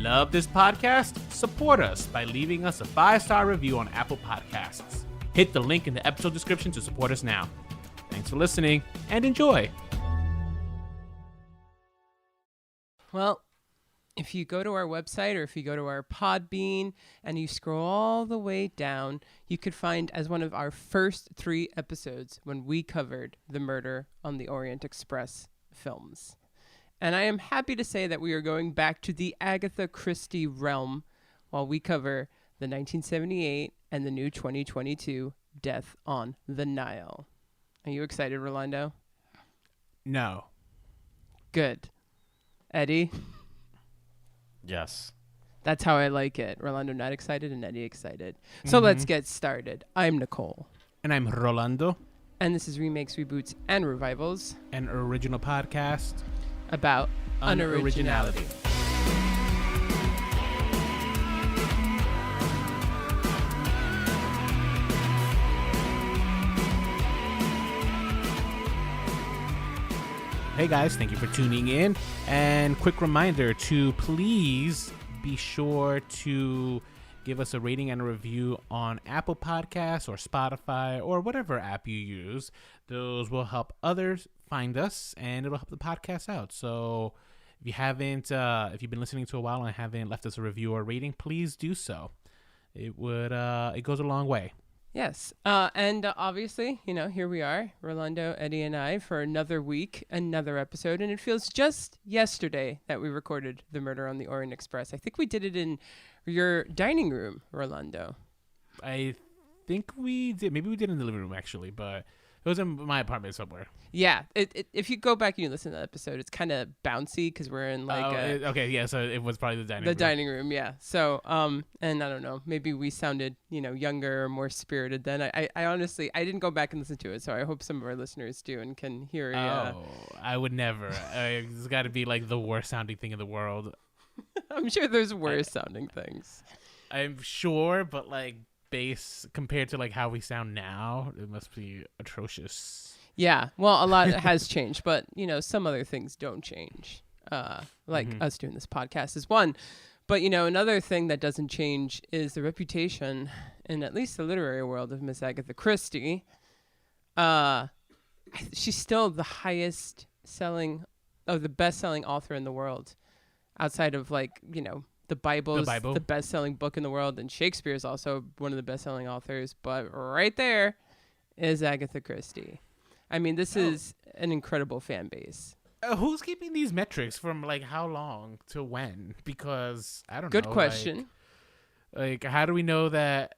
love this podcast? Support us by leaving us a 5-star review on Apple Podcasts. Hit the link in the episode description to support us now. Thanks for listening and enjoy. Well, if you go to our website or if you go to our Podbean and you scroll all the way down, you could find as one of our first 3 episodes when we covered the Murder on the Orient Express films. And I am happy to say that we are going back to the Agatha Christie realm while we cover the 1978 and the new 2022 Death on the Nile. Are you excited, Rolando? No. Good. Eddie? Yes. That's how I like it. Rolando not excited and Eddie excited. So let's get started. I'm Nicole. And I'm Rolando. And this is Remakes, Reboots, and Revivals. An original podcast About unoriginality. Hey guys, thank you for tuning in. And quick reminder to please be sure to give us a rating and a review on Apple Podcasts or Spotify or whatever app you use. Those will help others find us and it'll help the podcast out. So if you haven't, if you've been listening to a while and haven't left us a review or rating, please do so. It goes a long way. Yes. And obviously, here we are, Rolando, Eddie, and I, for another week, another episode. And it feels just yesterday that we recorded The Murder on the Orient Express. I think we did it in your dining room, Rolando. I think we did. Maybe we did in the living room, actually, but it was in my apartment somewhere. Yeah. If you go back and you listen to that episode, it's kind of bouncy because we're in okay, yeah, so it was probably the dining room. The dining room, yeah. So, and I don't know, maybe we sounded, younger or more spirited then. I honestly, I didn't go back and listen to it, so I hope some of our listeners do and can hear. I would never. It's got to be like the worst sounding thing in the world. I'm sure there's worse sounding things. I'm sure, but like bass compared to like how we sound now, it must be atrocious. Yeah, well, a lot has changed, but some other things don't change. Like us doing this podcast is one. But another thing that doesn't change is the reputation in at least the literary world of Miss Agatha Christie. She's still the highest selling the best-selling author in the world, outside of the Bible is the best-selling book in the world, and Shakespeare is also one of the best-selling authors. But right there is Agatha Christie. I mean, this is an incredible fan base. Who's keeping these metrics from like how long to when? Because I don't know. Good question. Like, how do we know that?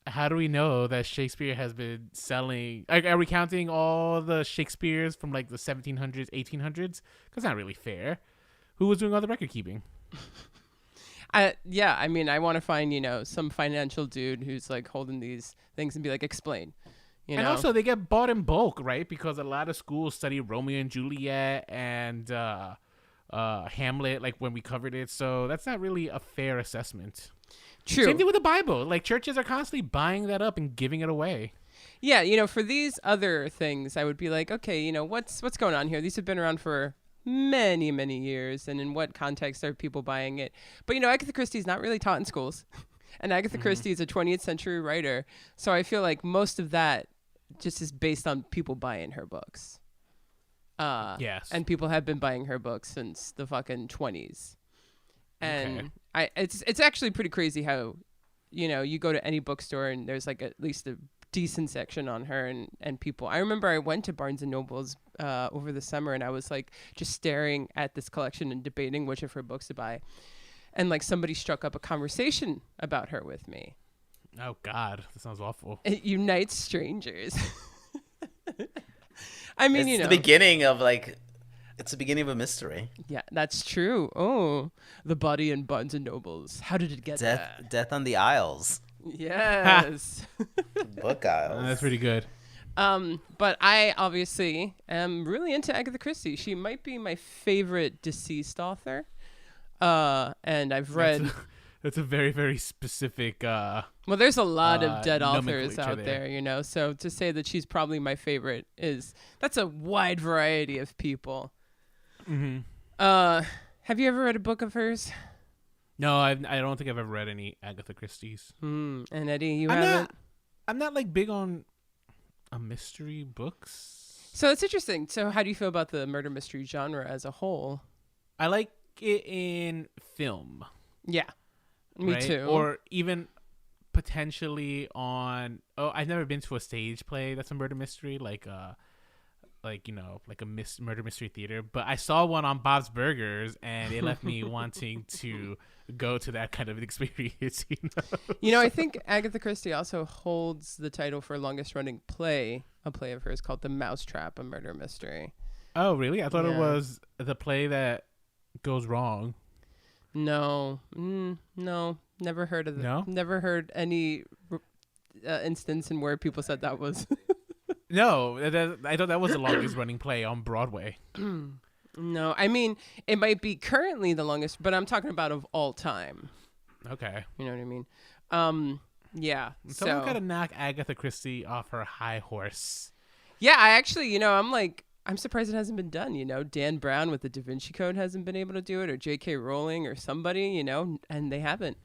How do we know that Shakespeare has been selling? Like, are we counting all the Shakespeares from like the 1700s, 1800s? Because not really fair. Who was doing all the record keeping? Yeah, I mean, I want to find some financial dude who's like holding these things and be like, explain. And also they get bought in bulk, right? Because a lot of schools study Romeo and Juliet and Hamlet, like when we covered it. So that's not really a fair assessment. True. Same thing with the Bible. Like churches are constantly buying that up and giving it away. Yeah, for these other things, I would be like, okay, what's going on here? These have been around for many, many years. And in what context are people buying it? But, Agatha Christie is not really taught in schools. And Agatha Christie is a 20th century writer. So I feel like most of that just is based on people buying her books. Yes. And people have been buying her books since the fucking 20s. And it's actually pretty crazy how, you go to any bookstore and there's like at least a decent section on her and people. I remember I went to Barnes and Noble's over the summer and I was like just staring at this collection and debating which of her books to buy. And like somebody struck up a conversation about her with me. Oh God, that sounds awful. It unites strangers. I mean, it's the beginning of it's the beginning of a mystery. Yeah, that's true. Oh, the body in Barnes and Nobles. How did it get there? Death on the Isles. Yes. Book aisles. That's pretty good. But I obviously am really into Agatha Christie. She might be my favorite deceased author. And I've read. That's a very, very specific. Well, there's a lot of dead authors out there, So to say that she's probably my favorite that's a wide variety of people. Mm-hmm. Have you ever read a book of hers? No, I don't think I've ever read any Agatha Christie's. And Eddie, you I'm haven't? I'm not like big on mystery books. So it's interesting. So how do you feel about the murder mystery genre as a whole? I like it in film. Yeah, me right? too. Or even potentially on. Oh, I've never been to a stage play that's a murder mystery, like a murder mystery theater. But I saw one on Bob's Burgers, and it left me wanting to go to that kind of experience. I think Agatha Christie also holds the title for longest running play. A play of hers called The Mousetrap, a murder mystery. Oh, really? I thought it was the play that goes wrong. No, never heard of that. No? Never heard any instance in where people said that was. No, I thought that was the longest running play on Broadway. No, I mean, it might be currently the longest, but I'm talking about of all time. Okay. You know what I mean? Yeah. Someone got to knock Agatha Christie off her high horse. Yeah, I actually, I'm surprised it hasn't been done. Dan Brown with the Da Vinci Code hasn't been able to do it, or J.K. Rowling or somebody, and they haven't.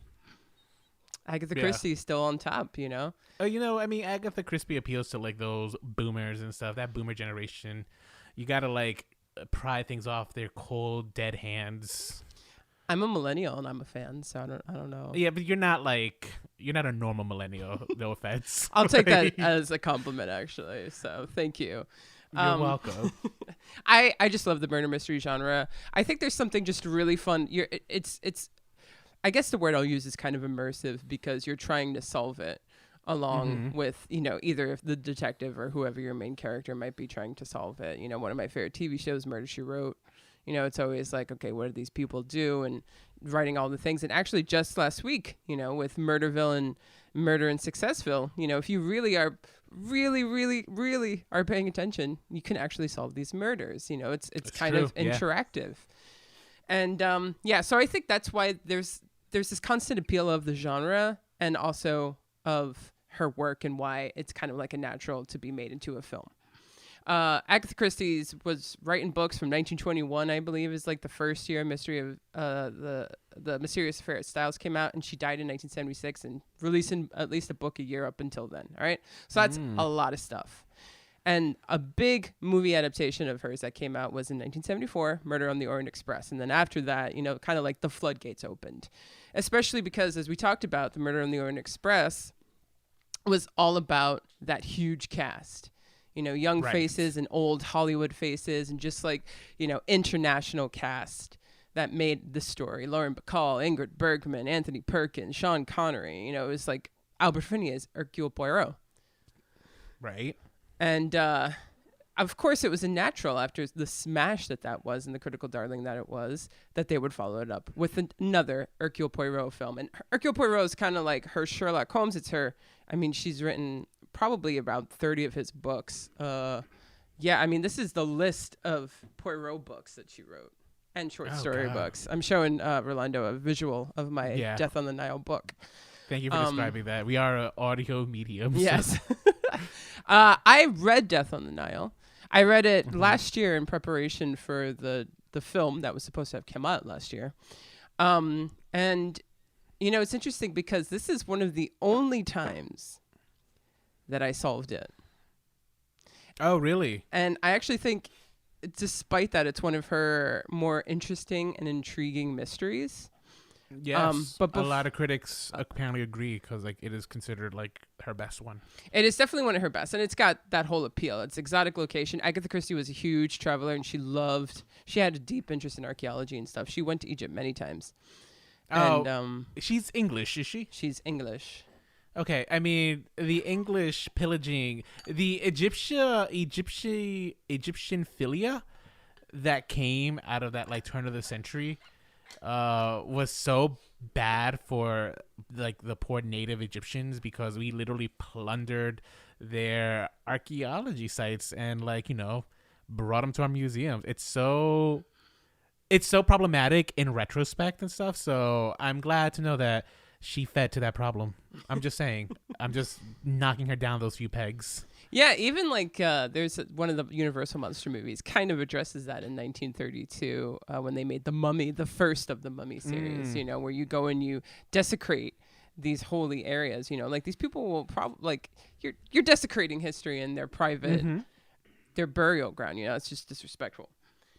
Agatha Christie's still on top, I mean, Agatha Christie appeals to like those boomers and stuff, that boomer generation. You got to like pry things off their cold, dead hands. I'm a millennial and I'm a fan, so I don't know. Yeah, but you're not a normal millennial. No offense. I'll take that as a compliment, actually. So thank you. You're welcome. I just love the murder mystery genre. I think there's something just really fun. It's I guess the word I'll use is kind of immersive because you're trying to solve it along with, either if the detective or whoever your main character might be trying to solve it. One of my favorite TV shows, Murder, She Wrote. It's always like, okay, what do these people do? And writing all the things. And actually just last week, with Murderville and Murder in Successville, if you really are really are paying attention, you can actually solve these murders. It's kind of interactive. And so I think that's why there's this constant appeal of the genre and also of her work and why it's kind of like a natural to be made into a film. Agatha Christie's was writing books from 1921, I believe, is like the first year Mystery of the Mysterious Affair at Styles came out, and she died in 1976 and releasing at least a book a year up until then. All right, so that's a lot of stuff. And a big movie adaptation of hers that came out was in 1974, Murder on the Orient Express. And then after that, kind of like the floodgates opened, especially because, as we talked about, the Murder on the Orient Express was all about that huge cast. Young faces and old Hollywood faces and just like, international cast that made the story. Lauren Bacall, Ingrid Bergman, Anthony Perkins, Sean Connery. It was like Albert Finney as Hercule Poirot. Right. And, of course, it was a natural after the smash that was and the critical darling that it was that they would follow it up with another Hercule Poirot film. And Hercule Poirot is kind of like her Sherlock Holmes. It's her. I mean, she's written probably about 30 of his books. This is the list of Poirot books that she wrote and short story books. I'm showing Rolando a visual of my Death on the Nile book. Thank you for describing that. We are an audio medium. Yes. I read Death on the Nile. I read it last year in preparation for the film that was supposed to have come out last year. And, it's interesting because this is one of the only times that I solved it. Oh, really? And I actually think, despite that, it's one of her more interesting and intriguing mysteries. Yes, but a lot of critics apparently agree because it is considered like her best one. It is definitely one of her best, and it's got that whole appeal. It's exotic location. Agatha Christie was a huge traveler, and she had a deep interest in archaeology and stuff. She went to Egypt many times. And, she's English, is she? She's English. Okay, I mean the English pillaging the Egyptian philia that came out of that turn of the century. Was so bad for the poor native Egyptians because we literally plundered their archaeology sites and brought them to our museums. It's so problematic in retrospect and stuff. So I'm glad to know that she fed to that problem. I'm just saying. I'm just knocking her down those few pegs. Yeah, even like there's one of the Universal monster movies kind of addresses that in 1932 when they made The Mummy, the first of the Mummy series, you know, where you go and you desecrate these holy areas, you know, like these people will probably like you're desecrating history in their private their burial ground, you know, it's just disrespectful.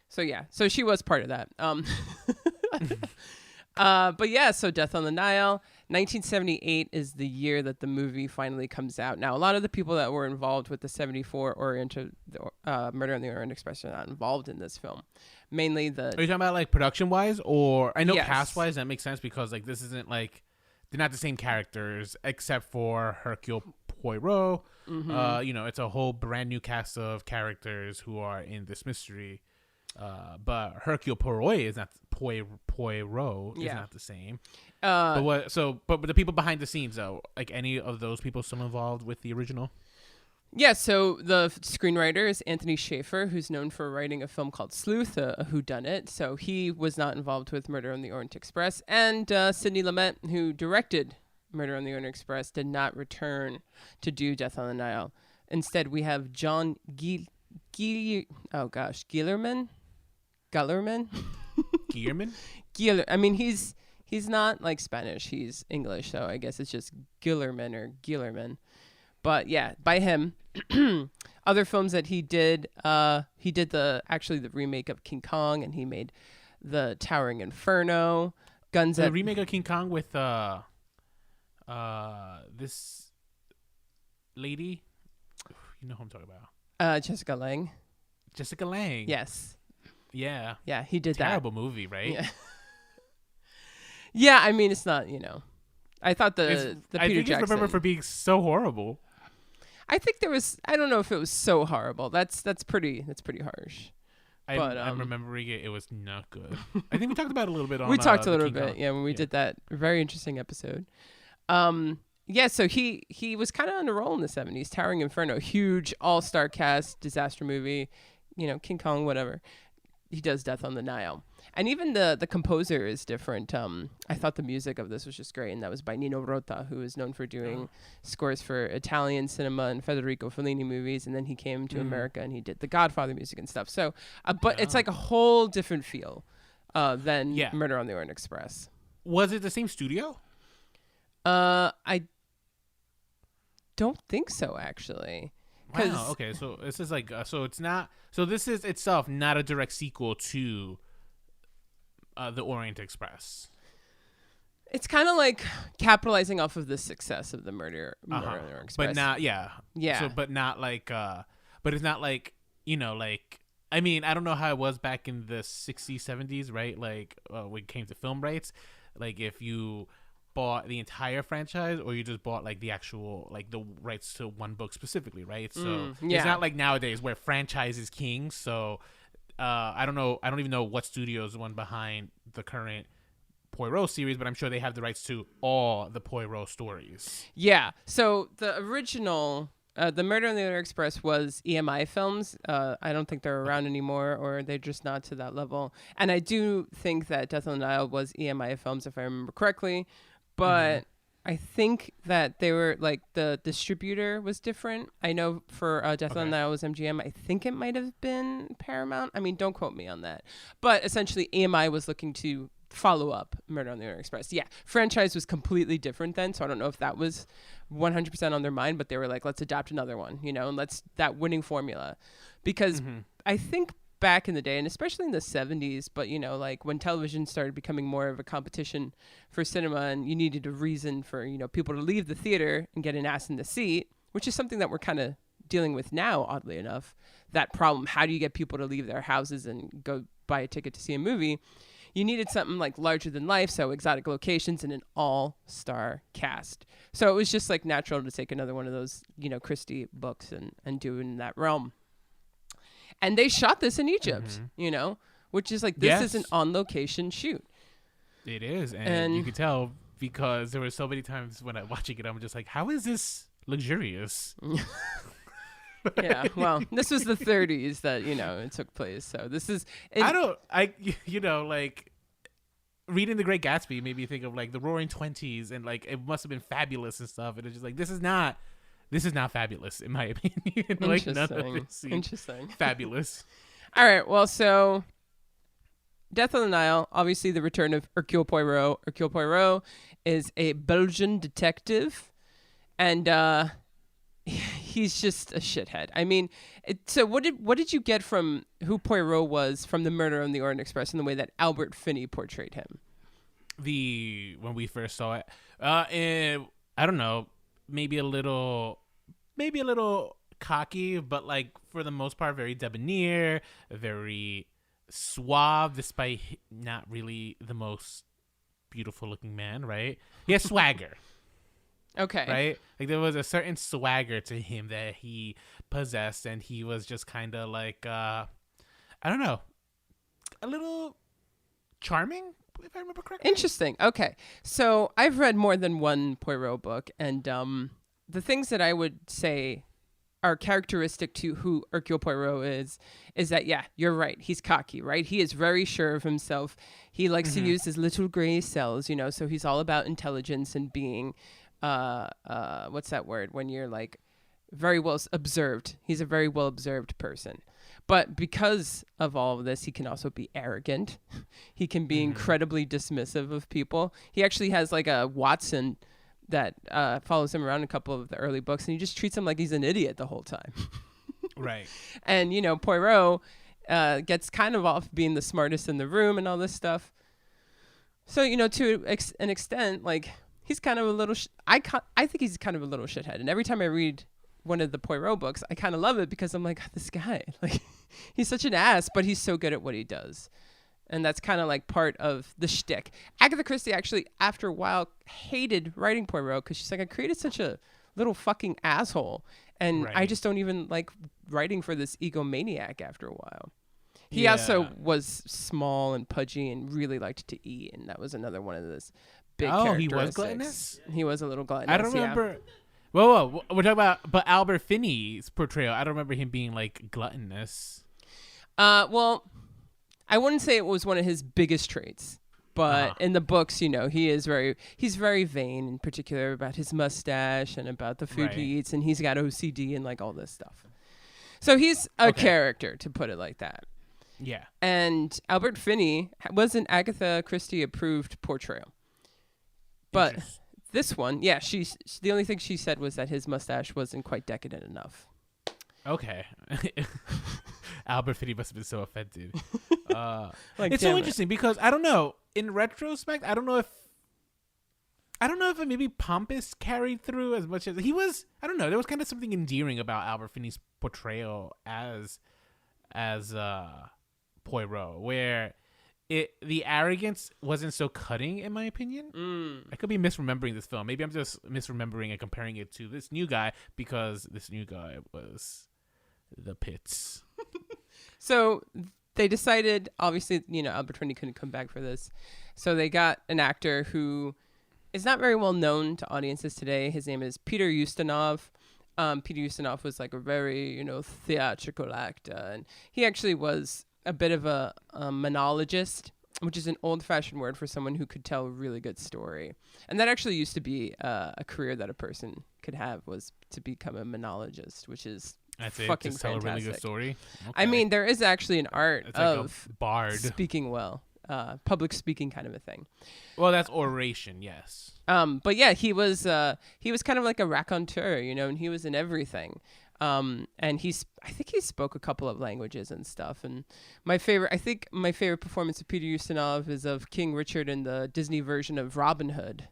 So yeah, so she was part of that. But yeah, so Death on the Nile, 1978 is the year that the movie finally comes out. Now, a lot of the people that were involved with the 74 Murder on the Orient Express are not involved in this film. Mainly the... Are you talking about like production wise, or I know Yes. cast wise that makes sense because like this isn't like they're not the same characters except for Hercule Poirot. You know, it's a whole brand new cast of characters who are in this mystery. But Hercule Poirot is not Poirot is not the same. But the people behind the scenes though, like any of those people still involved with the original? Yeah, so the screenwriter is Anthony Schaefer, who's known for writing a film called Sleuth, a whodunit. So he was not involved with Murder on the Orient Express. And Sidney Lumet, who directed Murder on the Orient Express, did not return to do Death on the Nile. Instead, we have John Guillermin? I mean, he's not like Spanish. He's English, so I guess it's just Guillermin or Guillermin. But yeah, by him. Other films that he did the remake of King Kong, and he made the Towering Inferno, The remake of King Kong with this lady. You know who I'm talking about? Jessica Lange. Jessica Lange. Yes. Yeah. Yeah, he did Terrible movie, right? Yeah. Yeah, I mean, it's not, you know. I thought the I Peter think Jackson. it's remembered for being so horrible. I think there was. I don't know if it was so horrible. That's pretty harsh. I'm remembering it. It was not good. I think we talked about it a little bit on. We talked a the little King bit, Kong. yeah, when we did that very interesting episode. Yeah, so he was kind of on a roll in the 70s. Towering Inferno, huge all-star cast, disaster movie, you know, King Kong, whatever. He does Death on the Nile. And even the composer is different. I thought the music of this was just great, and that was by Nino Rota, who is known for doing scores for Italian cinema and Federico Fellini movies, and then he came to America and he did the Godfather music and stuff. So, but it's like a whole different feel than Murder on the Orient Express. Was it the same studio? I don't think so, actually. Wow. Okay. So this is like so it's not. So this is itself not a direct sequel to the Orient Express. It's kind of like capitalizing off of the success of the Murder on the Orient Express, but not yeah. So but not like but it's not like, you know, like, I mean, I don't know how it was back in the 60s, 70s, right? Like when it came to film rights, like if you bought the entire franchise or you just bought like the actual, like the rights to one book specifically, right? So it's not like nowadays where franchise is king. So I don't know. I don't even know what studio is the one behind the current Poirot series, but I'm sure they have the rights to all the Poirot stories. Yeah. So the original, the Murder on the Orient Express was EMI Films. I don't think they're around anymore, or they're just not to that level. And I do think that Death on the Nile was EMI Films, if I remember correctly. But I think that they were like the distributor was different. I know for Death on the Nile was MGM. I think it might have been Paramount. I mean, don't quote me on that. But essentially, EMI was looking to follow up Murder on the Orient Express. Yeah, franchise was completely different then, so I don't know if that was 100% on their mind, but they were like, let's adopt another one, you know, and let's that winning formula. Because I think back in the day, and especially in the 70s, but, you know, like when television started becoming more of a competition for cinema and you needed a reason for, you know, people to leave the theater and get an ass in the seat, which is something that we're kind of dealing with now, oddly enough, that problem. How do you get people to leave their houses and go buy a ticket to see a movie? You needed something like larger than life, so exotic locations and an all-star cast. So it was just like natural to take another one of those, you know, Christie books and do it in that realm. And they shot this in Egypt, you know, which is like, this is an on-location shoot. It is, and you could tell because there were so many times when I'm watching it, I'm just like, how is this luxurious? Yeah, well, this was the 30s that, you know, it took place. So this is... you know, like, reading The Great Gatsby made me think of, like, the Roaring 20s, and, like, it must have been fabulous and stuff. And it's just like, this is not This is not fabulous, in my opinion. Like, none of Interesting. this seems Interesting. fabulous. All right. Well, so Death on the Nile, obviously the return of Hercule Poirot. Hercule Poirot is a Belgian detective, and he's just a shithead. I mean, so what did you get from who Poirot was from The Murder on the Orient Express and the way that Albert Finney portrayed him? When we first saw it, and I don't know, maybe a little cocky, but like for the most part, very debonair, very suave, despite not really the most beautiful looking man, right? He has swagger. Okay. Right? Like there was a certain swagger to him that he possessed, and he was just kind of like I don't know, a little charming, if I remember correctly. Interesting. Okay. So I've read more than one Poirot book, and the things that I would say are characteristic to who Hercule Poirot is that, yeah, you're right. He's cocky, right? He is very sure of himself. He likes to use his little gray cells, so he's all about intelligence and being, what's that word? When you're like very well observed. He's a very well observed person. But because of all of this, he can also be arrogant. He can be incredibly dismissive of people. He actually has like a Watson that follows him around in a couple of the early books, and he just treats him like he's an idiot the whole time. Right. And, Poirot gets kind of off being the smartest in the room and all this stuff. So, to an extent, like, he's kind of a little... I think he's kind of a little shithead. And every time I read one of the Poirot books, I kind of love it because I'm like, this guy, like, he's such an ass, but he's so good at what he does. And that's kind of like part of the shtick. Agatha Christie actually, after a while, hated writing Poirot because she's like, I created such a little fucking asshole. And I just don't even like writing for this egomaniac after a while. He also was small and pudgy and really liked to eat. And that was another one of those big characteristics. He was gluttonous? He was a little gluttonous. I don't remember. Whoa. We're talking about, but Albert Finney's portrayal. I don't remember him being like gluttonous. Well, I wouldn't say it was one of his biggest traits, but in the books, he's very vain, in particular about his mustache and about the food he eats, and he's got OCD and like all this stuff. So he's a character, to put it like that. Yeah. And Albert Finney was an Agatha Christie approved portrayal. But this one, the only thing she said was that his mustache wasn't quite decadent enough. Okay. Albert Finney must have been so offended. It's so interesting because I don't know. In retrospect, I don't know if it maybe Pompous carried through as much as he was. I don't know. There was kind of something endearing about Albert Finney's portrayal as Poirot, where the arrogance wasn't so cutting, in my opinion. I could be misremembering this film. Maybe I'm just misremembering and comparing it to this new guy because this new guy was the pits. So they decided, obviously, Albert Finney couldn't come back for this. So they got an actor who is not very well known to audiences today. His name is Peter Ustinov. Peter Ustinov was like a very, theatrical actor. And he actually was a bit of a monologist, which is an old-fashioned word for someone who could tell a really good story. And that actually used to be a career that a person could have, was to become a monologist, which is fucking to tell fantastic. a really good story. Okay. I mean, there is actually an art of like a bard speaking well, public speaking kind of a thing. Well, that's oration, yes. But yeah, he was kind of like a raconteur, and he was in everything. And I think he spoke a couple of languages and stuff. And my favorite performance of Peter Ustinov is of King Richard in the Disney version of Robin Hood.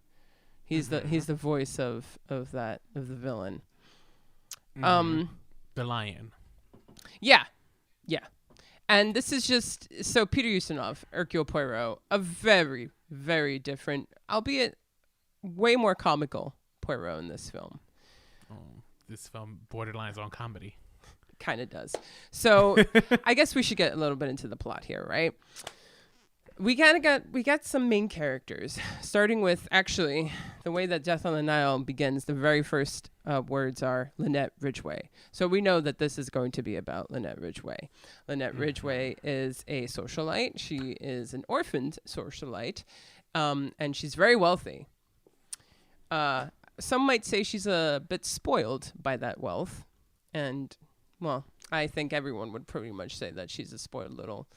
He's the voice of the villain. The lion. Yeah. And this is just, so Peter Ustinov, Hercule Poirot, a very, very different, albeit way more comical Poirot in this film. This film borderlines on comedy. Kind of does. So I guess we should get a little bit into the plot here, right? We got some main characters, starting with actually the way that Death on the Nile begins. The very first words are Lynette Ridgway. So we know that this is going to be about Lynette Ridgway. Lynette Ridgway is a socialite. She is an orphaned socialite, and she's very wealthy. some might say she's a bit spoiled by that wealth. And, well, I think everyone would pretty much say that she's a spoiled little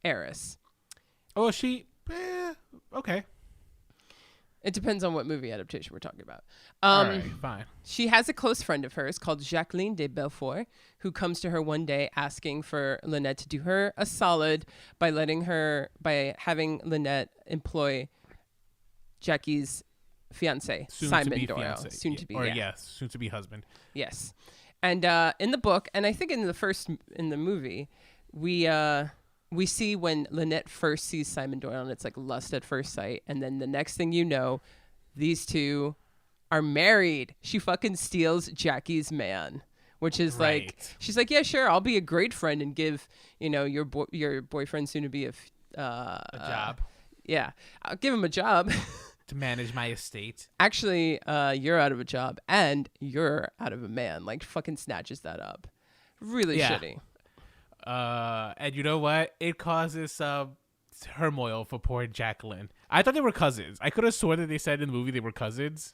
heiress. Oh, okay. It depends on what movie adaptation we're talking about. All right, fine. She has a close friend of hers called Jacqueline de Belfort, who comes to her one day asking for Lynette to do her a solid by having Lynette employ Jackie's fiance, Simon Doyle, soon to be husband. Yes, and in the book, and I think in the movie, we see when Lynette first sees Simon Doyle, and it's like lust at first sight. And then the next thing you know, these two are married. She fucking steals Jackie's man, which is like, she's like, yeah, sure, I'll be a great friend and give, your boyfriend soon to be a job. Yeah, I'll give him a job. To manage my estate. Actually, you're out of a job and you're out of a man. Like, fucking snatches that up. Really shitty. And you know what? It causes some turmoil for poor Jacqueline. I thought they were cousins. I could have sworn that they said in the movie they were cousins,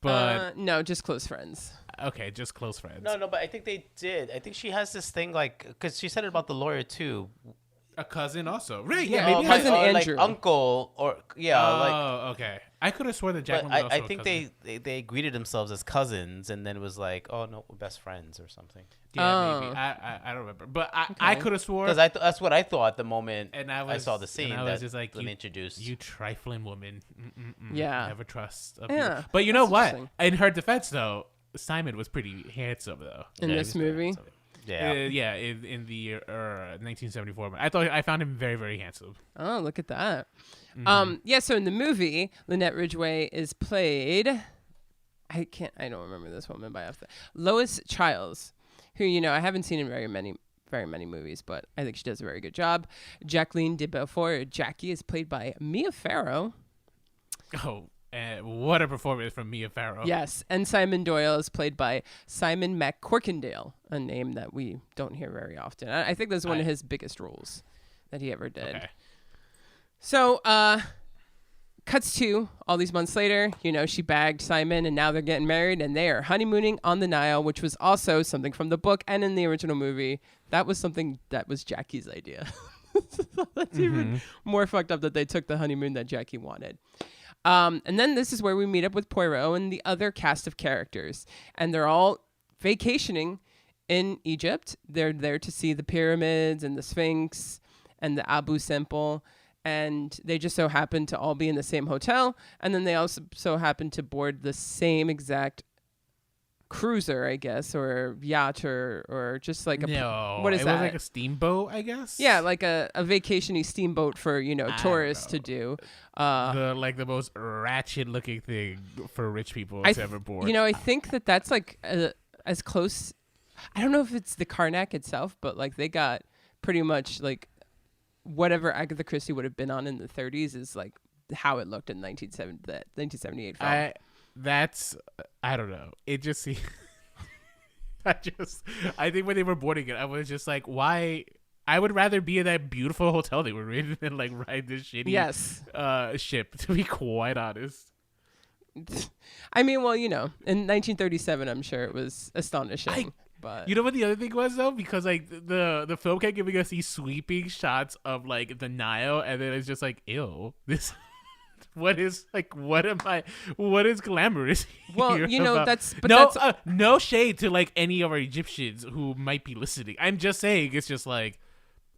but no, just close friends. Okay, just close friends. No, but I think they did. I think she has this thing because she said it about the lawyer too. A cousin also, right? Yeah, maybe cousin Andrew, like uncle, or okay. I could have sworn that Jacqueline. But was also I think they greeted themselves as cousins, and then it was like, oh no, we're best friends or something. Yeah, maybe. I don't remember, but I could have sworn because that's what I thought the moment I saw the scene. And I was just like, introduced you trifling woman. Yeah, never trust. Yeah, but you know what? In her defense, though, Simon was pretty handsome though in this movie. Yeah, in the 1974 one. I found him very, very handsome. Oh, look at that. Mm-hmm. So in the movie, Lynette Ridgway is played, I don't remember this woman by off. Lois Chiles, who, I haven't seen in very many movies, but I think she does a very good job. Jacqueline de Belfort, Jackie, is played by Mia Farrow. Oh, what a performance from Mia Farrow. Yes, and Simon Doyle is played by Simon McCorkindale, a name that we don't hear very often. I think that's one of his biggest roles that he ever did. Okay. So, cuts to all these months later, she bagged Simon, and now they're getting married, and they are honeymooning on the Nile, which was also something from the book and in the original movie. That was something that was Jackie's idea. That's even more fucked up that they took the honeymoon that Jackie wanted. And then this is where we meet up with Poirot and the other cast of characters. And they're all vacationing in Egypt. They're there to see the pyramids and the Sphinx and the Abu Simbel. And they just so happen to all be in the same hotel. And then they also so happen to board the same exact cruiser, I guess, or yacht, or just like what is that? It was like a steamboat, I guess. Yeah, like a vacation-y steamboat for tourists to do. The most ratchet looking thing for rich people to ever board. I think that's like as close. I don't know if it's the Karnak itself, but like they got pretty much like whatever Agatha Christie would have been on in the 30s is like how it looked in 1978 film. I don't know. It just seems. I think when they were boarding it, I was just like, why? I would rather be in that beautiful hotel they were in than like ride this shitty ship. To be quite honest. I mean, well, in 1937, I'm sure it was astonishing. But you know what the other thing was though, because like the film kept giving us these sweeping shots of like the Nile, and then it's just like, ew, this. What is glamorous well, here that's no shade to like any of our Egyptians who might be listening. I'm just saying it's just like,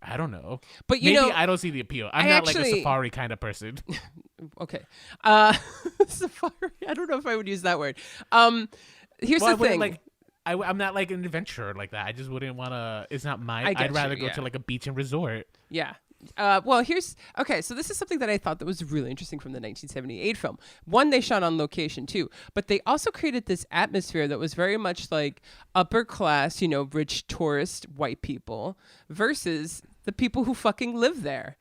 I don't know, but maybe I don't see the appeal. I'm not like a safari kind of person. Okay, safari, I don't know if I would use that word. Here's the thing, like I'm not like an adventurer like that. I just wouldn't want to. It's not mine. I'd rather go to like a beach and resort. Yeah. So this is something that I thought that was really interesting from the 1978 film. One, they shot on location too, but they also created this atmosphere that was very much like upper class, rich tourist white people versus the people who fucking live there.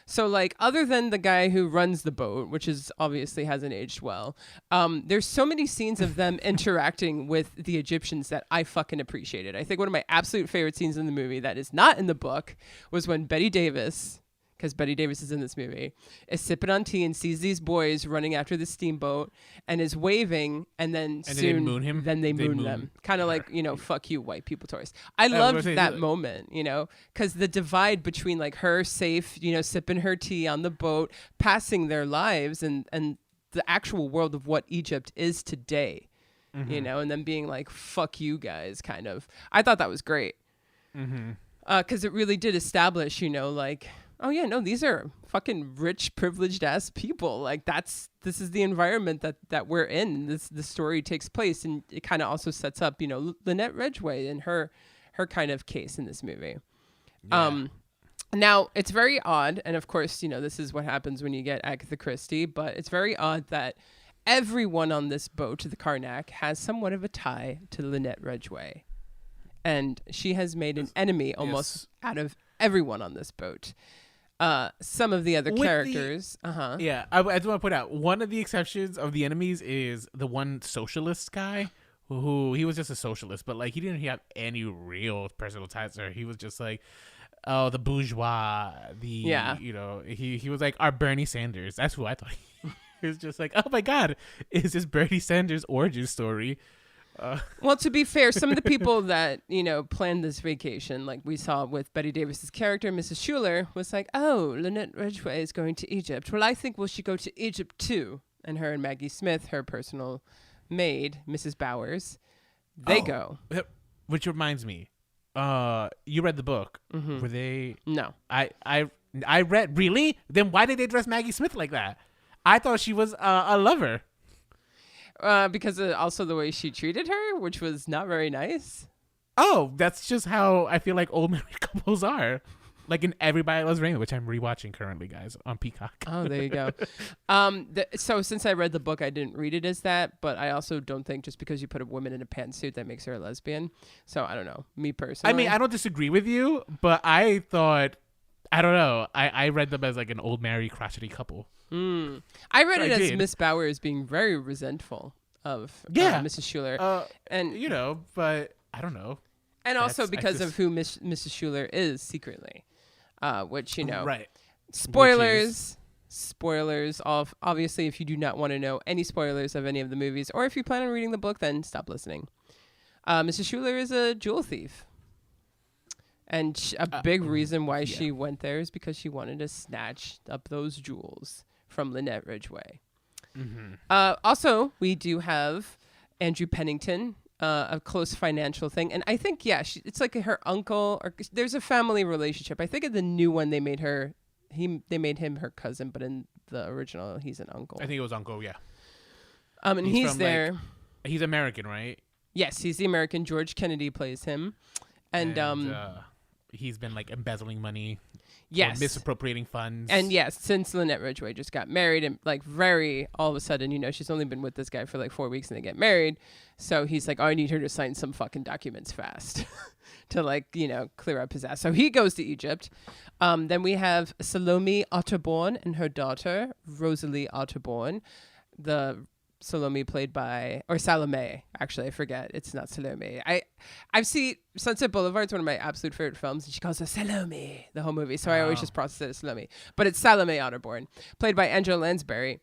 So like other than the guy who runs the boat, which is obviously hasn't aged well, there's so many scenes of them interacting with the Egyptians that I fucking appreciated. I think one of my absolute favorite scenes in the movie that is not in the book was when Betty Davis because Betty Davis is in this movie, is sipping on tea and sees these boys running after the steamboat and is waving, and then And soon they moon him? then they moon them. Kind of like, fuck you, white people tourists. I loved that moment, because the divide between like her safe, sipping her tea on the boat, passing their lives, and the actual world of what Egypt is today, and then being like, fuck you guys, kind of. I thought that was great. Because it really did establish, like, oh yeah, no, these are fucking rich, privileged ass people. Like this is the environment that we're in. The story takes place, and it kind of also sets up, Lynette Ridgway and her kind of case in this movie. Yeah. Now it's very odd, and of course, this is what happens when you get Agatha Christie. But it's very odd that everyone on this boat, the Karnak, has somewhat of a tie to Lynette Ridgway. And she has made an enemy almost out of everyone on this boat. Some of the other characters. Yeah, I just want to point out, one of the exceptions of the enemies is the one socialist guy who he was just a socialist, but like he didn't have any real personal ties to her. He was just like, oh, the bourgeois. He was like our Bernie Sanders. That's who I thought. He was just like, oh my God, is this Bernie Sanders origin story? Well, to be fair, some of the people that, planned this vacation, like we saw with Betty Davis's character, Mrs. Schuler, was like, oh, Lynette Ridgway is going to Egypt. Well, I think we should go to Egypt too. And her and Maggie Smith, her personal maid, Mrs. Bowers, they go. Which reminds me, you read the book. Were they? No. I read, really? Then why did they dress Maggie Smith like that? I thought she was a lover. Because also the way she treated her, which was not very nice. Oh, that's just how I feel like old married couples are. Like in Everybody Loves Raymond, which I'm rewatching currently, guys, on Peacock. Oh, there you go. So since I read the book, I didn't read it as that, but I also don't think just because you put a woman in a pantsuit that makes her a lesbian. So I don't know, me personally. I mean, I don't disagree with you, but I thought, I don't know, I read them as like an old married crotchety couple. I read it as Miss Bowers being very resentful of Mrs. Schuler. But I don't know. And also because of who Mrs. Schuler is secretly, which, right. Spoilers. Obviously, if you do not want to know any spoilers of any of the movies, or if you plan on reading the book, then stop listening. Mrs. Schuler is a jewel thief. And a big reason why she went there is because she wanted to snatch up those jewels from Lynette Ridgway. Also, we do have Andrew Pennington, a close financial thing. And I think, it's like her uncle, or there's a family relationship. I think in the new one, they made him her cousin, but in the original, he's an uncle. I think it was uncle, yeah. And he's there. Like, he's American, right? Yes, he's the American. George Kennedy plays him. And he's been like embezzling money. Yes. Misappropriating funds. And yes, since Lynette Ridgway just got married and like all of a sudden, she's only been with this guy for like 4 weeks and they get married. So he's like, oh, I need her to sign some fucking documents fast to like, clear up his ass. So he goes to Egypt. Then we have Salome Otterborn and her daughter, Rosalie Otterborn. The Salome played by, or Salome, actually, I forget. It's not Salome. I've seen Sunset Boulevard. It's one of my absolute favorite films, and she calls her Salome, the whole movie. So I always just process it as Salome. But it's Salome Otterborn, played by Angela Lansbury,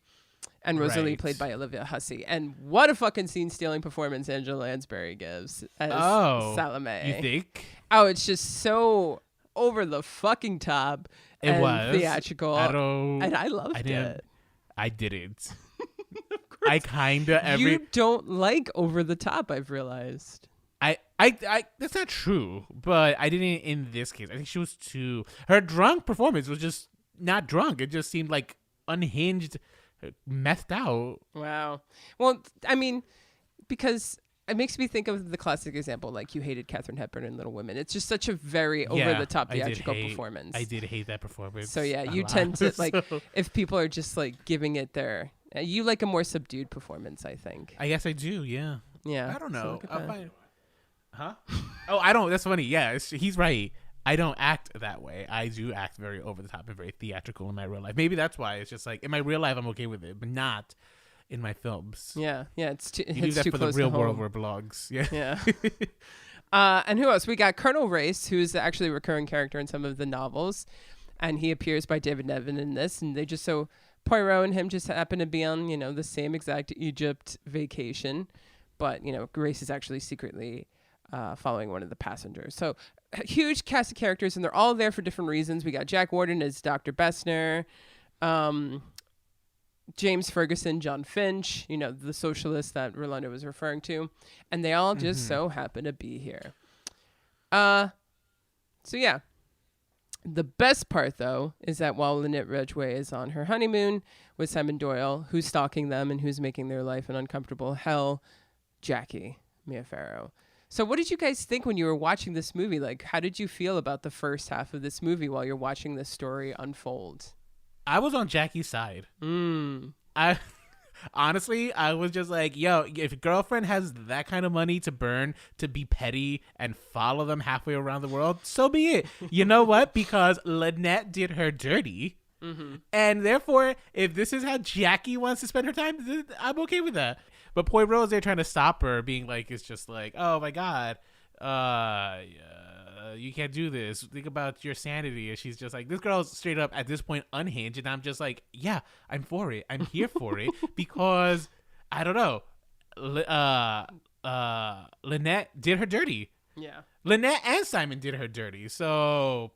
and Rosalie played by Olivia Hussey. And what a fucking scene-stealing performance Angela Lansbury gives as Salome. You think? Oh, it's just so over the fucking top and theatrical. And I loved it. I didn't. I kind of You don't like over the top, I've realized. I that's not true, but I didn't in this case. I think she was too, her drunk performance was just not drunk. It just seemed like unhinged, methed out. Wow. Well, I mean, because it makes me think of the classic example, like you hated Katharine Hepburn in Little Women. It's just such a very over-the-top theatrical performance. I did hate that performance. So yeah, you tend to like, if people are just like giving it their, you like a more subdued performance, I think. I guess I do, yeah. Yeah. I don't know. Huh? Oh, I don't. That's funny. Yeah, he's right. I don't act that way. I do act very over the top and very theatrical in my real life. Maybe that's why it's just like in my real life I'm okay with it, but not in my films. Yeah, it's too. You do that for the real world or blogs. Yeah. Yeah. And who else? We got Colonel Race, who's actually a recurring character in some of the novels. and he appears by David Nevin in this, and they just so Poirot and him just happen to be on, the same exact Egypt vacation, but, Grace is actually secretly following one of the passengers. So a huge cast of characters, and they're all there for different reasons. We got Jack Warden as Dr. Bessner, James Ferguson, John Finch, the socialist that Rolando was referring to, and they all just so happen to be here. So yeah. The best part, though, is that while Lynette Ridgway is on her honeymoon with Simon Doyle, who's stalking them and who's making their life an uncomfortable hell, Jackie, Mia Farrow. So what did you guys think when you were watching this movie? Like, how did you feel about the first half of this movie while you're watching this story unfold? I was on Jackie's side. Honestly, I was just like, yo, if your girlfriend has that kind of money to burn to be petty and follow them halfway around the world, so be it. You know what? Because Lynette did her dirty. And therefore, if this is how Jackie wants to spend her time, I'm okay with that. But Poirot's there trying to stop her, being like, it's just like, oh my God, you can't do this. Think about your sanity. And she's just like, this girl's straight up at this point unhinged. And I'm just like, yeah, I'm for it. I'm here for it because I don't know. Lynette did her dirty. Yeah. Lynette and Simon did her dirty. So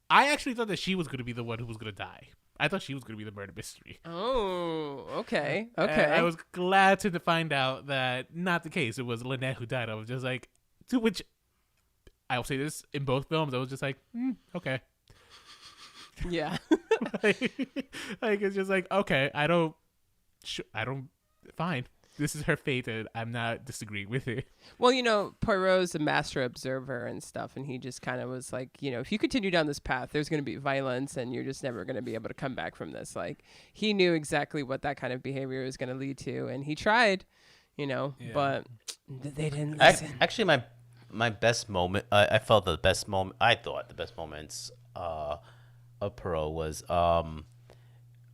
I actually thought that she was going to be the one who was going to die. I thought she was going to be the murder mystery. Oh, okay. And I was glad to find out that not the case. It was Lynette who died. I was just like, to which I'll say this in both films. I was just like, okay. Yeah. like it's just like, okay, I don't, fine. This is her fate, and I'm not disagreeing with it. Well, Poirot's a master observer and stuff, and he just kind of was like, if you continue down this path, there's going to be violence, and you're just never going to be able to come back from this. Like, he knew exactly what that kind of behavior was going to lead to, and he tried, but they didn't listen. Actually, my best moment, I thought the best moments of Poirot was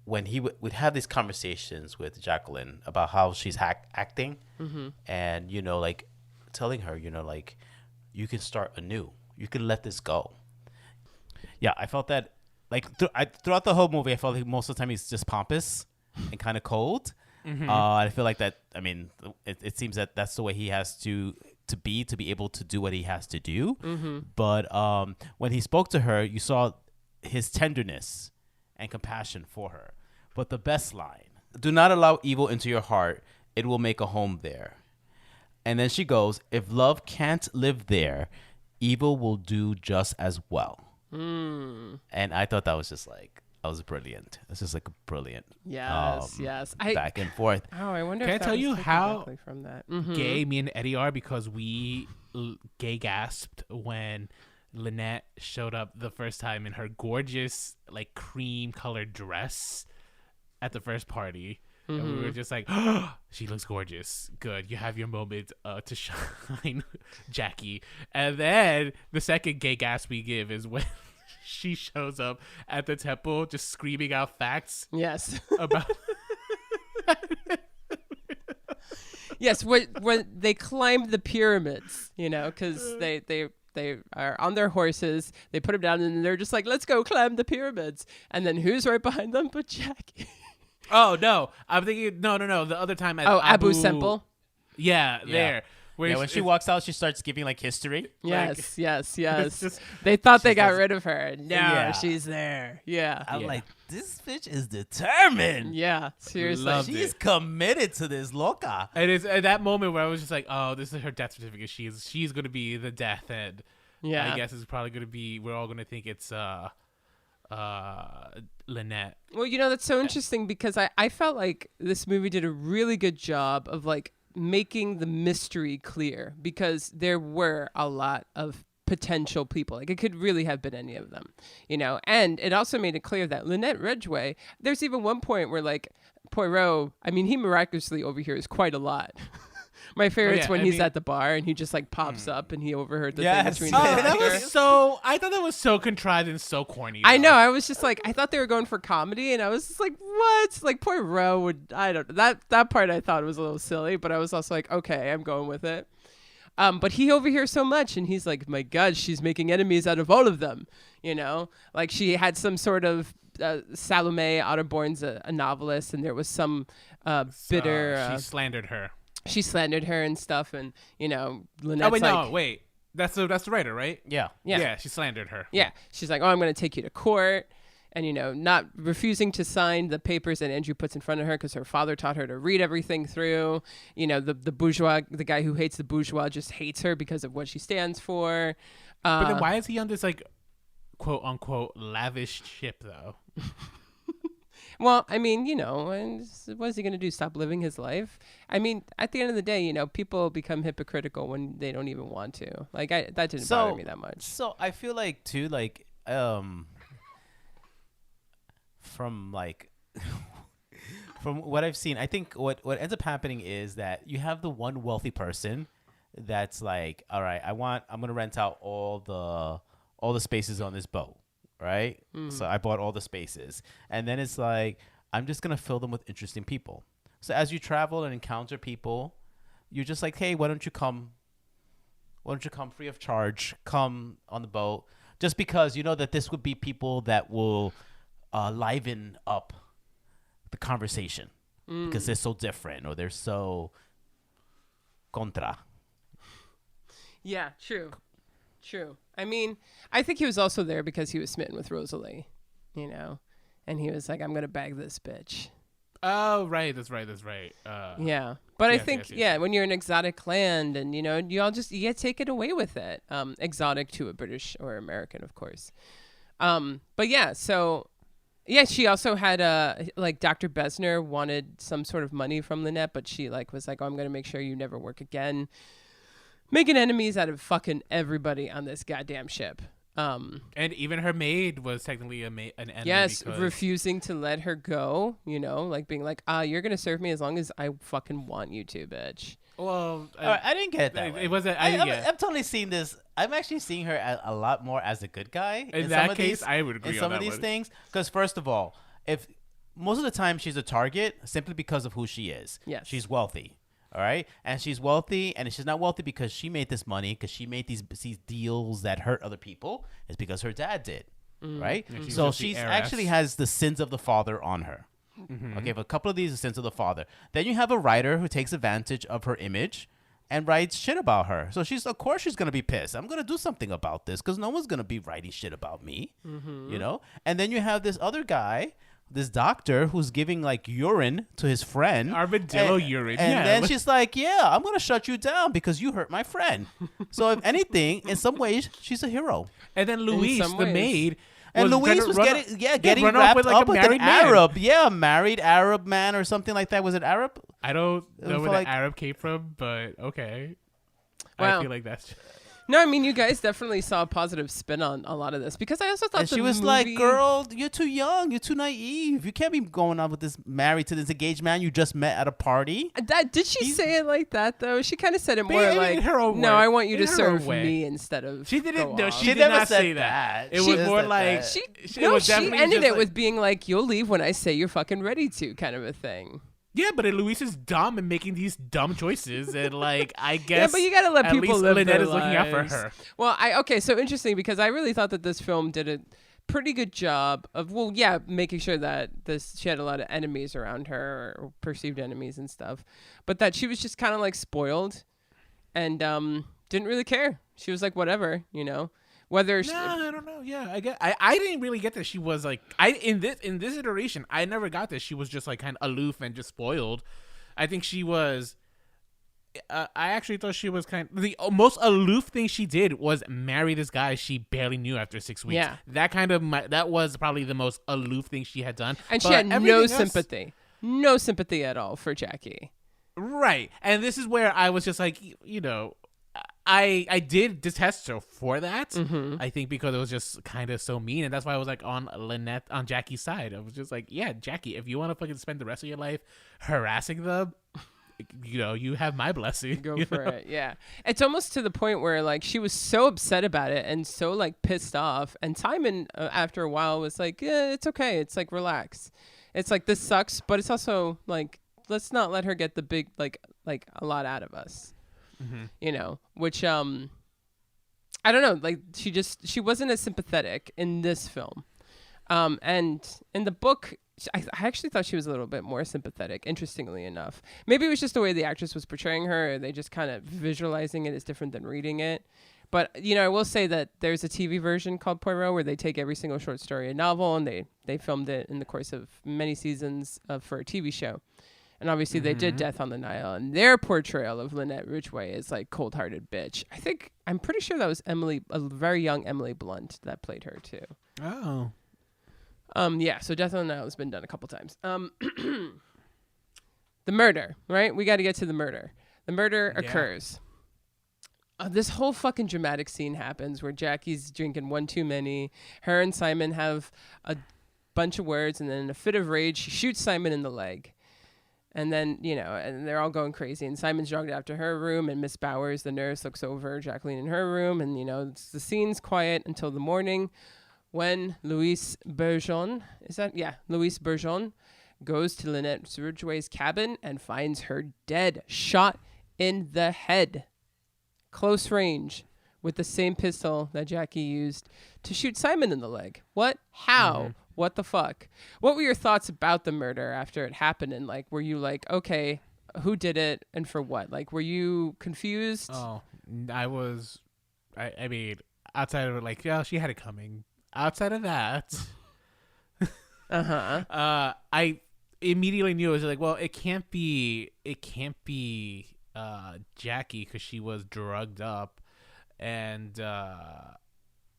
when he would have these conversations with Jacqueline about how she's acting, and like telling her, like, you can start anew, you can let this go. Yeah, I felt that like throughout the whole movie, I felt like most of the time he's just pompous and kind of cold. I feel like that. I mean, it seems that that's the way he has to be able to do what he has to do. But when he spoke to her, you saw his tenderness and compassion for her. But the best line, do not allow evil into your heart. It will make a home there. And then she goes, if love can't live there, evil will do just as well. And I thought that was just like, that was brilliant. It's just like a brilliant yes. back and forth. Oh, I wonder Can if I tell you how directly from that. gay me and Eddie are, because we gay-gasped when Lynette showed up the first time in her gorgeous, like, cream-colored dress at the first party. And we were just like, oh, she looks gorgeous. Good. You have your moment to shine, Jackie. And then the second gay gasp we give is when she shows up at the temple just screaming out facts. Yes. About... Yes, when they climbed the pyramids, because they are on their horses. They put them down, and they're just like, let's go climb the pyramids. And then who's right behind them but Jackie? Oh, no. I'm thinking, no. The other time at Abu Simbel. Yeah, there. Yeah, when she walks out, she starts giving, like, history. Yes, like, yes. just, they thought they got rid of her. No, she's there. Yeah. I'm like, this bitch is determined. Yeah, seriously. She's committed to this loca. And it's at that moment where I was just like, oh, this is her death certificate. She's going to be the death, and I guess it's probably going to be, we're all going to think it's Lynette. Well, that's so interesting, because I felt like this movie did a really good job of, like, making the mystery clear, because there were a lot of potential people. Like, it could really have been any of them, and it also made it clear that Lynette Ridgway, there's even one point where, like, Poirot, I mean, he miraculously overhears quite a lot. My favorite's when he's at the bar and he just, like, pops up and he overheard the thing between that was so, I thought that was so contrived and so corny. I know. I was just like, I thought they were going for comedy, and I was just like, what? Like, Poirot would, I don't know. That part I thought was a little silly, but I was also like, okay, I'm going with it. But he overhears so much, and he's like, my God, she's making enemies out of all of them. You know, like she had some sort of Salome Otterborn's a novelist, and there was some bitter. She slandered her. She slandered her and stuff, and Lynette's Oh wait, like, no, wait. That's the writer, right? Yeah. Yeah. She slandered her. Yeah, she's like, oh, I'm going to take you to court. And, not refusing to sign the papers that Andrew puts in front of her because her father taught her to read everything through. The bourgeois, the guy who hates the bourgeois just hates her because of what she stands for. But then why is he on this, like, quote unquote, lavish ship, though? Well, I mean, what is he going to do? Stop living his life? I mean, at the end of the day, people become hypocritical when they don't even want to. Like, that didn't bother me that much. So I feel like, too, like, from what I've seen, I think what ends up happening is that you have the one wealthy person that's like, all right, I'm gonna rent out all the spaces on this boat, right? So I bought all the spaces, and then it's like, I'm just gonna fill them with interesting people. So as you travel and encounter people, you're just like, hey, why don't you come free of charge, come on the boat, just because you know that this would be people that will liven up the conversation because they're so different or they're so contra. Yeah, true. I mean, I think he was also there because he was smitten with Rosalie, and he was like, I'm going to bag this bitch. Oh, right. That's right. Yeah. But yes, I think, yes. when you're in exotic land and, you all just, you take it away with it. Exotic to a British or American, of course. But yeah, so... Yeah, she also had Dr. Besner wanted some sort of money from Lynette, but she was like, oh, I'm going to make sure you never work again. Making enemies out of fucking everybody on this goddamn ship. And even her maid was technically an enemy. Yes, because... refusing to let her go, being like, you're going to serve me as long as I fucking want you to, bitch. Well, I didn't get that. It wasn't. I'm totally seeing this. I'm actually seeing her a lot more as a good guy. In that case, I would agree in some on of these one. things. Because first of all, if most of the time she's a target simply because of who she is. Yes, she's wealthy. All right, and she's wealthy, and she's not wealthy because she made this money, because she made these deals that hurt other people. It's because her dad did, right? Mm-hmm. So she actually has the sins of the father on her. Mm-hmm. Okay, but a couple of these are sins of the father. Then you have a writer who takes advantage of her image and writes shit about her. So of course she's gonna be pissed. I'm gonna do something about this because no one's gonna be writing shit about me, And then you have this other guy, this doctor, who's giving urine to his friend, armadillo urine, and then she's like, "Yeah, I'm gonna shut you down because you hurt my friend." So if anything, in some ways, she's a hero. And then Louise, the maid. And Louise was getting run wrapped with up a with married an man. Arab. Yeah, a married Arab man or something like that. Was it Arab? I don't know where like, the Arab came from, but okay. Wow. I feel like that's... No, I mean, you guys definitely saw a positive spin on a lot of this because I also thought and she was like, girl, you're too young. You're too naive. You can't be going on with this, married to this engaged man you just met at a party. Did she say it like that, though? She kind of said it more like, her own no, way. I want you In to her serve own way. me instead of She didn't. No, she She did never not said say that. It She was more like... that. She definitely ended just it with being like, you'll leave when I say you're fucking ready to, kind of a thing. Yeah, but Luis is dumb and making these dumb choices, and I guess yeah, but you gotta let people live Lynette their is looking out for lives. her. Well, so interesting because I really thought that this film did a pretty good job of making sure that she had a lot of enemies around her or perceived enemies and stuff, but that she was just kind of spoiled and didn't really care. She was like whatever, Whether I don't know. Yeah, I didn't really get that she was in this iteration. I never got that she was just kind of aloof and just spoiled. I think she was. I actually thought she was the most aloof thing she did was marry this guy she barely knew after 6 weeks. Yeah, that was probably the most aloof thing she had done. And she had no sympathy at all for Jackie. Right, and this is where I was just I did detest her for that. Mm-hmm. I think because it was just kind of so mean, and that's why I was on Jackie's side. I was just yeah, Jackie, if you want to fucking spend the rest of your life harassing them, you have my blessing. Go for it. Yeah, it's almost to the point where she was so upset about it and so pissed off, and Simon after a while was like, yeah, it's okay. It's relax. It's this sucks, but it's also let's not let her get the big a lot out of us. you know, which I don't know, like she wasn't as sympathetic in this film. And in the book, I actually thought she was a little bit more sympathetic, interestingly enough. Maybe it was just the way the actress was portraying her, or they just kind of visualizing it is different than reading it. But, you know, I will say that there's a TV version called Poirot where they take every single short story and novel, and they filmed it in the course of many seasons for a TV show. And obviously they did Death on the Nile, and their portrayal of Lynette Ridgway is like cold-hearted bitch. I'm pretty sure that was a very young Emily Blunt that played her too. Oh. Yeah, so Death on the Nile has been done a couple times. The murder, right? We got to get to the murder. The murder occurs. This whole fucking dramatic scene happens where Jackie's drinking one too many. Her and Simon have a bunch of words, and then in a fit of rage, she shoots Simon in the leg. And then, you know, and they're all going crazy. And Simon's dragged out to her room, and Miss Bowers, the nurse, looks over Jacqueline in her room. And, you know, the scene's quiet until the morning when Louise Bourgeon goes to Lynette Ridgway's cabin and finds her dead, shot in the head. Close range with the same pistol that Jackie used to shoot Simon in the leg. What? How? What the fuck? What were your thoughts about the murder after it happened? And like, were you like, okay, who did it and for what? Like, were you confused? Oh, I was. I mean, outside of it, like, yeah, she had it coming. Outside of that, I immediately knew it was like, well, it can't be Jackie because she was drugged up, and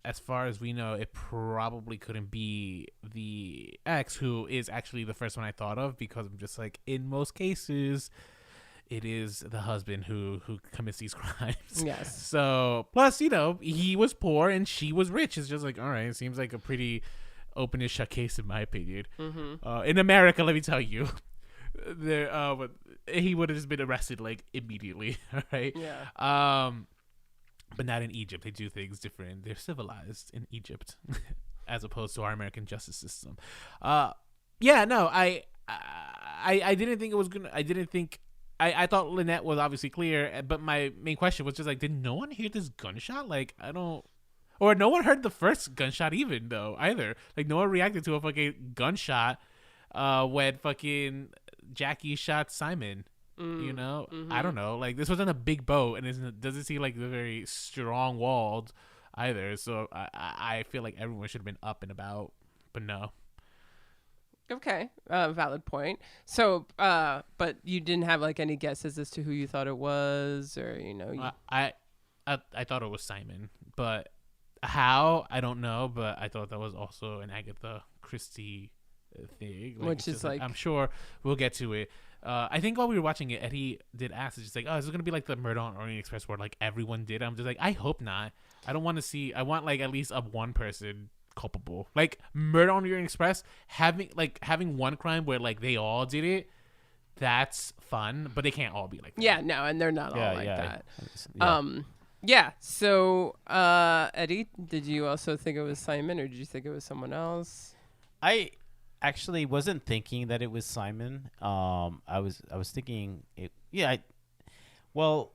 as far as we know, it probably couldn't be the ex, who is actually the first one I thought of, because I'm just like, in most cases it is the husband who commits these crimes. Yes. So plus, you know, he was poor and she was rich. It's just like, all right, it seems like a pretty open and shut case in my opinion. In America, let me tell you, but he would have just been arrested like immediately. All right. Yeah. But not in Egypt. They do things different. They're civilized in Egypt, as opposed to our American justice system. Yeah. No. I didn't think it was gonna. I thought Lynette was obviously clear, but my main question was just like, did no one hear this gunshot? Like, or no one heard the first gunshot either. Like, no one reacted to a fucking gunshot when fucking Jackie shot Simon. You know? I don't know. Like, this wasn't a big boat, and it doesn't seem like they're very strong walled either. So I feel like everyone should have been up and about, but no. Okay, valid point. So, but you didn't have like any guesses as to who you thought it was, or you know? I thought it was Simon, but how, I don't know. But I thought that was also an Agatha Christie thing, which is like, I'm sure we'll get to it. I think while we were watching it, Eddie did ask, it's just like, oh, is it gonna be like the Murder on Orient Express where like everyone did? I'm just like, I hope not. I don't want to see. I want like at least one person culpable. Like Murder on the Orient Express, having one crime where like they all did it, that's fun, but they can't all be like that. Yeah, no, and they're not all like that. Yeah. Yeah. So, Eddie, did you also think it was Simon, or did you think it was someone else? I actually wasn't thinking that it was Simon. I was thinking it. Yeah. Well,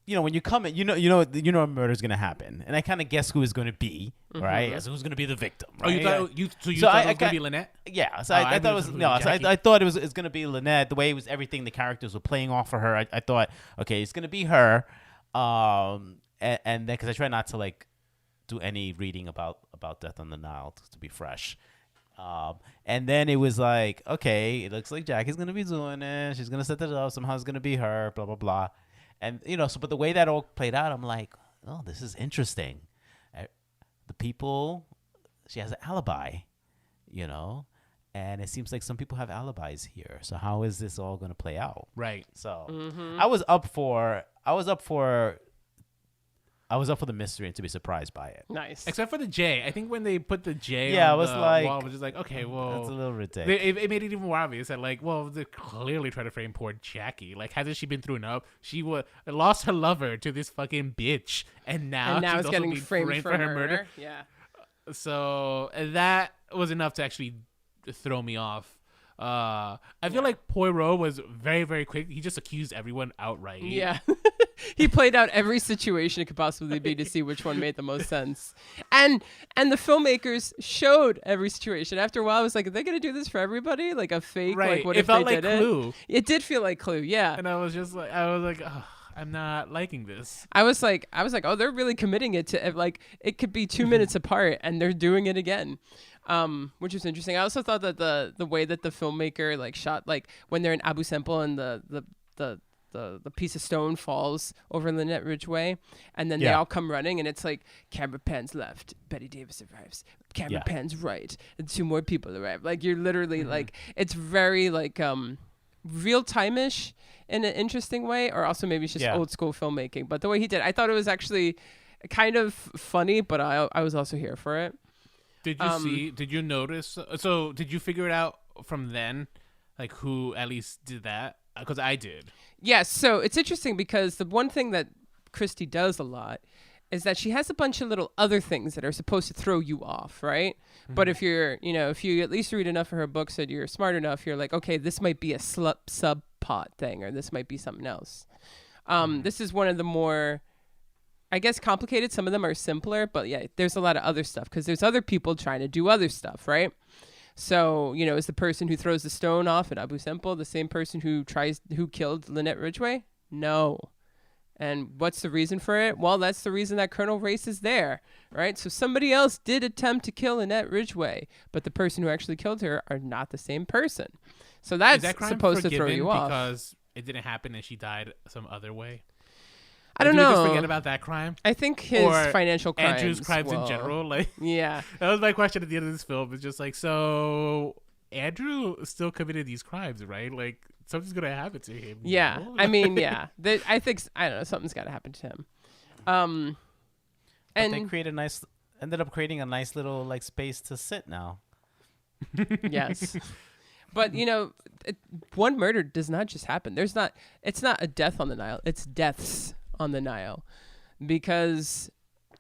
you know, when you come in, you know a murder's gonna happen, and I kind of guess who is gonna be, right? As who's gonna be the victim. Right? Oh, you thought you thought it was gonna be Lynette? Yeah, so I thought it was no. So I thought it was gonna be Lynette. The way it was, everything the characters were playing off of her, I thought, okay, it's gonna be her. And then because I try not to like do any reading about Death on the Nile to be fresh. And then it was like, okay, it looks like Jackie's gonna be doing it. She's gonna set it up. Somehow it's gonna be her. Blah blah blah. And, you know, but the way that all played out, I'm like, oh, this is interesting. The people, she has an alibi, you know, and it seems like some people have alibis here. So how is this all going to play out? Right. So I was up for the mystery and to be surprised by it. Nice. Except for the J. I think when they put the J I on was the like, wall, I was just like, okay, well. That's a little ridiculous. It made it even more obvious that, like, well, they're clearly trying to frame poor Jackie. Like, hasn't she been through enough? She lost her lover to this fucking bitch, and now it's she's getting also framed for her murder. Yeah. So that was enough to actually throw me off. I feel like Poirot was very, very quick. He just accused everyone outright. Yeah. He played out every situation it could possibly be to see which one made the most sense. And the filmmakers showed every situation. After a while, I was like, are they going to do this for everybody? Like a fake? Right. Like, what It if felt they like did Clue. it did feel like Clue, yeah. And I was like, oh, I'm not liking this. I was like, oh, they're really committing it to, like, it could be 2 minutes apart and they're doing it again. Which is interesting. I also thought that the way that the filmmaker like shot, like when they're in Abu Simbel and the piece of stone falls over Lynette Ridgway, and then they all come running, and it's like camera pans left, Betty Davis arrives, camera pans right, and 2 more people arrive. Like you're literally like, it's very like real time-ish in an interesting way, or also maybe it's just old school filmmaking. But the way he did, I thought it was actually kind of funny, but I was also here for it. Did you notice? So did you figure it out from then, like who at least did that? Because I did. Yes. So it's interesting because the one thing that Christie does a lot is that she has a bunch of little other things that are supposed to throw you off, right? Mm-hmm. But if you're, if you at least read enough of her books and you're smart enough, you're like, okay, this might be a sub-plot thing, or this might be something else. This is one of the more, I guess, complicated. Some of them are simpler, but yeah, there's a lot of other stuff because there's other people trying to do other stuff, right? So, is the person who throws the stone off at Abu Simbel the same person who killed Lynette Ridgway? No. And what's the reason for it? Well, that's the reason that Colonel Race is there, right? So somebody else did attempt to kill Lynette Ridgway, but the person who actually killed her are not the same person. So that's supposed to throw you off. Because it didn't happen and she died some other way? I don't know. know. Just forget about that crime. I think his financial crimes. Andrew's crimes in general. Like, yeah. That was my question at the end of this film. It's just like, so Andrew still committed these crimes, right? Like, something's gonna happen to him. Yeah. I mean, yeah. I think I don't know. Something's got to happen to him. And they ended up creating a nice little like space to sit now. Yes. But, one murder does not just happen. It's not a death on the Nile. It's deaths on the Nile, because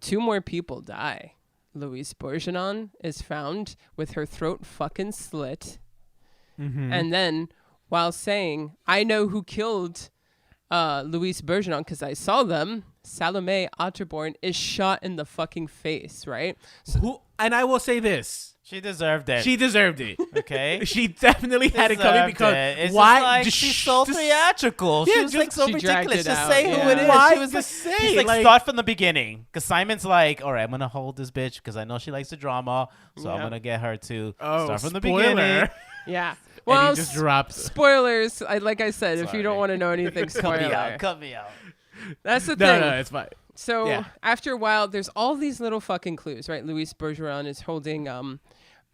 2 more people die. Louise Bourgeois is found with her throat fucking slit. Mm-hmm. And then while saying, I know who killed Louise Bourgeois because I saw them, Salome Otterborn is shot in the fucking face, right? And I will say this. She deserved it. She deserved it. Okay. She definitely had it coming because why? She's so theatrical. Yeah, she was like so ridiculous. Just say who it is. Why she was just say? She's like start from the beginning. Because Simon's like, all right, I'm gonna hold this bitch because I know she likes the drama, so I'm gonna get her to start from the beginning. Yeah. Well, and he just dropped spoilers. Like I said, if you don't want to know anything, spoiler. Cut me out. That's the thing. No, it's fine. So after a while, there's all these little fucking clues, right? Louise Bourgeois is holding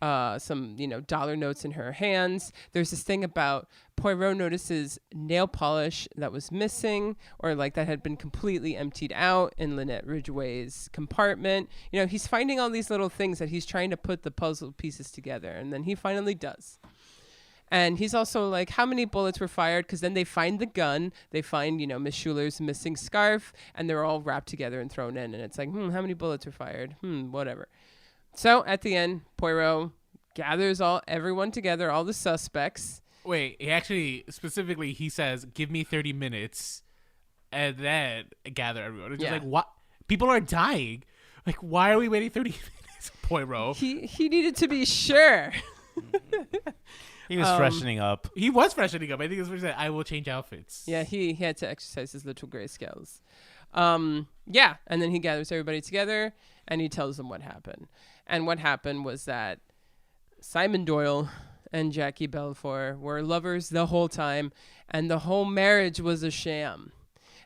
some dollar notes in her hands. There's this thing about Poirot notices nail polish that was missing, or like that had been completely emptied out in Lynette Ridgway's compartment. He's finding all these little things that he's trying to put the puzzle pieces together, and then he finally does. And he's also like, how many bullets were fired? Because then they find the gun. They find, Miss Schuler's missing scarf, and they're all wrapped together and thrown in. And it's like, how many bullets were fired? Whatever. So at the end, Poirot gathers everyone together, all the suspects. Wait, he actually, specifically, he says, give me 30 minutes, and then gather everyone. It's just like, what? People are dying. Like, why are we waiting 30 minutes, Poirot? He needed to be sure. He was freshening up. He was freshening up. I think that's what he said. I will change outfits. Yeah, he had to exercise his little gray scales. And then he gathers everybody together, and he tells them what happened. And what happened was that Simon Doyle and Jackie Belfour were lovers the whole time, and the whole marriage was a sham.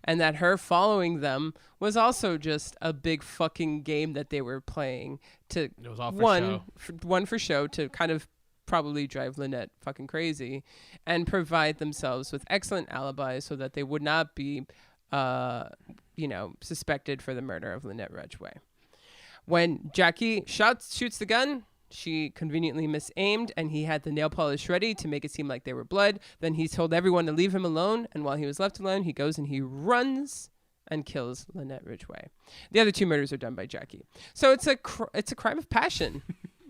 And that her following them was also just a big fucking game that they were playing to it was all for show. One for show to kind of probably drive Lynette fucking crazy and provide themselves with excellent alibis so that they would not be, suspected for the murder of Lynette Ridgway. When Jackie shoots the gun, she conveniently misaimed, and he had the nail polish ready to make it seem like they were blood. Then he told everyone to leave him alone, and while he was left alone, he goes and he runs and kills Lynette Ridgway. The other 2 murders are done by Jackie. So it's a crime of passion.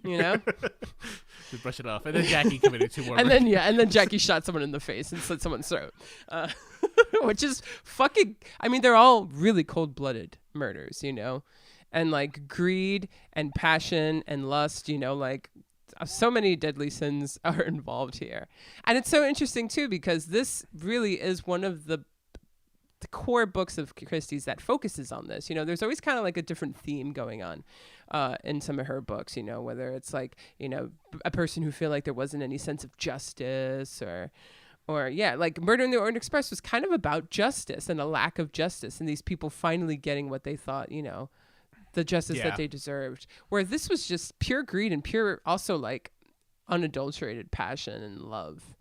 Just brush it off, and then Jackie committed 2 more. And then Jackie shot someone in the face and slit someone's throat. which is fucking. I mean, they're all really cold-blooded murders, you know, and like greed and passion and lust, you know, like so many deadly sins are involved here. And it's so interesting too, because this really is one of the core books of Christie's that focuses on this. You know, there's always kind of like a different theme going on in some of her books, you know, whether it's like, you know, a person who feel like there wasn't any sense of justice or yeah, like Murder in the Orient Express was kind of about justice and a lack of justice and these people finally getting what they thought, you know, the justice that they deserved. Where this was just pure greed and pure also like unadulterated passion and love.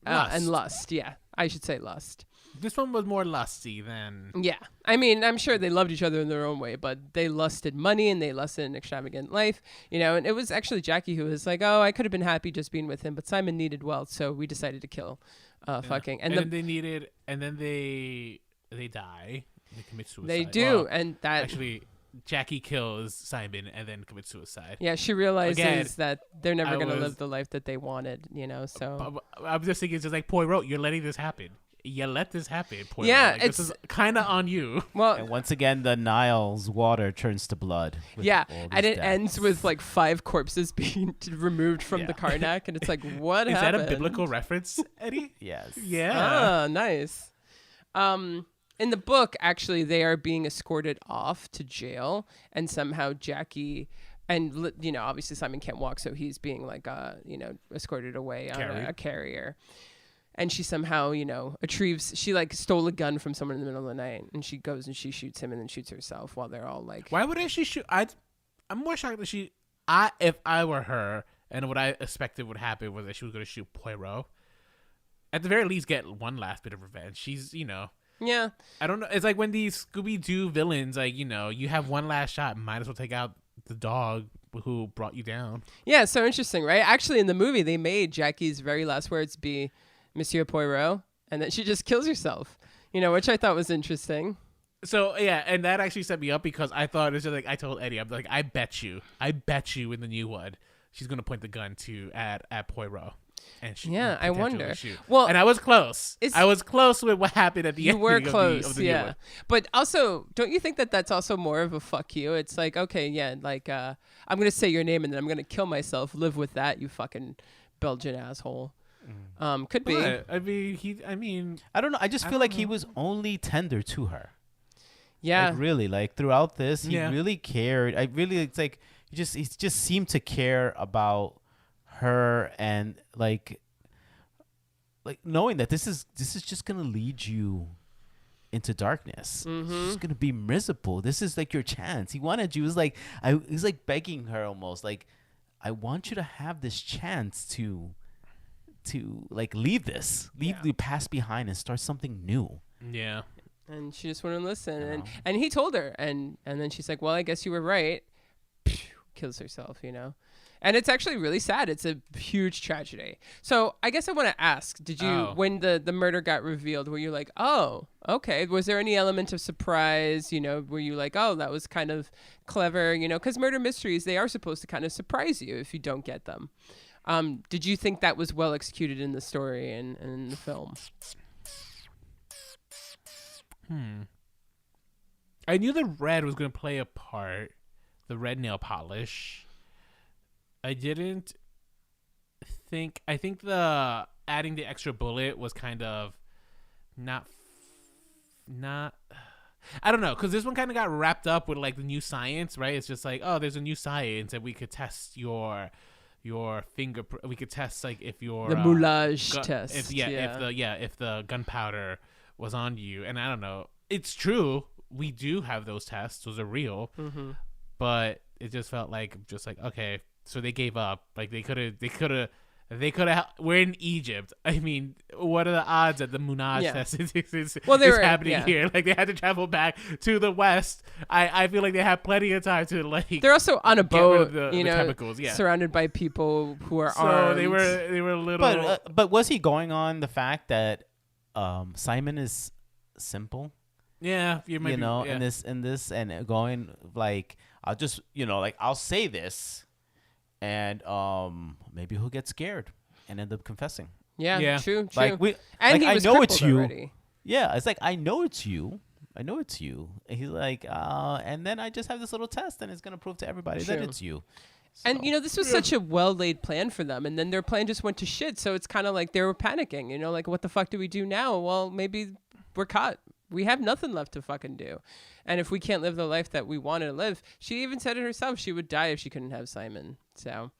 And lust. Yeah, I should say lust. This one was more lusty than... Yeah. I mean, I'm sure they loved each other in their own way, but they lusted money and they lusted an extravagant life, you know, and it was actually Jackie who was like, oh, I could have been happy just being with him, but Simon needed wealth, so we decided to kill fucking. And then they die. They commit suicide. They do, and that... Actually, Jackie kills Simon and then commits suicide. Yeah, she realizes that they're never going to live the life that they wanted, you know, so... I'm just thinking, it's just like, Poirot, you're letting this happen. You let this happen, Poirot. Yeah, like, this is kind of on you. Well, and once again, the Nile's water turns to blood. Yeah, and it ends with like 5 corpses being removed from the Karnak, and it's like, what happened? Is that a biblical reference, Eddie? Yes. Yeah. Ah, nice. In the book, actually, they are being escorted off to jail, and somehow Jackie... And, you know, obviously Simon can't walk, so he's being like, you know, escorted away on a carrier. And she somehow, you know, she like stole a gun from someone in the middle of the night, and she goes and she shoots him and then shoots herself while they're all like... Why wouldn't she shoot? I'm more shocked that if I were her, and what I expected would happen was that she was going to shoot Poirot. At the very least, get one last bit of revenge. She's, you know... Yeah. I don't know. It's like when these Scooby-Doo villains, like, you know, you have one last shot, might as well take out the dog who brought you down. Yeah, so interesting, right? Actually, in the movie, they made Jackie's very last words be Monsieur Poirot, and then she just kills herself, you know, which I thought was interesting. So, yeah, and that actually set me up because I thought, it's just like, I told Eddie, I'm like, I bet you in the new one, she's going to point the gun at Poirot. And she I wonder. Shoot. Well, and I was close. I was close with what happened at the end. You were close, of the new one. But also, don't you think that that's also more of a fuck you? It's like, okay, yeah, like I'm gonna say your name and then I'm gonna kill myself. Live with that, you fucking Belgian asshole. Could be. But, I mean, I don't know. I just feel like he was only tender to her. Yeah. Like really, like throughout this, he really cared. It's like he just seemed to care about her, and like knowing that this is just gonna lead you into darkness. It's just gonna be miserable. This is like your chance. He wanted you. He's like begging her almost, like, I want you to have this chance to like leave the past behind and start something new. Yeah. And she just wouldn't listen. And he told her, and then she's like, well, I guess you were right. Kills herself, you know. And it's actually really sad. It's a huge tragedy. So I guess I want to ask, did you, when the murder got revealed, were you like, oh, okay. Was there any element of surprise? You know, were you like, oh, that was kind of clever, you know, because murder mysteries, they are supposed to kind of surprise you if you don't get them. Did you think that was well executed in the story and in the film? I knew the red was going to play a part, the red nail polish. I think the adding the extra bullet was kind of not I don't know, because this one kind of got wrapped up with like the new science, right? It's just like, oh, there's a new science and we could test your fingerprint. We could test like if your the moulage test. If the gunpowder was on you, and I don't know. It's true. We do have those tests. Those are real. But it just felt like okay. So they gave up. Like they could have. We're in Egypt. I mean, what are the odds that the Moulage test is happening here? Like they had to travel back to the West. I feel like they have plenty of time to like. They're also on a boat, the chemicals, surrounded by people who are armed. So they were a little. But was he going on the fact that Simon is simple? Yeah, in this and going like, I'll just I'll say this. And maybe he'll get scared and end up confessing. Yeah, true. Like and he I was know it's you. Already. Yeah, it's like, I know it's you. I know it's you. And he's like, and then I just have this little test, and it's gonna prove to everybody that True. it's you. And, So- this was such a well-laid plan for them. And then their plan just went to shit. So it's kind of like they were panicking, like, what the fuck do we do now? Well, maybe we're caught. We have nothing left to fucking do. And if we can't live the life that we wanted to live, she even said it herself, she would die if she couldn't have Simon. So,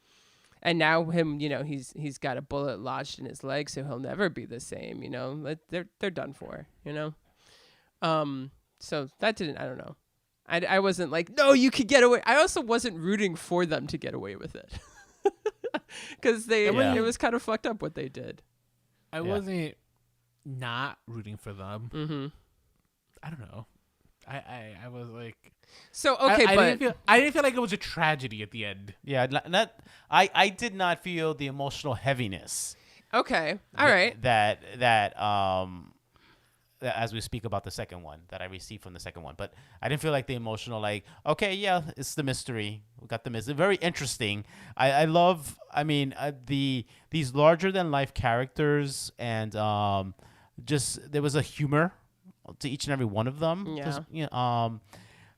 and now him, he's got a bullet lodged in his leg, so he'll never be the same, they're done for, So that didn't, I don't know. I wasn't like, no, you could get away. I also wasn't rooting for them to get away with it. Because it was kind of fucked up what they did. I wasn't not rooting for them. Mm-hmm. I don't know. I was like, so okay, I didn't feel like it was a tragedy at the end. Yeah, I did not feel the emotional heaviness. Okay, all right. That as we speak about the second one that I received from the second one, but I didn't feel like the emotional, like, okay, yeah, it's the mystery. We got the mystery. Very interesting. I love. I mean, these larger than life characters, and just there was a humor to each and every one of them. Yeah.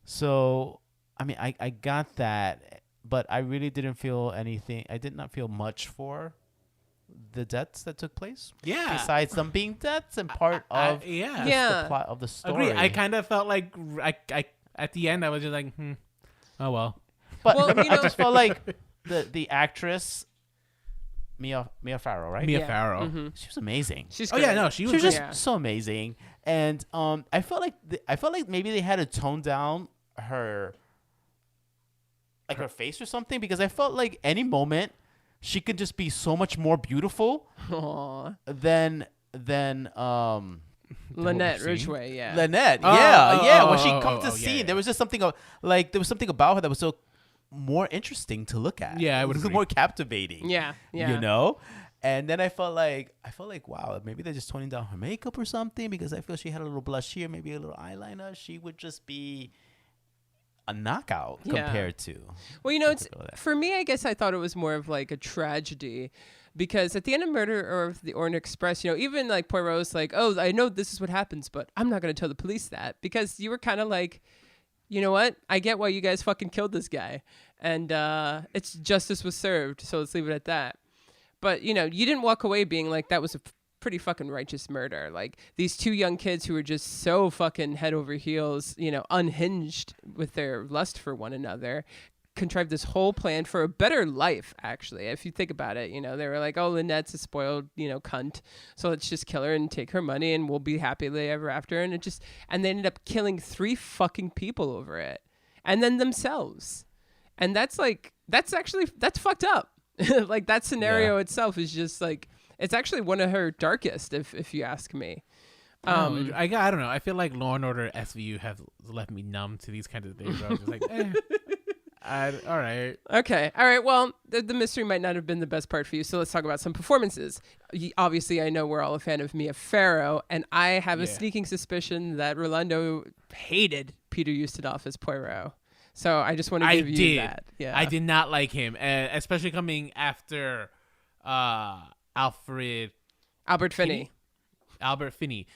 So I mean, I got that, but I really didn't feel anything. I did not feel much for the deaths that took place. Yeah. Besides them being deaths and part of Yeah. the plot of the story. Agree. I kind of felt like I at the end I was just like, oh well. But Well, I just felt like the actress Mia Farrow, right? Mia Yeah. Farrow. Mm-hmm. She was amazing. She's Oh great. yeah, no, she She was was just Yeah. so amazing, and I felt like maybe they had to tone down her face or something, because I felt like any moment she could just be so much more beautiful Aw. than Lynette scene. Ridgway, yeah. Lynette. Oh, yeah. oh, When she oh, comes oh, to yeah, scene, yeah. there was just something there was something about her that was so more interesting to look at. Yeah, I would it was agree. more captivating. Yeah, yeah. And then I felt like wow, maybe they're just toning down her makeup or something, because I feel she had a little blush here, maybe a little eyeliner. She would just be a knockout Yeah. compared to. Well, it's for me, I guess I thought it was more of like a tragedy, because at the end of Murder of the Orient Express, even like Poirot's like, oh, I know this is what happens, but I'm not going to tell the police that, because you were kind of like, you know what? I get why you guys fucking killed this guy, and it's justice was served, so let's leave it at that. But you didn't walk away being like, that was a pretty fucking righteous murder. Like, these two young kids who were just so fucking head over heels, unhinged with their lust for one another, contrived this whole plan for a better life. Actually, if you think about it, they were like, oh, Lynette's a spoiled, cunt, so let's just kill her and take her money and we'll be happily ever after. And they ended up killing 3 fucking people over it, and then themselves. And that's fucked up. Like, that scenario itself is just like, it's actually one of her darkest, if you ask me. I don't know. I feel like Law and Order SVU have left me numb to these kinds of things. I was just like, all right. Okay. All right. Well, the mystery might not have been the best part for you. So let's talk about some performances. Obviously, I know we're all a fan of Mia Farrow, and I have a sneaking suspicion that Rolando hated Peter Ustinov as Poirot. So I just want to give you that. Yeah. I did not like him, especially coming after Albert Finney. Albert Finney.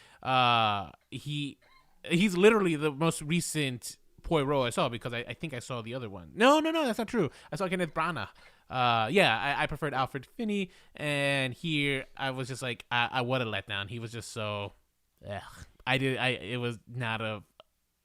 He's literally the most recent Poirot I saw, because I think I saw the other one. No, that's not true. I saw Kenneth Branagh. I preferred Alfred Finney, and here I was just like, I what a letdown. He was just so, it was not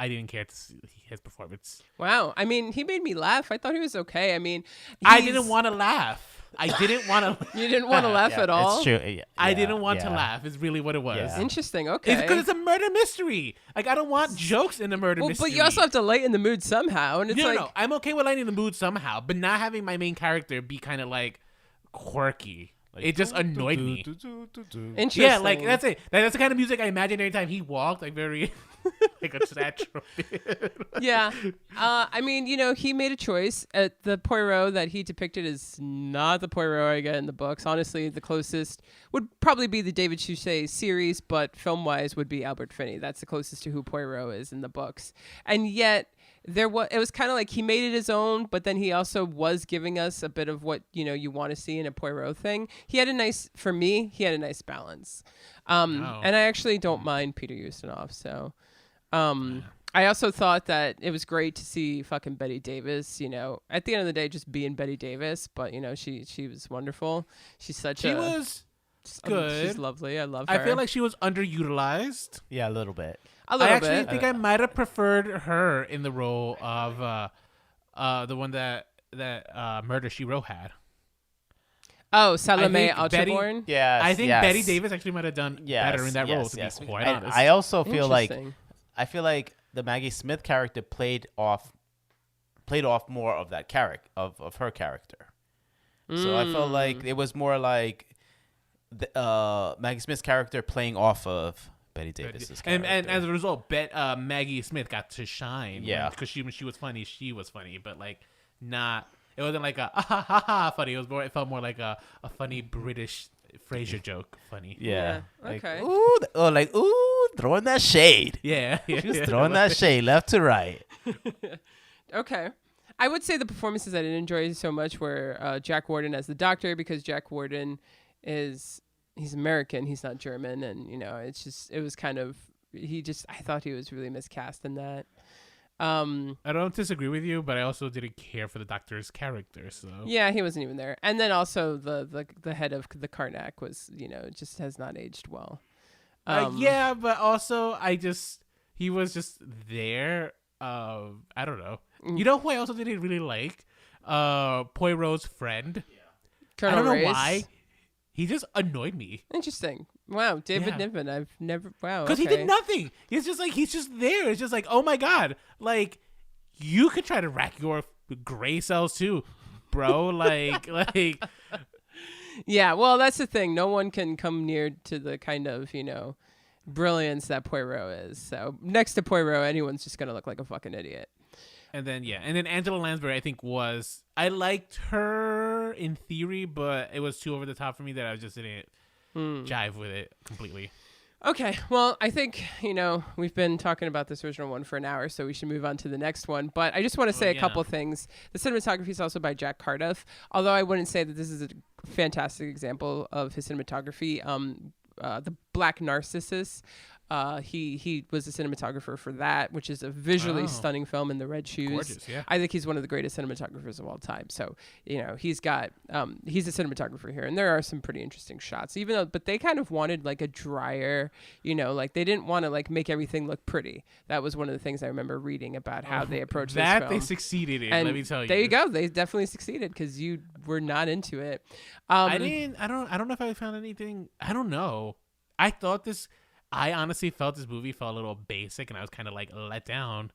I didn't care to see his performance. Wow. I mean, he made me laugh. I thought he was okay. I mean, I didn't want to laugh. I didn't want to. You didn't want to laugh at all? It's true. Yeah, I didn't want to laugh. Is really what it was. Yeah. Interesting. Okay. It's because it's a murder mystery. Like, I don't want jokes in the murder mystery. But you also have to lighten the mood somehow. And it's No. I'm okay with lightening the mood somehow, but not having my main character be kind of like quirky. It just annoyed me. interesting. Yeah, like that's it. That's the kind of music I imagine every time he walked, like very like a sad trumpet. Yeah. I mean, he made a choice. The Poirot that he depicted is not the Poirot I get in the books. Honestly, the closest would probably be the David Suchet series, but film-wise would be Albert Finney. That's the closest to who Poirot is in the books. And yet, it was kind of like he made it his own, but then he also was giving us a bit of what you want to see in a Poirot thing. He had a nice balance. No. And I actually don't mind Peter Ustinov. So, I also thought that it was great to see fucking Betty Davis, at the end of the day, just being Betty Davis. But, she was wonderful. She's She was good. She's lovely. I love her. I feel like she was underutilized. Yeah, a little bit. I actually think I might have preferred her in the role of the one that Murder, She Wrote had. Oh, Salome Alchaborn? Yes, I think Betty Davis actually might have done better in that role, to be quite honest. I also feel like Interesting. the Maggie Smith character played off more of that character of her character. So I felt like it was more like the Maggie Smith's character playing off of Betty Davis's character. And as a result, Maggie Smith got to shine. Yeah, because when she was funny, but like not. It wasn't like a ha ha ha funny. It felt more like a funny British Frasier joke funny. Yeah. Like, Okay. ooh, throwing that shade. Yeah. She was throwing that shade left to right. Okay. I would say the performances I didn't enjoy so much were Jack Warden as the doctor, because Jack Warden he's American, he's not German, and it was kind of I thought he was really miscast in that. I don't disagree with you, but I also didn't care for the doctor's character. So yeah, he wasn't even there. And then also the head of the Karnak was just has not aged well. Yeah, but also he was just there. I don't know. You know who I also didn't really like? Poirot's friend. Colonel I don't know Reyes. why. He just annoyed me. Interesting. Wow, David Niven. I've never. Wow. Because he did nothing. He's just there. It's just like, oh my god, like you could try to rack your gray cells too, bro. like. Yeah, well, that's the thing. No one can come near to the kind of brilliance that Poirot is. So next to Poirot, anyone's just gonna look like a fucking idiot. And then Angela Lansbury, I think I liked her in theory, but it was too over the top for me that I just didn't jive with it completely. Okay, well, I think, we've been talking about this original one for an hour, so we should move on to the next one. But I just want to say a couple things. The cinematography is also by Jack Cardiff, although I wouldn't say that this is a fantastic example of his cinematography. The Black Narcissus, he was a cinematographer for that, which is a visually stunning film in the red shoes. Gorgeous, yeah. I think he's one of the greatest cinematographers of all time. So, he's got he's a cinematographer here, and there are some pretty interesting shots. But they kind of wanted like a drier, like they didn't want to like make everything look pretty. That was one of the things I remember reading about how they approached this film. They succeeded in. And let me tell you. There you go. They definitely succeeded because you were not into it. I don't know if I found anything. I don't know. I honestly felt this movie felt a little basic, and I was kind of like let down.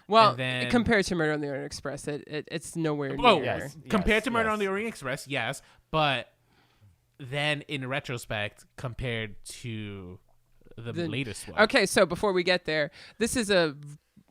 Well, compared to Murder on the Orient Express, it's nowhere near. Compared to Murder on the Orient Express, yes, but then in retrospect, compared to the latest one. Okay, so before we get there, this is a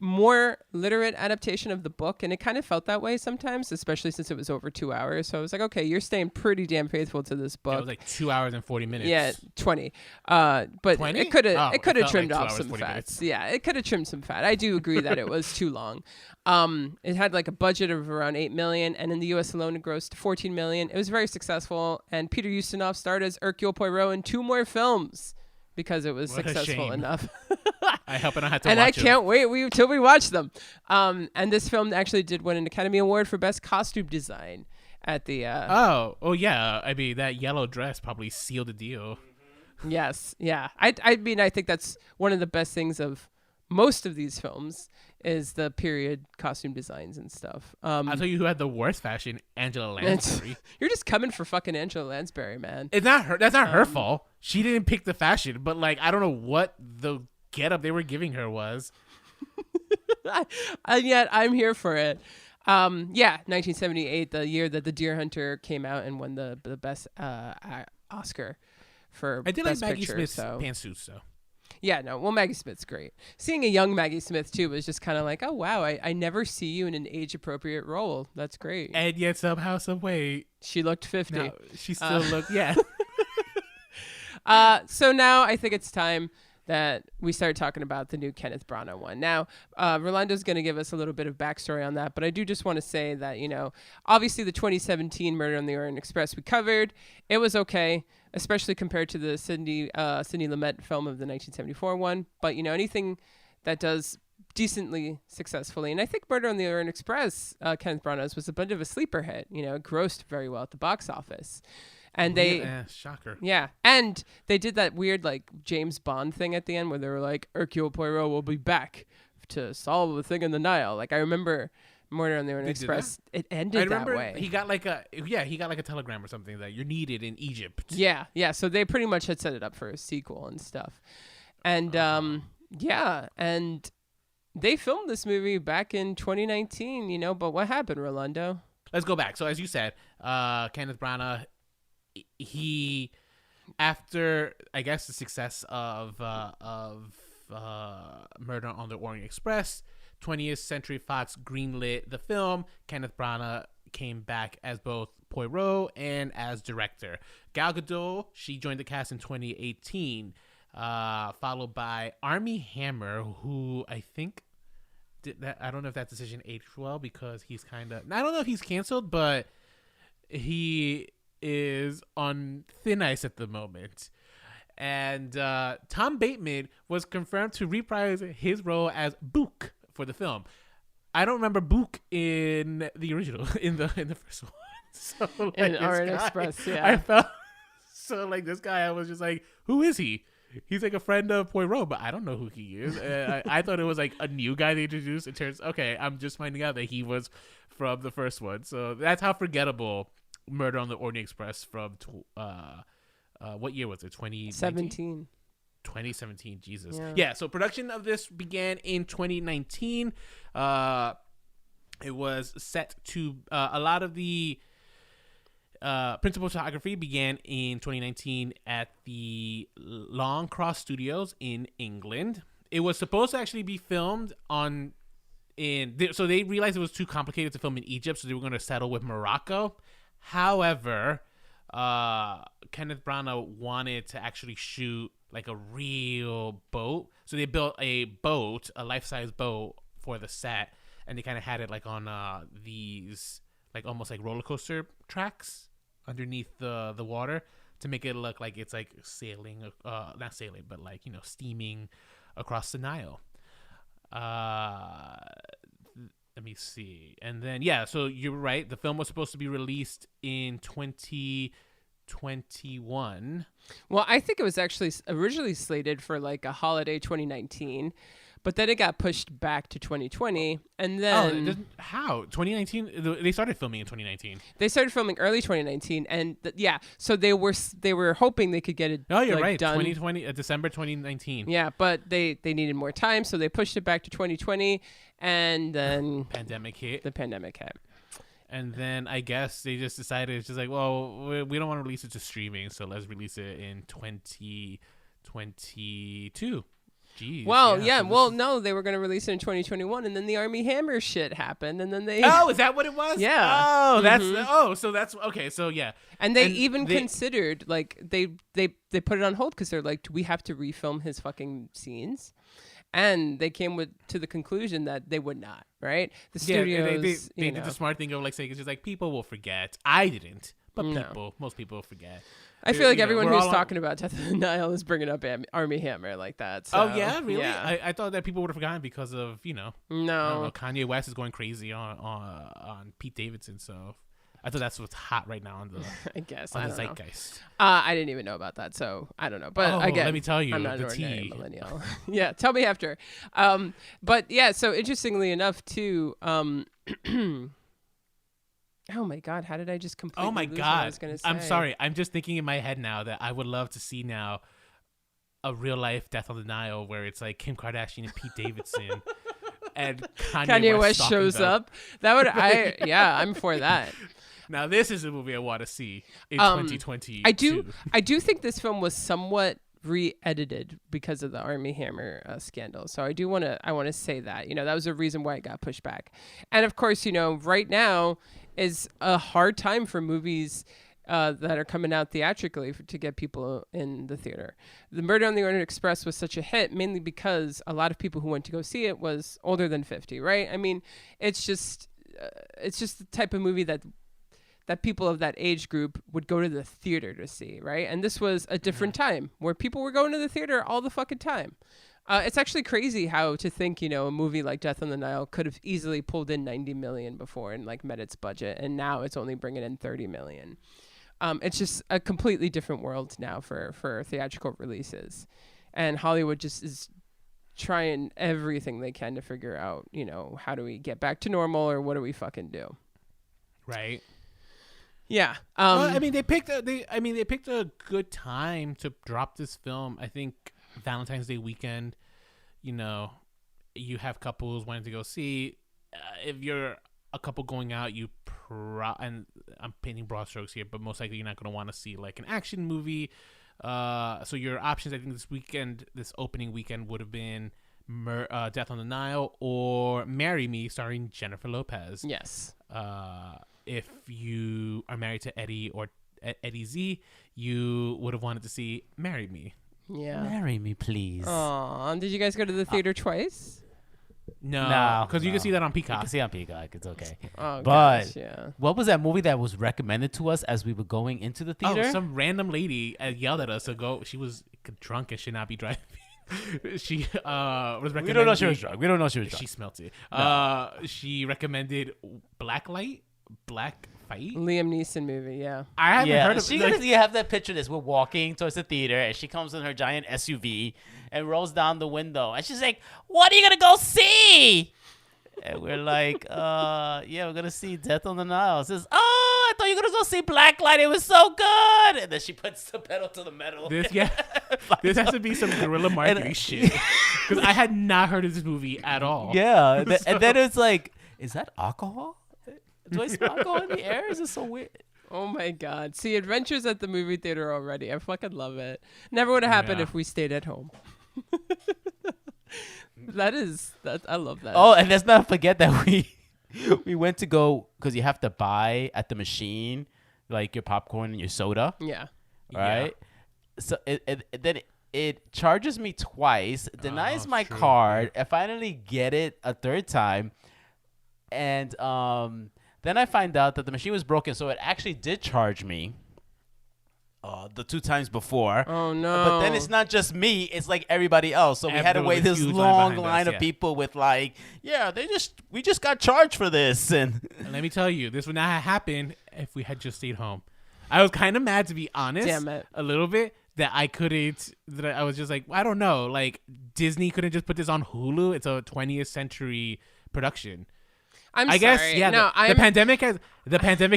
more literate adaptation of the book, and it kind of felt that way sometimes, especially since it was over 2 hours. So I was like, okay, you're staying pretty damn faithful to this book. It was like 2 hours and 40 minutes. Yeah, 20. But 20? it could have trimmed like off some fats. Minutes. Yeah, it could have trimmed some fat. I do agree that it was too long. It had like a budget of around $8 million, and in the U.S. alone, it grossed $14 million. It was very successful, and Peter Ustinov starred as Hercule Poirot in 2 more films because it was successful enough. I hope I don't have to and watch I can't wait till we watch them. And this film actually did win an Academy Award for Best Costume Design at the... Oh, yeah. I mean, that yellow dress probably sealed the deal. Yes, yeah. I mean, I think that's one of the best things of most of these films is the period costume designs and stuff. I'll tell you who had the worst fashion, Angela Lansbury. You're just coming for fucking Angela Lansbury, man. It's not her. That's not her fault. She didn't pick the fashion, but like, I don't know what the getup they were giving her was. And yet I'm here for it. 1978, the year that The Deer Hunter came out and won the best Oscar for I did best like Maggie picture, Smith's so. pantsuits though. Yeah, no. Well, Maggie Smith's great. Seeing a young Maggie Smith too was just kind of like, oh wow, I never see you in an age appropriate role. That's great. And yet somehow, some way, she looked 50. no, she still looked So now I think it's time that we start talking about the new Kenneth Branagh one. Now, Rolando's going to give us a little bit of backstory on that, but I do just want to say that, obviously the 2017 Murder on the Orient Express we covered. It was okay. especially compared to the Sidney Lumet film of the 1974 one. But, anything that does decently successfully. And I think Murder on the Orient Express, Kenneth Branagh's, was a bit of a sleeper hit. It grossed very well at the box office. And shocker. Yeah. And they did that weird, like, James Bond thing at the end where they were like, Hercule Poirot will be back to solve the thing in the Nile. Like, I remember Murder on the Orient Express. It ended that way. He got like a telegram or something that you're needed in Egypt. Yeah. Yeah. So they pretty much had set it up for a sequel and stuff. And, yeah. And they filmed this movie back in 2019, but what happened, Rolando? Let's go back. So as you said, Kenneth Branagh, he, after I guess the success of Murder on the Orient Express, 20th Century Fox greenlit the film. Kenneth Branagh came back as both Poirot and as director. Gal Gadot, she joined the cast in 2018, followed by Armie Hammer, who I think did that. I don't know if that decision aged well because he's I don't know if he's canceled, but he is on thin ice at the moment. And Tom Bateman was confirmed to reprise his role as Book for the film. I don't remember Book in the original, in the first one. So like, in Orient Express, yeah. I felt so like this guy. I was just like, who is he? He's like a friend of Poirot, but I don't know who he is. I thought it was like a new guy they introduced. It turns I'm just finding out that he was from the first one. So that's how forgettable Murder on the Orient Express from what year was it? 2017. 2017. Jesus. Yeah. So production of this began in 2019. It was set to a lot of the principal photography began in 2019 at the Long Cross Studios in England. It was supposed to actually be filmed so they realized it was too complicated to film in Egypt, so they were going to settle with Morocco. However, Kenneth Branagh wanted to actually shoot like a real boat, so they built a life-size boat for the set, and they kind of had it like on these like almost like roller coaster tracks underneath the water to make it look like it's like sailing, not sailing, but like, steaming across the Nile. Let me see. And then, so you're right. The film was supposed to be released in 2021. Well, I think it was actually originally slated for like a holiday 2019, but then it got pushed back to 2020. And then how? 2019? They started filming in 2019. They started filming early 2019, and so they were hoping they could get it. Oh, you're like, right. done. 2020, December 2019. Yeah, but they needed more time, so they pushed it back to 2020, and then the pandemic hit. And then I guess they just decided, it's just like, well, we don't want to release it to streaming, so let's release it in 2022. Jeez. Well, no, they were going to release it in 2021, and then the Armie Hammer shit happened, and then they. Oh, is that what it was? Yeah. Oh, so that's okay. So yeah. And they considered, like, they put it on hold because they're like, do we have to refilm his fucking scenes? And they came to the conclusion that they would not. Right? The studios. They did the smart thing of like saying it's just like people will forget. I didn't, but most people forget. I feel like everyone who's talking about Death of the Nile is bringing up Armie Hammer like that. So, oh yeah, really? Yeah. I thought that people would have forgotten because of No. I don't know, Kanye West is going crazy on Pete Davidson. So I thought that's what's hot right now on the I guess on I the don't zeitgeist. know. I didn't even know about that, so I don't know. But again, let me tell you, I'm not the an ordinary tea. millennial. Yeah, tell me after. But yeah, so interestingly enough, too. Oh my God! How did I just completely? Oh my lose God! What I was gonna say? I'm sorry. I'm just thinking in my head now that I would love to see now a real life Death on the Nile where it's like Kim Kardashian and Pete Davidson and Kanye West shows up. That would I'm for that. Now this is a movie I want to see in 2020. I do think this film was somewhat re-edited because of the Armie Hammer scandal. So I want to say that, that was a reason why it got pushed back. And of course, right now is a hard time for movies that are coming out theatrically to get people in the theater. The Murder on the Orient Express was such a hit mainly because a lot of people who went to go see it was older than 50, right? I mean, it's just the type of movie that that people of that age group would go to the theater to see, right? And this was a different time where people were going to the theater all the fucking time. It's actually crazy how to think, you know, a movie like Death on the Nile could have easily pulled in 90 million before and like met its budget, and now it's only bringing in 30 million. It's just a completely different world now for theatrical releases, and Hollywood just is trying everything they can to figure out, you know, how do we get back to normal, or what do we fucking do? Right. Yeah. Well, I mean, they picked a good time to drop this film. I think Valentine's Day weekend. You know, you have couples wanting to go see. If you're a couple going out, and I'm painting broad strokes here, but most likely you're not going to want to see like an action movie. So your options, I think, this opening weekend would have been Death on the Nile or Marry Me, starring Jennifer Lopez. Yes. If you are married to Eddie or Eddie Z, you would have wanted to see Marry Me. Yeah. Marry me, please. Aw, did you guys go to the theater twice? No, because you can see that on You Peacock. can see on Peacock. It's okay. Oh, But gosh, yeah. what was that movie that was recommended to us as we were going into the theater? Oh, some random lady yelled at us to go. She was drunk and should not be driving. She was recommending. We don't know she was drunk. We don't know she was drunk. She smelt it. No. She recommended Black Fight. Liam Neeson movie, yeah. I haven't heard of it. You have that picture. This we're walking towards the theater, and she comes in her giant SUV and rolls down the window, and she's like, "What are you gonna go see?" And we're like, "Yeah, we're gonna see Death on the Nile." She says, "Oh, I thought you were gonna go see Blacklight. It was so good." And then she puts the pedal to the metal. This has to be some guerrilla marketing shit, because I had not heard of this movie at all. Yeah, and then it's like, is that alcohol? Do I smell alcohol in the air? Is this so weird? Oh my God. See, adventures at the movie theater already. I fucking love it. Never would have happened if we stayed at home. I love that. Oh, and let's not forget that we went to go, because you have to buy at the machine, like your popcorn and your soda. Yeah. Right? Yeah. So it charges me twice, denies my true. card. I finally get it a third time. And then I find out that the machine was broken, so it actually did charge me the 2 times before. Oh, no. But then it's not just me, it's like everybody else. So we had to There wait was a this huge long behind line us, of people with like, we just got charged for this. And let me tell you, this would not have happened if we had just stayed home. I was kind of mad, to be honest. Damn it. A little bit. That I was just like, I don't know. Like, Disney couldn't just put this on Hulu. It's a 20th century production. I guess, yeah. No, the pandemic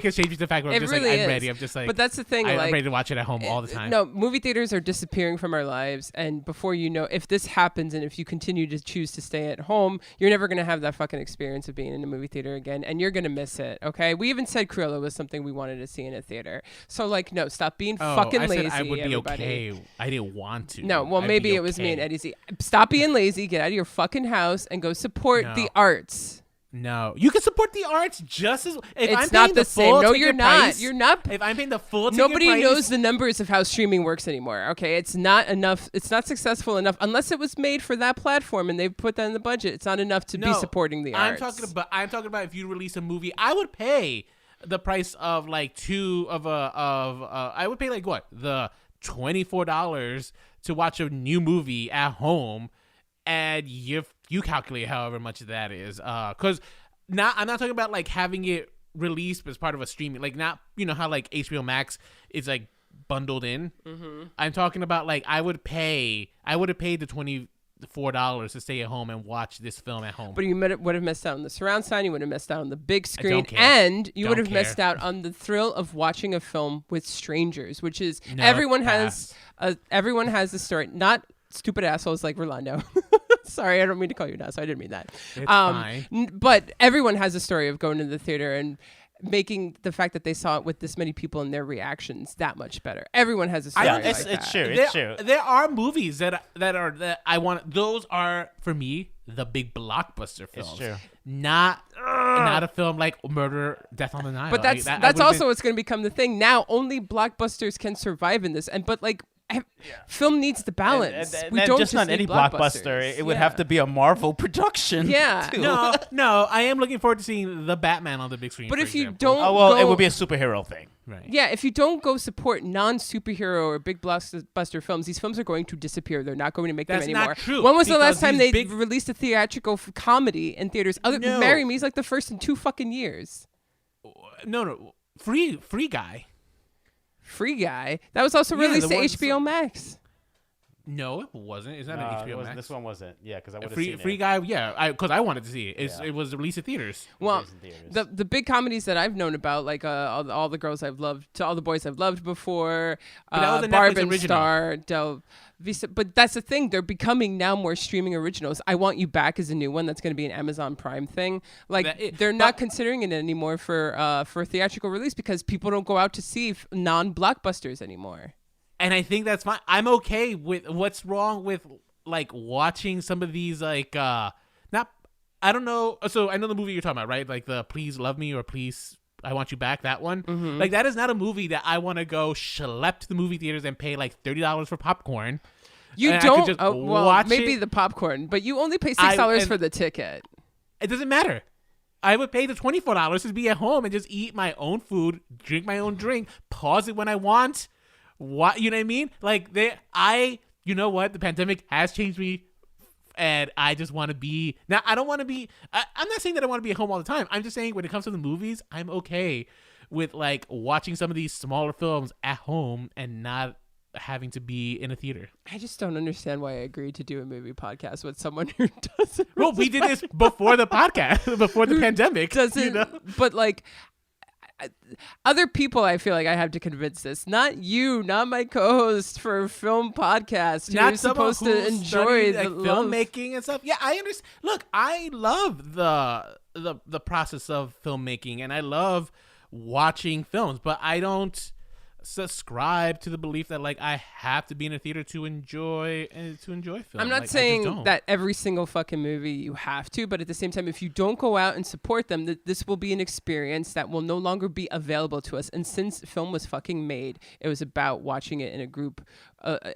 has changed the fact where I'm just really like, I'm is. ready. I'm just like, But that's the thing. I'm like, ready to watch it at home all the time. No, movie theaters are disappearing from our lives. And before you know, if this happens and if you continue to choose to stay at home, you're never going to have that fucking experience of being in a movie theater again. And you're going to miss it. Okay. We even said Cruella was something we wanted to see in a theater. So, like, no, stop being fucking lazy. I would be everybody. okay. I didn't want to. No, well, I'd maybe be it was me and okay. Eddie Z. Stop being lazy. Get out of your fucking house and go support the arts. No, you can support the arts just as. If It's I'm not paying the same. full No, ticket you're not. price- You're not. If I'm paying the full ticket Nobody price, knows the numbers of how streaming works anymore. Okay, it's not enough. It's not successful enough unless it was made for that platform and they've put that in the budget. It's not enough to be supporting the arts. I'm talking about if you release a movie, I would pay the price of like I would pay like what, the $24 to watch a new movie at home, and you calculate however much that is, because I'm not talking about like having it released as part of a streaming, like, not, you know how like HBO Max is like bundled in. Mm-hmm. I'm talking about like I would have paid the $24 to stay at home and watch this film at home. But you would have missed out on the surround sound. You would have missed out on the big screen, don't care. and you would Don't have missed out on the thrill of watching a film with strangers, which is No, everyone has a story. Not stupid assholes like Rolando. Sorry, I don't mean to call you an asshole. I didn't mean that. It's fine. But everyone has a story of going to the theater and making the fact that they saw it with this many people and their reactions that much better. Everyone has a story. it's that. true. It's true. There are movies that I want. Those are for me the big blockbuster films. It's true. Not a film like Death on the Nile. But that's also what's going to become the thing now. Only blockbusters can survive in this, but like film needs the balance. And we don't just not need any blockbusters. blockbuster. It would have to be a Marvel production. Yeah. too. No, I am looking forward to seeing the Batman on the big screen. But for if you example. don't, Oh well, go, it would be a superhero thing. right? yeah, if you don't go support non-superhero or big blockbuster films, these films are going to disappear. They're not going to make That's them not anymore. true, When was the because last time these they big- released a theatrical comedy in theaters? No. Marry Me is like the first in 2 fucking years. No, Free Guy. Free Guy. That was also Yeah, released the to ones- HBO Max. No, it wasn't. Is that an HBO Max? This one wasn't. Yeah, because I would have Free seen Free it. Guy. Yeah, because I wanted to see it. Yeah. It was released in theaters. Well, It was in theaters. the big comedies that I've known about, like all the girls I've loved, to all the boys I've loved before, But that was a Barb Netflix and original. Star, Del Visa. But that's the thing; they're becoming now more streaming originals. I Want You Back is a new one that's going to be an Amazon Prime thing. Like they're not considering it anymore for theatrical release because people don't go out to see non-blockbusters anymore. And I think that's fine. I'm okay with what's wrong with like watching some of these like not I don't know. So I know the movie you're talking about, right? Like the Please Love Me or Please I Want You Back, that one. Mm-hmm. Like that is not a movie that I want to go schlep to the movie theaters and pay like $30 for popcorn. You And I could don't. just Well, watch maybe it. the popcorn, but you only pay $6 and- for the ticket. It doesn't matter. I would pay the $24 to be at home and just eat my own food, drink my own drink, pause it when I want. What, you know what I mean? Like you know what? The pandemic has changed me, and I just want to be. Now I don't want to be. I'm not saying that I want to be at home all the time. I'm just saying when it comes to the movies, I'm okay with like watching some of these smaller films at home and not having to be in a theater. I just don't understand why I agreed to do a movie podcast with someone who doesn't. Well, we did this before the podcast, before the pandemic. Doesn't, you know? but like other people, I feel like I have to convince this. Not you, not my co-host for a film podcast. Not Who's supposed to who enjoy studied, the like, filmmaking and stuff. Yeah, I understand. Look, I love the process of filmmaking, and I love watching films, but I don't subscribe to the belief that like I have to be in a theater to enjoy film. I'm not Like, I just saying don't. that every single fucking movie you have to, but at the same time, if you don't go out and support them, this will be an experience that will no longer be available to us. And since film was fucking made, it was about watching it in a group,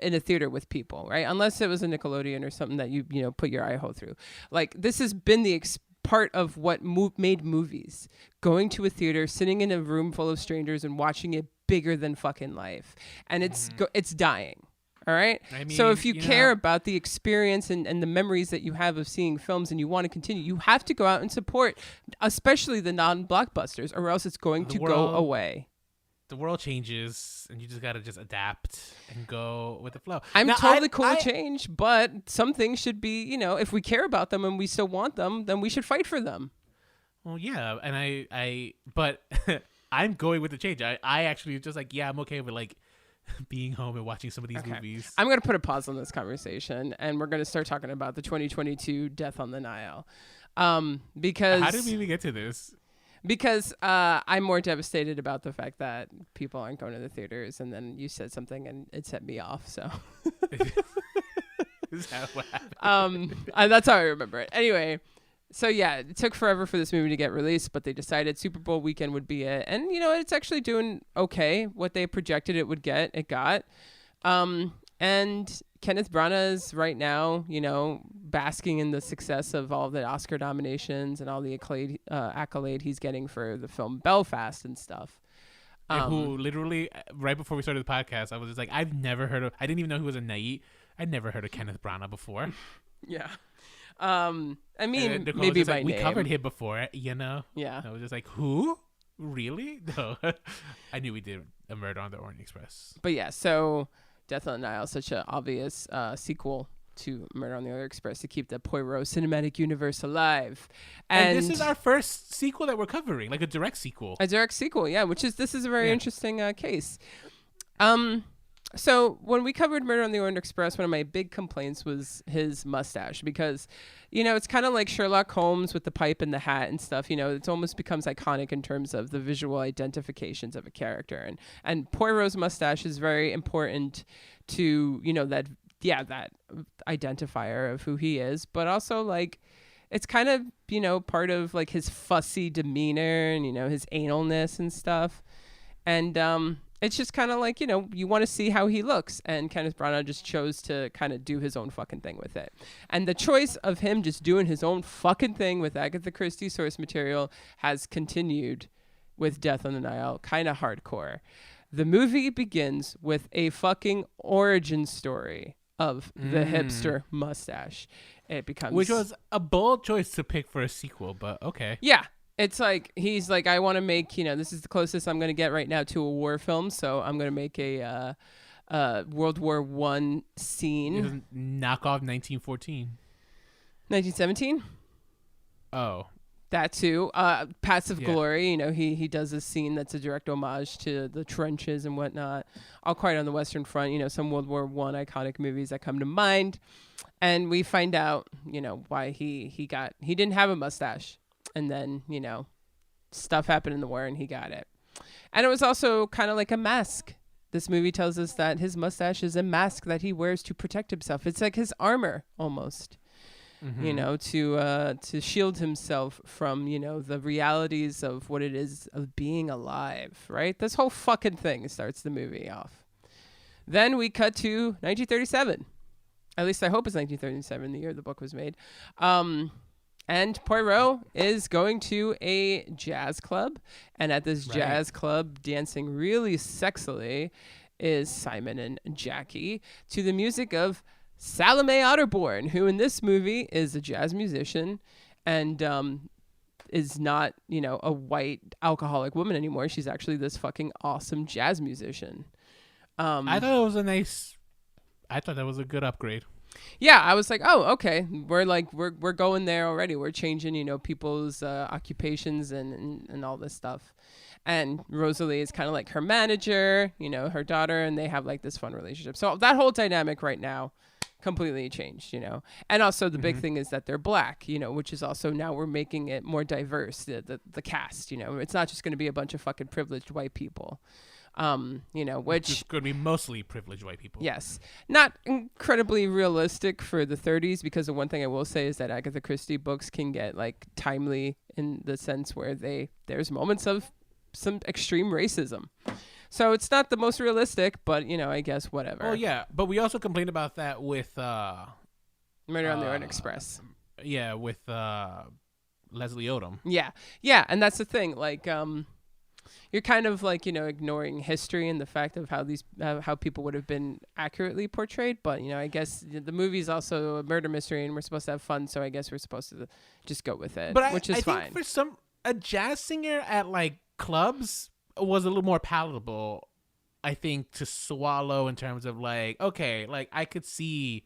in a theater with people, right? Unless it was a Nickelodeon or something that you put your eye hole through. Like this has been the part of what made movies. Going to a theater, sitting in a room full of strangers and watching it bigger than fucking life. And it's dying. All right. I So mean, if you you care know- about the experience and the memories that you have of seeing films and you want to continue, you have to go out and support, especially the non-blockbusters, or else it's going The to go world- away. The world changes, and you just gotta just adapt and go with the flow. I'm Now, totally cool with change, but some things should be, if we care about them and we still want them, then we should fight for them. Well, yeah, and but I'm going with the change. I actually just like, yeah, I'm okay with like being home and watching some of these movies. I'm going to put a pause on this conversation, and we're going to start talking about the 2022 Death on the Nile. Because How did we even get to this? Because I'm more devastated about the fact that people aren't going to the theaters, and then you said something and it set me off. So Is that what happened? that's how I remember it. Anyway, so yeah, it took forever for this movie to get released, but they decided Super Bowl weekend would be it, and it's actually doing okay. What they projected it would get, it got. And Kenneth Branagh is right now, basking in the success of all the Oscar nominations and all the accolade he's getting for the film Belfast and stuff. Who literally, right before we started the podcast, I was just like, I didn't even know he was a Nait. I'd never heard of Kenneth Branagh before. Yeah. I mean, And Nicole maybe was just by like, name. we covered him before, Yeah. Yeah. I was just like, who? Really? No. I knew we did a Murder on the Orient Express. But yeah, so Death on the Nile, such an obvious sequel to Murder on the Orient Express to keep the Poirot cinematic universe alive. And this is our first sequel that we're covering, like a direct sequel. A direct sequel, yeah, this is a very Yeah. interesting case. So when we covered Murder on the Orient Express, one of my big complaints was his mustache because, it's kind of like Sherlock Holmes with the pipe and the hat and stuff. It almost becomes iconic in terms of the visual identifications of a character. And Poirot's mustache is very important to, that identifier of who he is, but also like it's kind of, part of like his fussy demeanor and, his analness and stuff. And it's just kind of like, you know, you want to see how he looks. And Kenneth Branagh just chose to kind of do his own fucking thing with it. And the choice of him just doing his own fucking thing with Agatha Christie source material has continued with Death on the Nile, kind of hardcore. The movie begins with a fucking origin story of the hipster mustache. It becomes... Which was a bold choice to pick for a sequel, but okay. Yeah. It's like, he's like, I want to make, you know, this is the closest I'm going to get right now to a war film, so I'm going to make a World War I scene. Knock off 1914. 1917? Oh. That too. Passive Glory, you know, he does a scene that's a direct homage to the trenches and whatnot. All Quiet on the Western Front, you know, some World War I iconic movies that come to mind. And we find out, you know, why he didn't have a mustache. And then, you know, stuff happened in the war and he got it. And it was also kind of like a mask. This movie tells us that his mustache is a mask that he wears to protect himself. It's like his armor almost, you know, to shield himself from, you know, the realities of what it is of being alive, right? This whole fucking thing starts the movie off. Then we cut to 1937. At least I hope it's 1937, the year the book was made. And Poirot is going to a jazz club. And at this jazz club, dancing really sexily, is Simon and Jackie to the music of Salome Otterborn, who in this movie is a jazz musician and is not, you know, a white alcoholic woman anymore. She's actually this fucking awesome jazz musician. I thought that was a good upgrade. Yeah, I was like, oh, okay. We're going there already. We're changing, you know, people's occupations and all this stuff. And Rosalie is kind of like her manager, you know, her daughter, and they have like this fun relationship. So that whole dynamic right now completely changed, you know. And also the big thing is that they're black, you know, which is also now we're making it more diverse, the cast, you know. It's not just going to be a bunch of fucking privileged white people. You know, which is going to be mostly privileged white people. Yes. Not incredibly realistic for the 30s, because the one thing I will say is that Agatha Christie books can get like timely in the sense where there's moments of some extreme racism. So it's not the most realistic, but you know, I guess whatever. Oh yeah, but we also complained about that with Murder on the Orient Express. Yeah, with Leslie Odom. Yeah. Yeah, and that's the thing, like you're kind of like, you know, ignoring history and the fact of how people would have been accurately portrayed. But, you know, I guess the movie's also a murder mystery and we're supposed to have fun. So I guess we're supposed to just go with it, which is fine. Think for a jazz singer at like clubs was a little more palatable, I think, to swallow in terms of like, okay, like I could see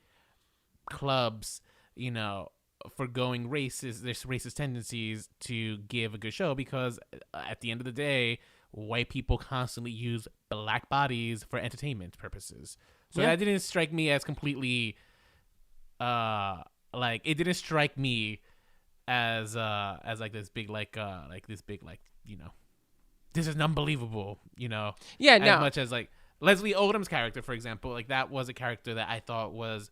clubs, you know, forgoing racist tendencies to give a good show, because at the end of the day, white people constantly use black bodies for entertainment purposes. So that didn't strike me as completely like, it didn't strike me as like this big you know, this is unbelievable, you know. Yeah, no. As much as like Leslie Odom's character, for example, like that was a character that I thought was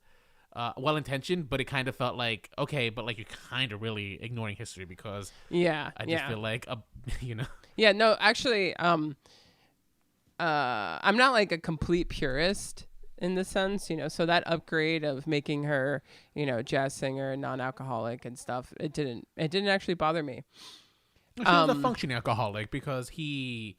well-intentioned, but it kind of felt like, okay, but like you're kind of really ignoring history, because I just feel like you know. Yeah, no, actually, I'm not like a complete purist in the sense, you know, so that upgrade of making her, you know, jazz singer, non-alcoholic and stuff, it didn't actually bother me. She was a functioning alcoholic, because he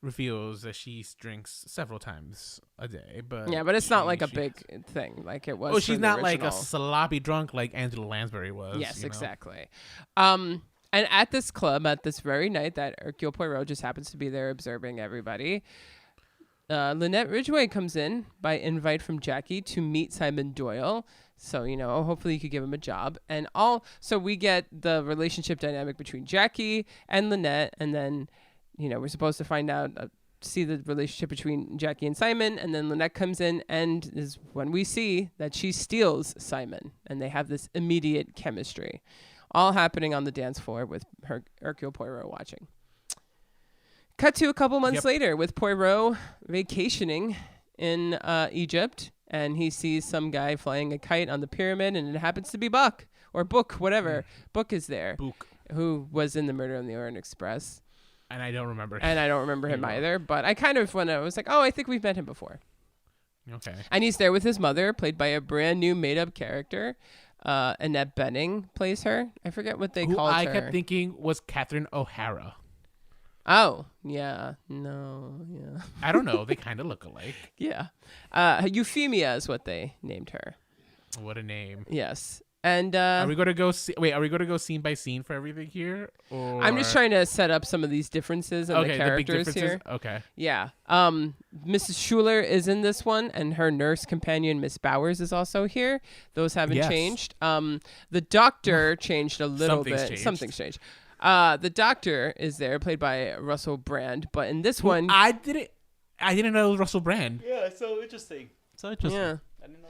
reveals that she drinks several times a day, but it's not like a big thing like it was. Oh, she's not like a sloppy drunk like Angela Lansbury was. Yes, you know? exactly. And at this club, at this very night that Hercule Poirot just happens to be there observing everybody, Lynette Ridgway comes in by invite from Jackie to meet Simon Doyle. So, you know, hopefully you could give him a job. And so we get the relationship dynamic between Jackie and Lynette, and then, you know, we're supposed to find out, see the relationship between Jackie and Simon, and then Lynette comes in and is when we see that she steals Simon, and they have this immediate chemistry, all happening on the dance floor with Hercule Poirot watching. Cut to a couple months later with Poirot vacationing in Egypt, and he sees some guy flying a kite on the pyramid, and it happens to be Buck, or Book, whatever. Book is there, who was in the Murder on the Orient Express. And I don't remember. Him either. But I kind of was like, oh, I think we've met him before. Okay. And he's there with his mother, played by a brand new made-up character. Annette Bening plays her. I forget what they called her. I kept thinking was Catherine O'Hara. Oh, yeah. No, yeah. I don't know. They kind of look alike. Yeah. Euphemia is what they named her. What a name. Yes. And are we going to go are we going to go scene by scene for everything here? Or... I'm just trying to set up some of these differences in the characters here. Okay. Yeah. Mrs. Schuler is in this one, and her nurse companion, Miss Bowers, is also here. Those haven't changed. The doctor changed a little bit. Something's changed. The doctor is there, played by Russell Brand, but in this one, I didn't know it was Russell Brand. Yeah, so interesting. Yeah.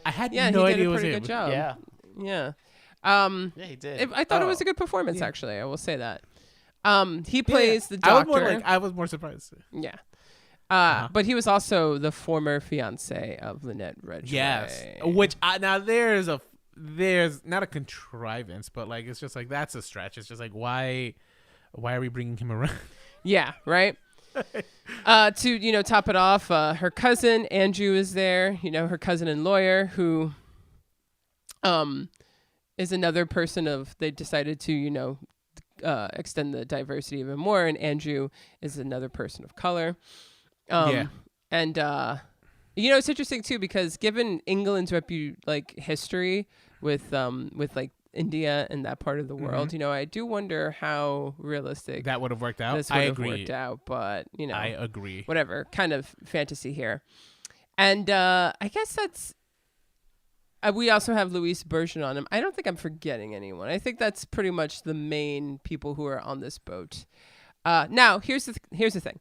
I had no idea it was him. He did a pretty good job. Yeah. Yeah. Yeah, he did. I thought it was a good performance, actually. I will say that. He plays the doctor. I was more surprised. Yeah. But he was also the former fiance of Lynette Ridgway. Yes. Which now there's not a contrivance, but like it's just like that's a stretch. It's just like why are we bringing him around? Yeah. Right. To top it off, her cousin Andrew is there. Her cousin and lawyer who is another person they decided to extend the diversity even more, and Andrew is another person of color. And it's interesting too because given England's history with like India and that part of the world, I do wonder how realistic that would have worked out. This would have worked out, but I agree. Whatever, kind of fantasy here, and I guess that's. We also have Luis Bergeron on him. I don't think I'm forgetting anyone. I think that's pretty much the main people who are on this boat. Now, here's the thing.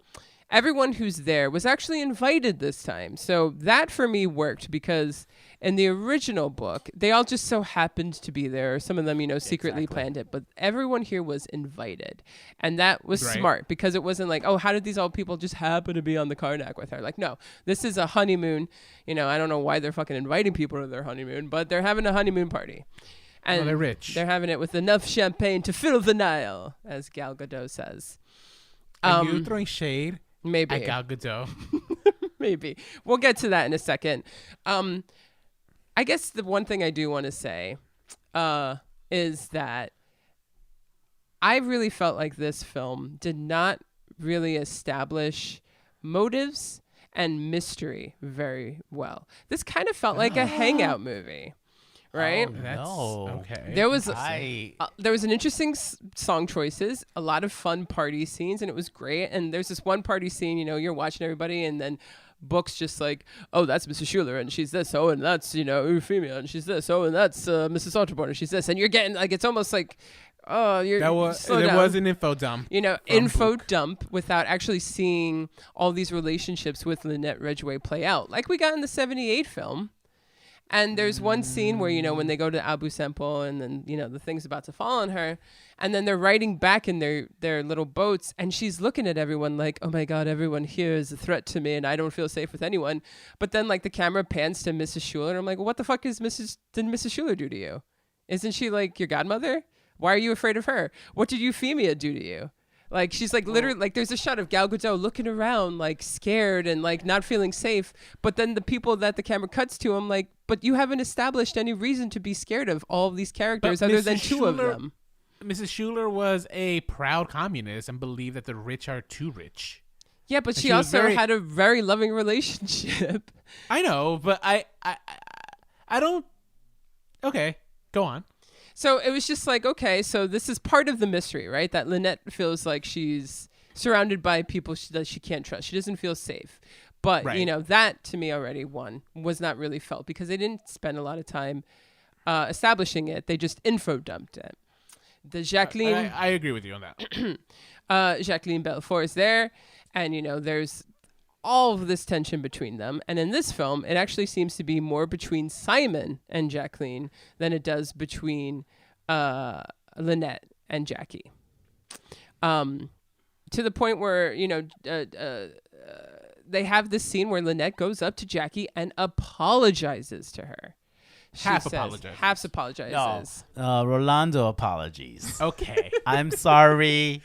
Everyone who's there was actually invited this time. So that for me worked because in the original book, they all just so happened to be there. Some of them, secretly planned it. But everyone here was invited. And that was smart because it wasn't like, oh, how did these all people just happen to be on the Karnak with her? Like, no, this is a honeymoon. I don't know why they're fucking inviting people to their honeymoon, but they're having a honeymoon party. And they're rich. They're having it with enough champagne to fill the Nile, as Gal Gadot says. Are you throwing shade? Maybe. At Gal Gadot. Maybe. We'll get to that in a second. I guess the one thing I do want to say is that I really felt like this film did not really establish motives and mystery very well. This kind of felt like a hangout movie. Right? No. Okay. There was an interesting song choices, a lot of fun party scenes, and it was great. And there's this one party scene, you're watching everybody, and then Book's just like, oh, that's Mrs. Schuler, and she's this. Oh, and that's Euphemia, and she's this. Oh, and that's Mrs. Otterborn, and she's this. And you're getting like it's almost like, oh, there was an info dump. Info dump without actually seeing all these relationships with Lynette Ridgway play out, like we got in the '78 film. And there's one scene where, when they go to Abu Simbel and then, the thing's about to fall on her. And then they're riding back in their little boats. And she's looking at everyone like, oh, my God, everyone here is a threat to me. And I don't feel safe with anyone. But then, the camera pans to Mrs. Schuler. And I'm like, well, what the fuck did Mrs. Schuler do to you? Isn't she, your godmother? Why are you afraid of her? What did Euphemia do to you? She's literally there's a shot of Gal Gadot looking around scared and not feeling safe. But then the people that the camera cuts to, I'm like, but you haven't established any reason to be scared of all of these characters other than two of them. Mrs. Schuler was a proud communist and believed that the rich are too rich. Yeah, but she also had a very loving relationship. I know, but I don't. Okay, go on. So it was just okay, so this is part of the mystery, right? That Lynette feels like she's surrounded by people that she can't trust. She doesn't feel safe. But, that to me already, was not really felt because they didn't spend a lot of time establishing it. They just info dumped it. The Jacqueline... I agree with you on that. Jacqueline Belfort is there, and, there's all of this tension between them. And in this film, it actually seems to be more between Simon and Jacqueline than it does between Lynette and Jackie. To the point where, they have this scene where Lynette goes up to Jackie and apologizes to her. Half apologizes. No, Rolando apologies. Okay. I'm sorry.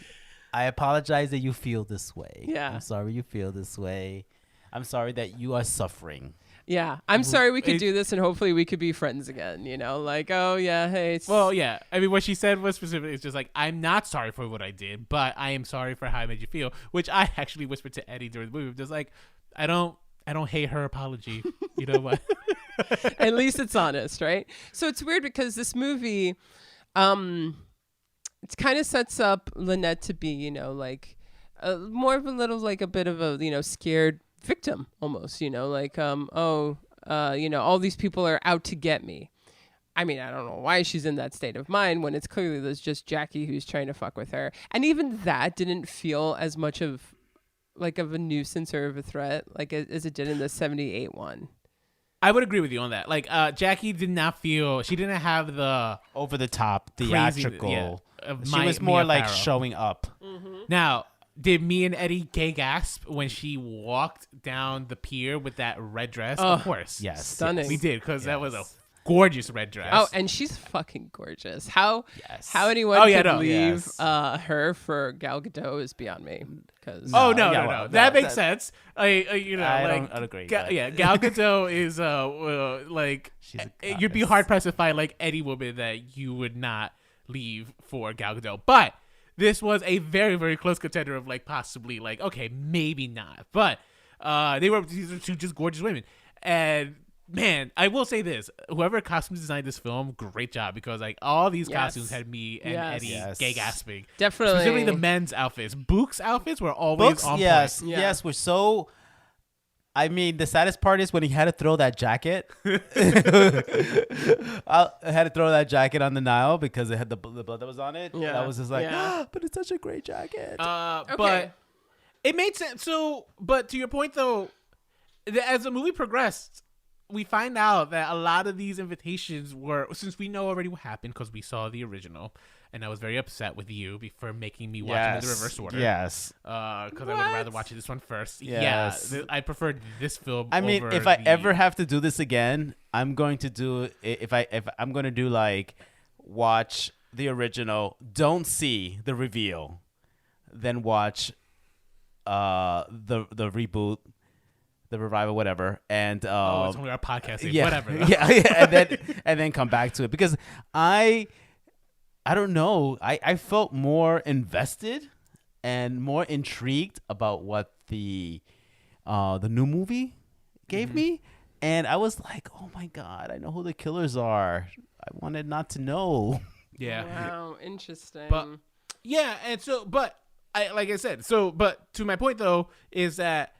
I apologize that you feel this way. Yeah. I'm sorry you feel this way. I'm sorry that you are suffering. Yeah, I'm sorry we could do this and hopefully we could be friends again, you know? Like, oh, yeah, hey. Well, yeah. I mean, what she said was specifically, it's just like, I'm not sorry for what I did, but I am sorry for how I made you feel, which I actually whispered to Eddie during the movie. Just like, I don't hate her apology. You know what? At least it's honest, right? So it's weird because this movie, it kind of sets up Lynette to be, you know, like more of a little, like a bit of a, you know, scared victim almost, you know, like, you know, all these people are out to get me. I mean, I don't know why she's in that state of mind when it's clearly there's just Jackie who's trying to fuck with her. And even that didn't feel as much of like of a nuisance or of a threat like as it did in the 78 one. I would agree with you on that. Like, Jackie did not feel, she didn't have the over the top, crazy, theatrical. She was more like showing up. Mm-hmm. Now, did me and Eddie gay gasp when she walked down the pier with that red dress? Of course. Yes. Stunning. We did, because that was a gorgeous red dress. Oh, and she's fucking gorgeous. How Yes. how anyone could leave her for Gal Gadot is beyond me. Cause No, that makes sense. You know, I like, don't agree. yeah, Gal Gadot is like, She's a you'd be goddess. hard pressed to find like any woman that you would not leave for Gal Gadot. But this was a very, very close contender of like possibly like, okay, maybe not. But these are two just gorgeous women. And man, I will say this: whoever costumes designed this film, great job, because like all these costumes had me and Eddie gay gasping. Definitely, specifically the men's outfits. Book's outfits were always on point. Yes, we're so. I mean, the saddest part is when he had to throw that jacket. I had to throw that jacket on the Nile because it had the blood that was on it. Yeah, that was just like, but it's such a great jacket. But it made sense. So, but to your point though, as the movie progressed, we find out that a lot of these invitations were, since we know already what happened because we saw the original, and I was very upset with you for making me watch it in the reverse order. Yes. Because I would have rather watched this one first. Yes. Yeah, I preferred this film. I mean, over if I ever have to do this again, I'm going to do if I'm going to do like watch the original, don't see the reveal, then watch the reboot, the revival, whatever, and it's only our podcast, whatever. and then come back to it because I don't know. I felt more invested and more intrigued about what the new movie gave me, and I was like, oh my god, I know who the killers are. I wanted not to know. Yeah. Wow, interesting. But yeah, and so, but like I said, but to my point though is that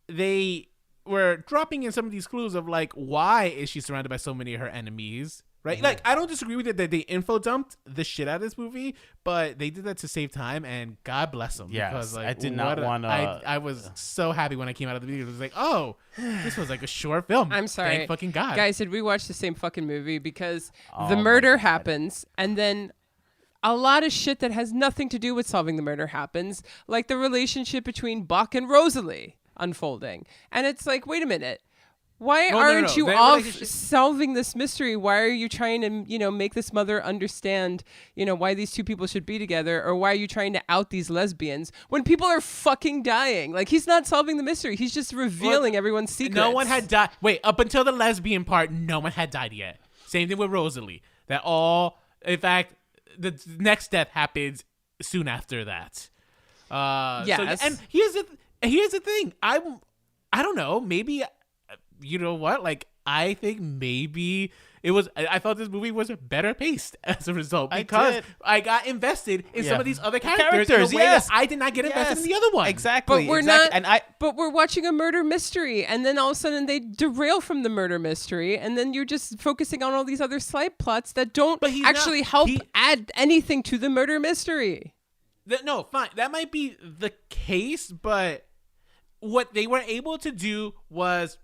they were dropping in some of these clues of like, why is she surrounded by so many of her enemies, right? Like, I don't disagree with it that they info dumped the shit out of this movie, but they did that to save time, and God bless them. Yes, because, like, I did not want to. I was so happy when I came out of the video. It was like, oh, this was like a short film. I'm sorry. Thank fucking God. Guys, did we watch the same fucking movie? Because the murder happens, and then a lot of shit that has nothing to do with solving the murder happens, like the relationship between Buck and Rosalie unfolding. And it's like, wait a minute. Why aren't you off solving this mystery? Why are you trying to, you know, make this mother understand, you know, why these two people should be together? Or why are you trying to out these lesbians when people are fucking dying? Like, he's not solving the mystery. He's just revealing everyone's secrets. No one had died. Wait, up until the lesbian part, no one had died yet. Same thing with Rosalie. In fact, the next death happens soon after that. Yes. So, and here's the thing. I don't know. Maybe, you know what? Like, I think maybe it was. I thought this movie was better paced as a result because I got invested in some of these other characters in a way that I did not get invested in the other one. Exactly. But we're But we're watching a murder mystery, and then all of a sudden they derail from the murder mystery, and then you're just focusing on all these other side plots that don't actually help add anything to the murder mystery. No, fine. That might be the case, but what they were able to do was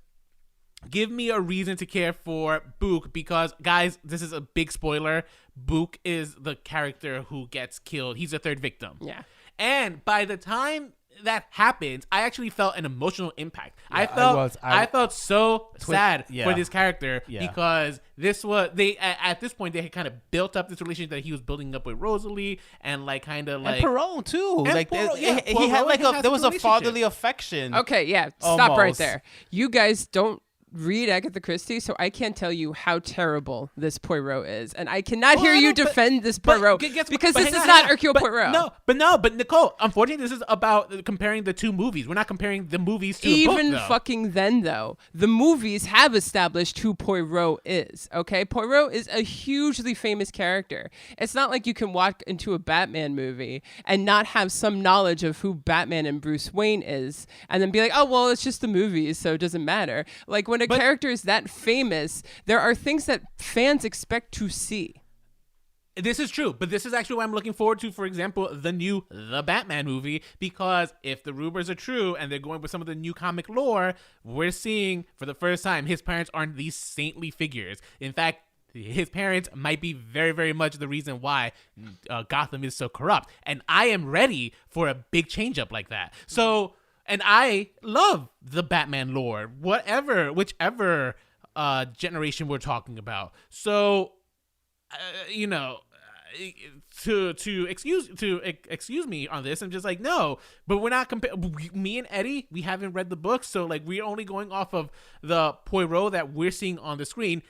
give me a reason to care for Book because, guys, this is a big spoiler. Book is the character who gets killed. He's the third victim. Yeah. And by the time that happens, I actually felt an emotional impact. Yeah, I felt so sad for this character Yeah. because at this point they had kind of built up this relationship that he was building up with Rosalie and like kind of like and Perot too. And Like Poirot, he Poirot had like has there was a relationship. fatherly affection. Okay, yeah. Stop right Almost. there. You guys don't read Agatha Christie, so I can't tell you how terrible this Poirot is, and I cannot hear you defend this Poirot because this is not Hercule Poirot. But Nicole, unfortunately, this is about comparing the two movies. We're not comparing the movies to Even the book, though. fucking then, though, the movies have established who Poirot is. Okay, Poirot is a hugely famous character. It's not like you can walk into a Batman movie and not have some knowledge of who Batman and Bruce Wayne is, and then be like, oh well, it's just the movies, so it doesn't matter. Like when a character is that famous, there are things that fans expect to see. This is true, but this is actually what I'm looking forward to, for example, The Batman movie, because if the rumors are true and they're going with some of the new comic lore, we're seeing for the first time his parents aren't these saintly figures. In fact, his parents might be very, very much the reason why Gotham is so corrupt. And I am ready for a big change up like that. So, and I love the Batman lore, whichever generation we're talking about. So, to excuse me on this, I'm just like, no, but we're not me and Eddie, we haven't read the book, so like we're only going off of the Poirot that we're seeing on the screen.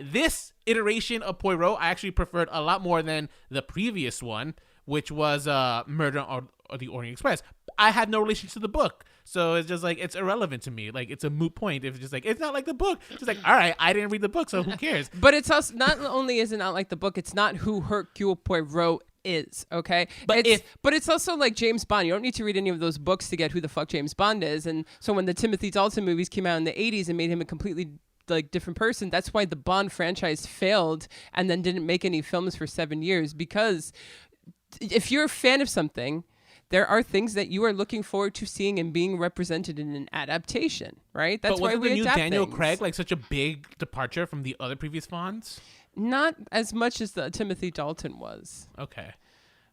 This iteration of Poirot I actually preferred a lot more than the previous one, which was Murder on the Orient Express. I had no relation to the book, so it's just like it's irrelevant to me. Like it's a moot point. If it's just like it's not like the book. It's just like, all right, I didn't read the book, so who cares? But it's also not only is it not like the book, it's not who Hercule Poirot is, okay? But it's also like James Bond. You don't need to read any of those books to get who the fuck James Bond is. And so when the Timothy Dalton movies came out in the 80s and made him a completely like different person, that's why the Bond franchise failed and then didn't make any films for 7 years, because if you're a fan of something, there are things that you are looking forward to seeing and being represented in an adaptation, right? That's why we the new adapt Daniel things. Craig like such a big departure from the other previous Bonds? Not as much as the Timothy Dalton was. Okay.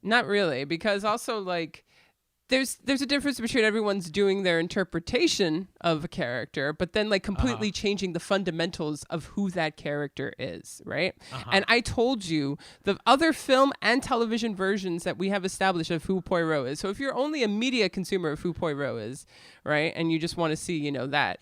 Not really, because also like there's a difference between everyone's doing their interpretation of a character, but then like completely changing the fundamentals of who that character is, right? And I told you the other film and television versions that we have established of who Poirot is. So if you're only a media consumer of who Poirot is, right, and you just want to see, that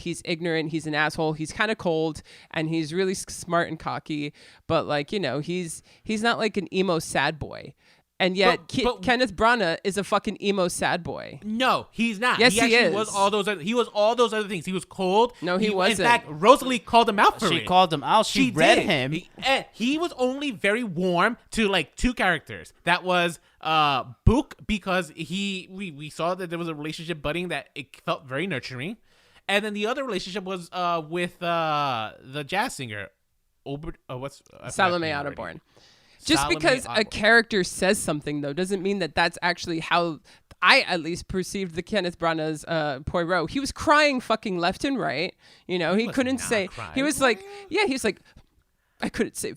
he's ignorant, he's an asshole, he's kind of cold, and he's really smart and cocky, but like, he's not like an emo sad boy. And yet, Kenneth Branagh is a fucking emo sad boy. No, he's not. Yes, he he is. He was all those other things. He was cold. No, he wasn't. In fact, Rosalie called him out for it. She called him out. She read did. him. He was only very warm to like two characters. That was Book, because we saw that there was a relationship budding that it felt very nurturing, and then the other relationship was with the jazz singer, Salome Otterborn. Just because a character says something, though, doesn't mean that that's actually how I at least perceived the Kenneth Branagh's Poirot. He was crying fucking left and right. He couldn't say. Crying. He was like, I couldn't say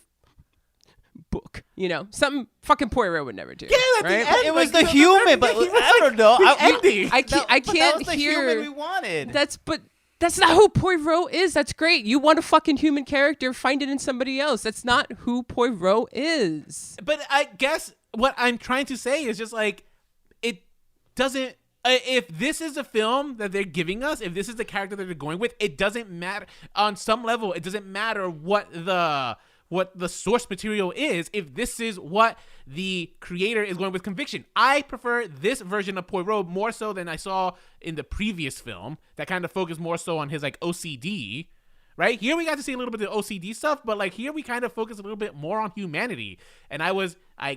book. Something fucking Poirot would never do. Yeah, at right? the end, It was the human, but I don't know. I can't that was the hear. human we wanted. That's not who Poirot is. That's great. You want a fucking human character, find it in somebody else. That's not who Poirot is. But I guess what I'm trying to say is just like, it doesn't, if this is a film that they're giving us, if this is the character that they're going with, it doesn't matter. On some level, it doesn't matter what the source material is, if this is what the creator is going with conviction. I prefer this version of Poirot more so than I saw in the previous film that kind of focused more so on his like OCD, right? Here we got to see a little bit of the OCD stuff, but like here we kind of focus a little bit more on humanity. And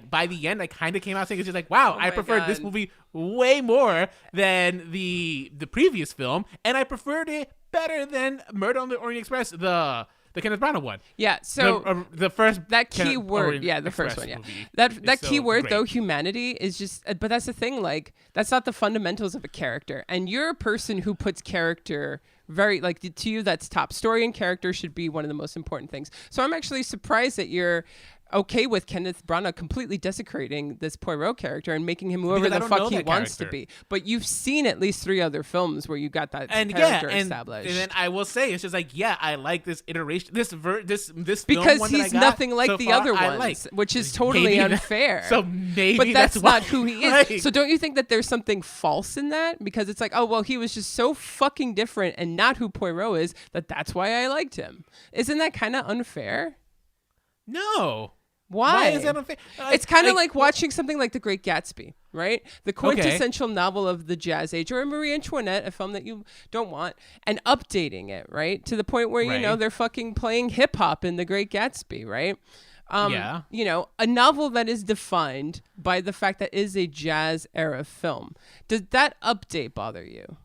by the end, I kind of came out saying it's just like, wow, I preferred this movie way more than the previous film, and I preferred it better than Murder on the Orient Express, the Kenneth Branagh one. Yeah, so the first that key word, the first one, yeah. That key word though, humanity, is just, but that's the thing, like that's not the fundamentals of a character. And you're a person who puts character very, like, to you that's top. Story and character should be one of the most important things. So I'm actually surprised that you're okay with Kenneth Branagh completely desecrating this Poirot character and making him whoever Because I the don't know fuck he that wants to character. be. But you've seen at least 3 other films where you got that And character and established. then I will say it's just like, yeah, I like this iteration, this because film one that I he's got nothing like so the far, other I ones, like. which is totally Maybe that- unfair. So maybe but that's why. not who he is. Like, So don't you think that there's something false in that? Because it's like, oh, well, he was just so fucking different and not who Poirot is that's why I liked him. Isn't that kind of unfair? no. Why? Is that unfair? It's kind of like watching something like The Great Gatsby, right? The Okay. quintessential novel of the Jazz Age, or Marie Antoinette, a film that you don't want, and updating it, right? To the point where, you know, Right. they're fucking playing hip hop in The Great Gatsby, right? Yeah. You know, a novel that is defined by the fact that it is a jazz era film. Does that update bother you?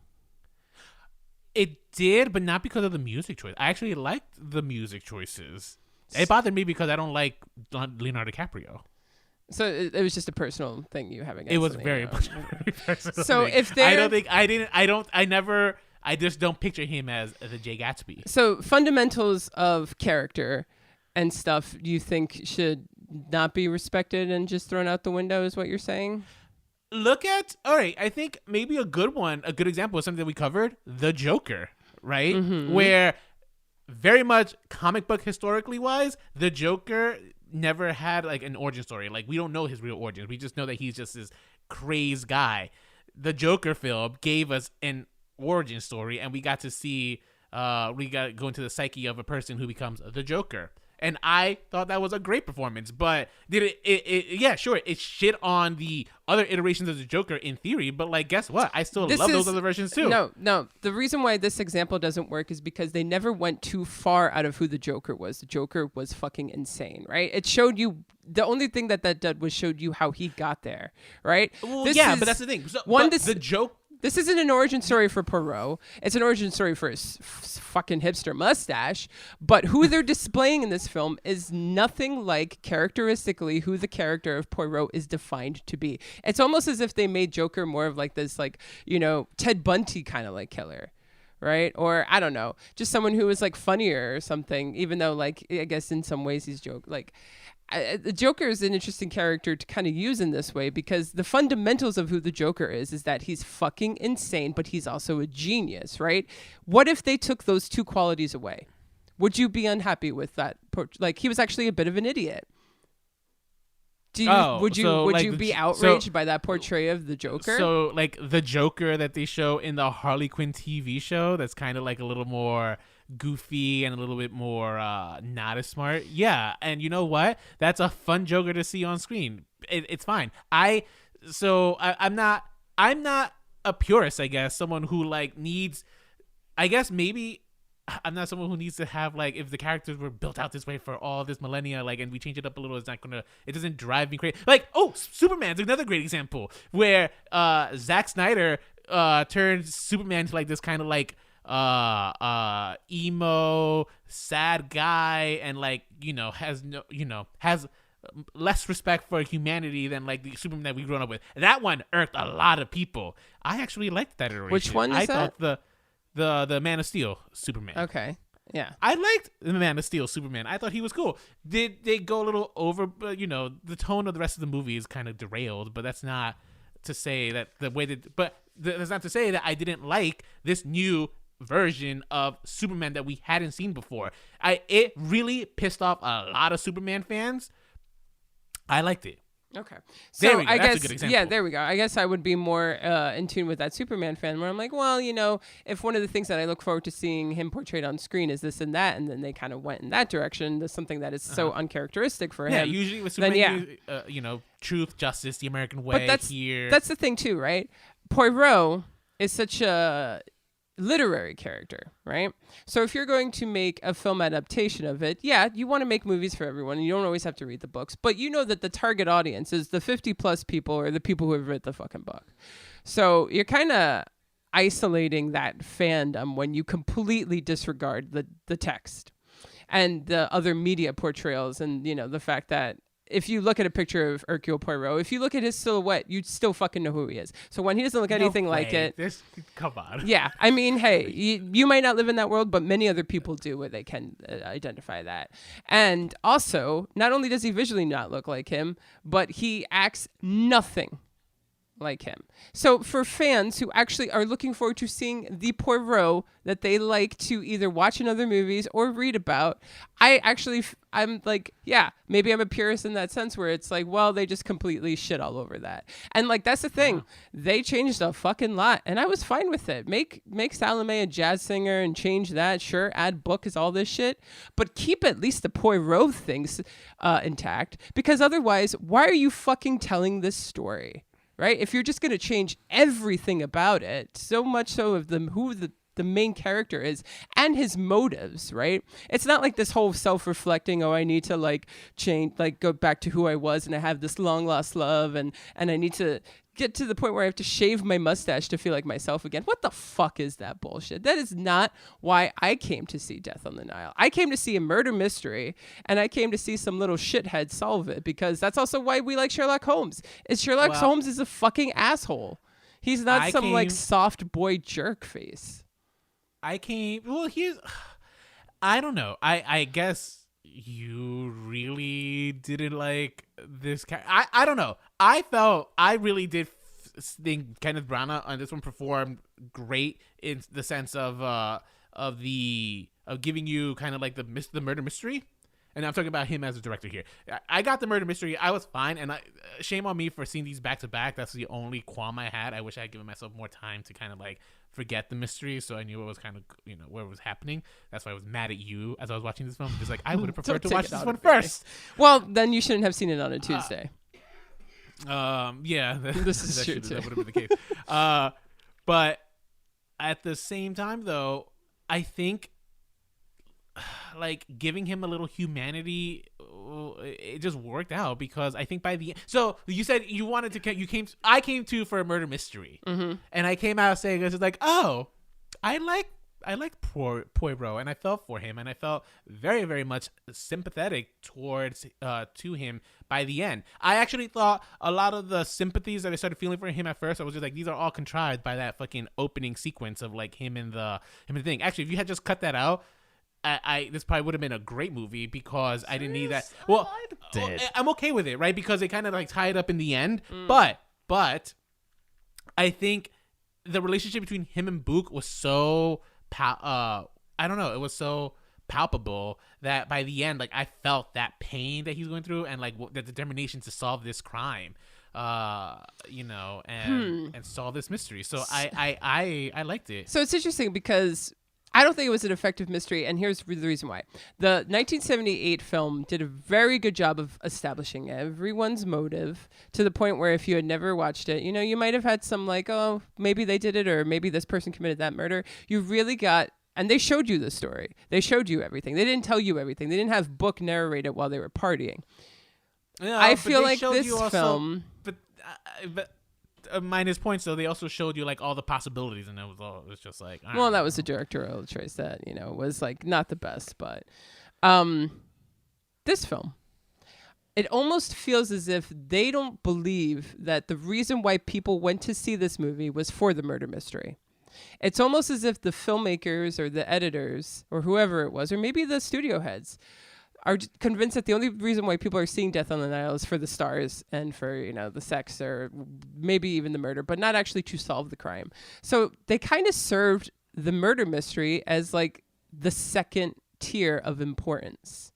It did, but not because of the music choice. I actually liked the music choices. It bothered me because I don't like Leonardo DiCaprio. So it was just a personal thing you have against It was something, very you know? much personal So thing. if I they're- don't think I just don't picture him as the Jay Gatsby. So fundamentals of character and stuff you think should not be respected and just thrown out the window is what you're saying? All right, I think maybe a good example is something that we covered, the Joker, right? Mm-hmm. Where very much comic book historically wise, the Joker never had like an origin story. Like we don't know his real origins. We just know that he's just this crazed guy. The Joker film gave us an origin story, and we got to see we got to go into the psyche of a person who becomes the Joker. And I thought that was a great performance, but did yeah, sure, it shit on the other iterations of the Joker in theory, but like, guess what? I still love those other versions too. No. The reason why this example doesn't work is because they never went too far out of who the Joker was. The Joker was fucking insane, right? It showed you, the only thing that did was showed you how he got there, right? Well, This yeah, is but that's the thing. So, one but the joke. This isn't an origin story for Poirot. It's an origin story for his fucking hipster mustache. But who they're displaying in this film is nothing like characteristically who the character of Poirot is defined to be. It's almost as if they made Joker more of like this, like, you know, Ted Bundy kind of like killer. Right? Or I don't know, just someone who was like funnier or something, even though like, I guess in some ways he's the Joker is an interesting character to kind of use in this way because the fundamentals of who the Joker is that he's fucking insane, but he's also a genius, right? What if they took those two qualities away? Would you be unhappy with that? Like, he was actually a bit of an idiot. Would you be outraged by that portrayal of the Joker? So like the Joker that they show in the Harley Quinn TV show, that's kind of like a little more goofy and a little bit more not as smart. Yeah, and you know what? That's a fun Joker to see on screen. It's fine. I'm not a purist, I guess. Someone who like needs, I guess maybe. I'm not someone who needs to have like, if the characters were built out this way for all this millennia, like, and we change it up a little, it doesn't drive me crazy. Like, Superman's another great example where Zack Snyder turned Superman to like this kind of like emo sad guy, and like, you know, has less respect for humanity than like the Superman that we grown up with. That one irked a lot of people. I actually liked that iteration. Which one is that? Thought the Man of Steel Superman. Okay. Yeah. I liked the Man of Steel Superman. I thought he was cool. Did they go a little over? You know, the tone of the rest of the movie is kind of derailed, but that's not to say that the way that. But that's not to say that I didn't like this new version of Superman that we hadn't seen before. It really pissed off a lot of Superman fans. I liked it. Okay. There So we go. I That's a guess, good example. yeah, there we go. I guess I would be more in tune with that Superman fan where I'm like, well, you know, if one of the things that I look forward to seeing him portrayed on screen is this and that, and then they kind of went in that direction, there's something that is so uncharacteristic for Yeah, him. usually with then Superman, you know, truth, justice, the American way. But that's here. the thing too, right? Poirot is such a literary character, right? So if you're going to make a film adaptation of it, yeah, you want to make movies for everyone, and you don't always have to read the books, but you know that the target audience is the 50 plus people or the people who have read the fucking book. So you're kind of isolating that fandom when you completely disregard the text and the other media portrayals, and you know, the fact that if you look at a picture of Hercule Poirot, if you look at his silhouette, you'd still fucking know who he is. So when he doesn't look anything like it, come on. Yeah, I mean, hey, you might not live in that world, but many other people do, where they can identify that. And also, not only does he visually not look like him, but he acts nothing like him. So for fans who actually are looking forward to seeing the Poirot that they like to either watch in other movies or read about, I'm like, yeah, maybe I'm a purist in that sense, where it's like, well, they just completely shit all over that. And like, that's the thing. They changed a fucking lot, and I was fine with it. Make Salome a jazz singer and change that. Sure, add book is all this shit, but keep at least the Poirot things intact, because otherwise, why are you fucking telling this story? Right? If you're just going to change everything about it, so much so of who the main character is and his motives, right? It's not like this whole self-reflecting, I need to like change, like go back to who I was, and I have this long lost love, and I need to get to the point where I have to shave my mustache to feel like myself again. What the fuck is that bullshit? That is not why I came to see Death on the Nile. I came to see a murder mystery, and I came to see some little shithead solve it, because that's also why we like Sherlock Holmes. Sherlock Holmes is a fucking asshole. He's not like soft boy jerk face. I don't know. I guess you really didn't like this. I don't know. I really did think Kenneth Branagh on this one performed great in the sense of giving you kind of like the murder mystery. And I'm talking about him as a director here. I got the murder mystery. I was fine. And shame on me for seeing these back to back. That's the only qualm I had. I wish I had given myself more time to kind of like forget the mystery, so I knew what was kind of, what was happening. That's why I was mad at you as I was watching this film. Just like, I would have preferred to watch this one first. Well, then you shouldn't have seen it on a Tuesday. Yeah, this is true too. That would have been the case. But at the same time, though, I think like giving him a little humanity, it just worked out, because I think by the end, so you said you wanted to, I came to for a murder mystery, and I came out saying it's like, oh, I like Poirot, and I felt for him, and I felt very, very much sympathetic towards to him by the end. I actually thought a lot of the sympathies that I started feeling for him at first, I was just like, these are all contrived by that fucking opening sequence of like him and the thing. Actually, if you had just cut that out, this probably would have been a great movie, because I didn't need that. Well, I'm okay with it, right? Because they kind of like tie it up in the end. But I think the relationship between him and Book was so I don't know, it was so palpable that by the end, like, I felt that pain that he's going through, and like the determination to solve this crime, and solve this mystery. So I liked it. So it's interesting, because I don't think it was an effective mystery, and here's the reason why. The 1978 film did a very good job of establishing everyone's motive, to the point where if you had never watched it, you might have had some like, oh, maybe they did it, or maybe this person committed that murder. You really got, and they showed you the story. They showed you everything. They didn't tell you everything. They didn't have Book narrate it while they were partying. Yeah, I feel like this film... But minus points, though, they also showed you like all the possibilities, and it was just like, well, that was a directorial choice that was like not the best, but this film, it almost feels as if they don't believe that the reason why people went to see this movie was for the murder mystery. It's almost as if the filmmakers or the editors or whoever it was, or maybe the studio heads, are convinced that the only reason why people are seeing Death on the Nile is for the stars and for, the sex, or maybe even the murder, but not actually to solve the crime. So they kind of served the murder mystery as like the second tier of importance.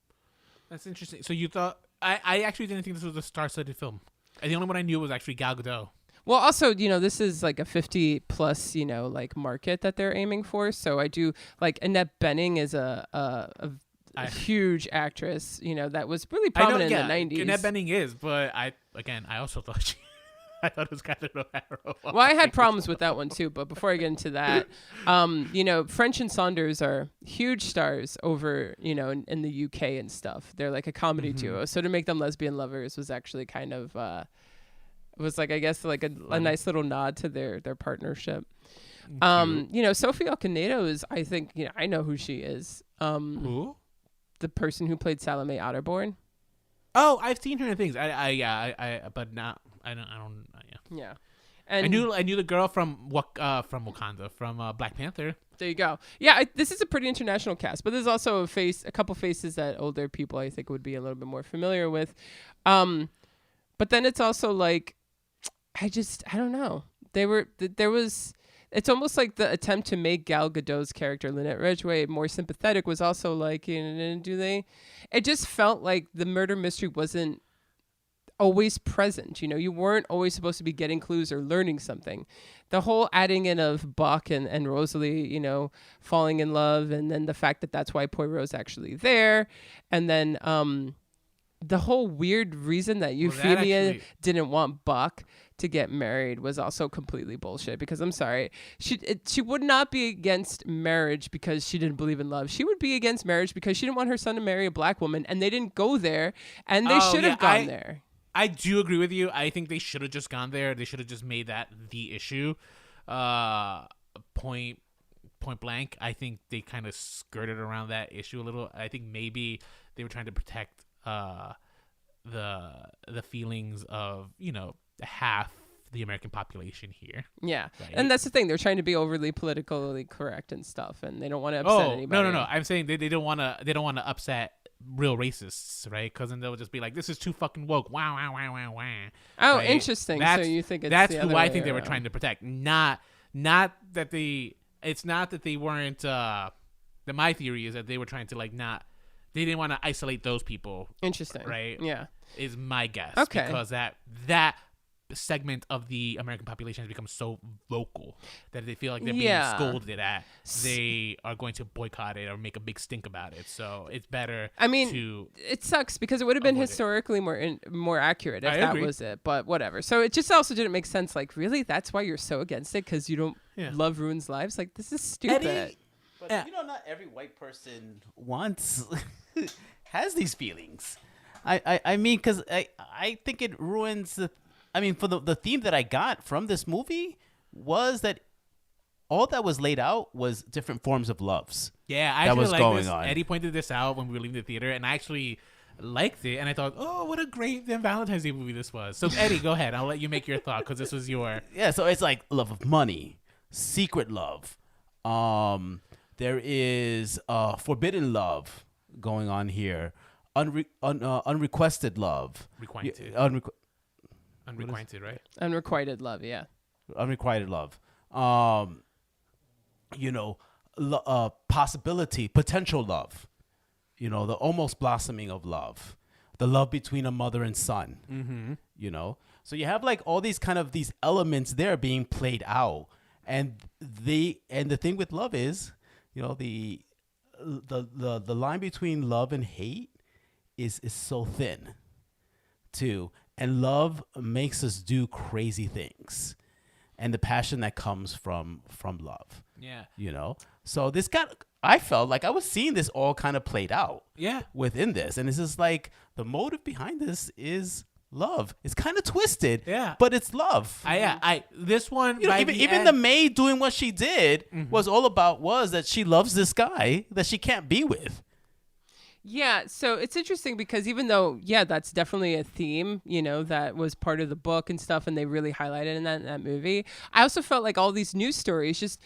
That's interesting. So you thought, I actually didn't think this was a star-studded film. The only one I knew was actually Gal Gadot. Well, also, this is like a 50 plus, like market that they're aiming for. So I do like Annette Bening is a huge actress, that was really prominent in the 90s. Annette Bening is, but I also thought I thought it was Catherine O'Hara. Well, I had problems with that one too, but before I get into that, French and Saunders are huge stars over, in the UK and stuff. They're like a comedy duo. So to make them lesbian lovers was actually kind of, it was like, I guess, like a nice little nod to their partnership. Sophie Okonedo is, I think, I know who she is. Who? The person who played Salome Otterborn. Oh, I've seen her in things. But not. I don't. Yeah. Yeah. And I knew the girl from Wakanda, from Black Panther. There you go. Yeah, this is a pretty international cast, but there's also a couple faces that older people I think would be a little bit more familiar with. But then it's also like, I don't know. It's almost like the attempt to make Gal Gadot's character, Lynette Ridgway, more sympathetic was also like, it just felt like the murder mystery wasn't always present. You weren't always supposed to be getting clues or learning something. The whole adding in of Buck and Rosalie, falling in love, and then the fact that that's why Poirot's actually there, and then the whole weird reason that Euphemia didn't want Buck to get married was also completely bullshit, because I'm sorry, she would not be against marriage because she didn't believe in love. She would be against marriage because she didn't want her son to marry a black woman, and they didn't go there, and they should have gone there. I do agree with you. I think they should have just gone there. They should have just made that the issue. Point blank. I think they kind of skirted around that issue a little. I think maybe they were trying to protect the feelings of half the American population here. Yeah, right? And that's the thing. They're trying to be overly politically correct and stuff, and they don't want to upset anybody. No. I'm saying they don't want to upset real racists, right? Because then they'll just be like, "This is too fucking woke." Wow. Oh, right? interesting. So you think that's the who other I way think they were around. trying to protect. Not that they. It's not that they weren't. My theory is that they were trying to they didn't want to isolate those people. Interesting. Right? Yeah. Is my guess. Okay. Because that segment of the American population has become so vocal that they feel like they're being scolded at. They are going to boycott it or make a big stink about it. So it's better. I mean, it sucks because it would have been historically more accurate if that was it. But whatever. So it just also didn't make sense. Like, really, that's why you're so against it, because you don't love ruins lives. Like, this is stupid. Eddie, but not every white person has these feelings. I mean, because I think it ruins the. I mean, for the theme that I got from this movie was that all that was laid out was different forms of loves. Yeah, I that was going on. on. Eddie pointed this out when we were leaving the theater, and I actually liked it. And I thought, oh, what a great Valentine's Day movie this was. So, Eddie, go ahead. I'll let you make your thought, because this was your... Yeah, so it's like love of money, secret love. There is forbidden love going on here. Unrequested love. Requited. Unrequited, right? Unrequited love, yeah. Unrequited love. Possibility, potential love. The almost blossoming of love. The love between a mother and son. Mm-hmm. So you have all these these elements there being played out. And the thing with love is, the line between love and hate is so thin too. And love makes us do crazy things, and the passion that comes from love. Yeah. So I felt like I was seeing this all kind of played out. Yeah. Within this, and it's just like the motive behind this is love. It's kind of twisted. Yeah. But it's love. This one. Even the maid doing what she did was that she loves this guy that she can't be with. Yeah, so it's interesting because even though, that's definitely a theme, that was part of the book and stuff, and they really highlighted in that movie, I also felt like all these news stories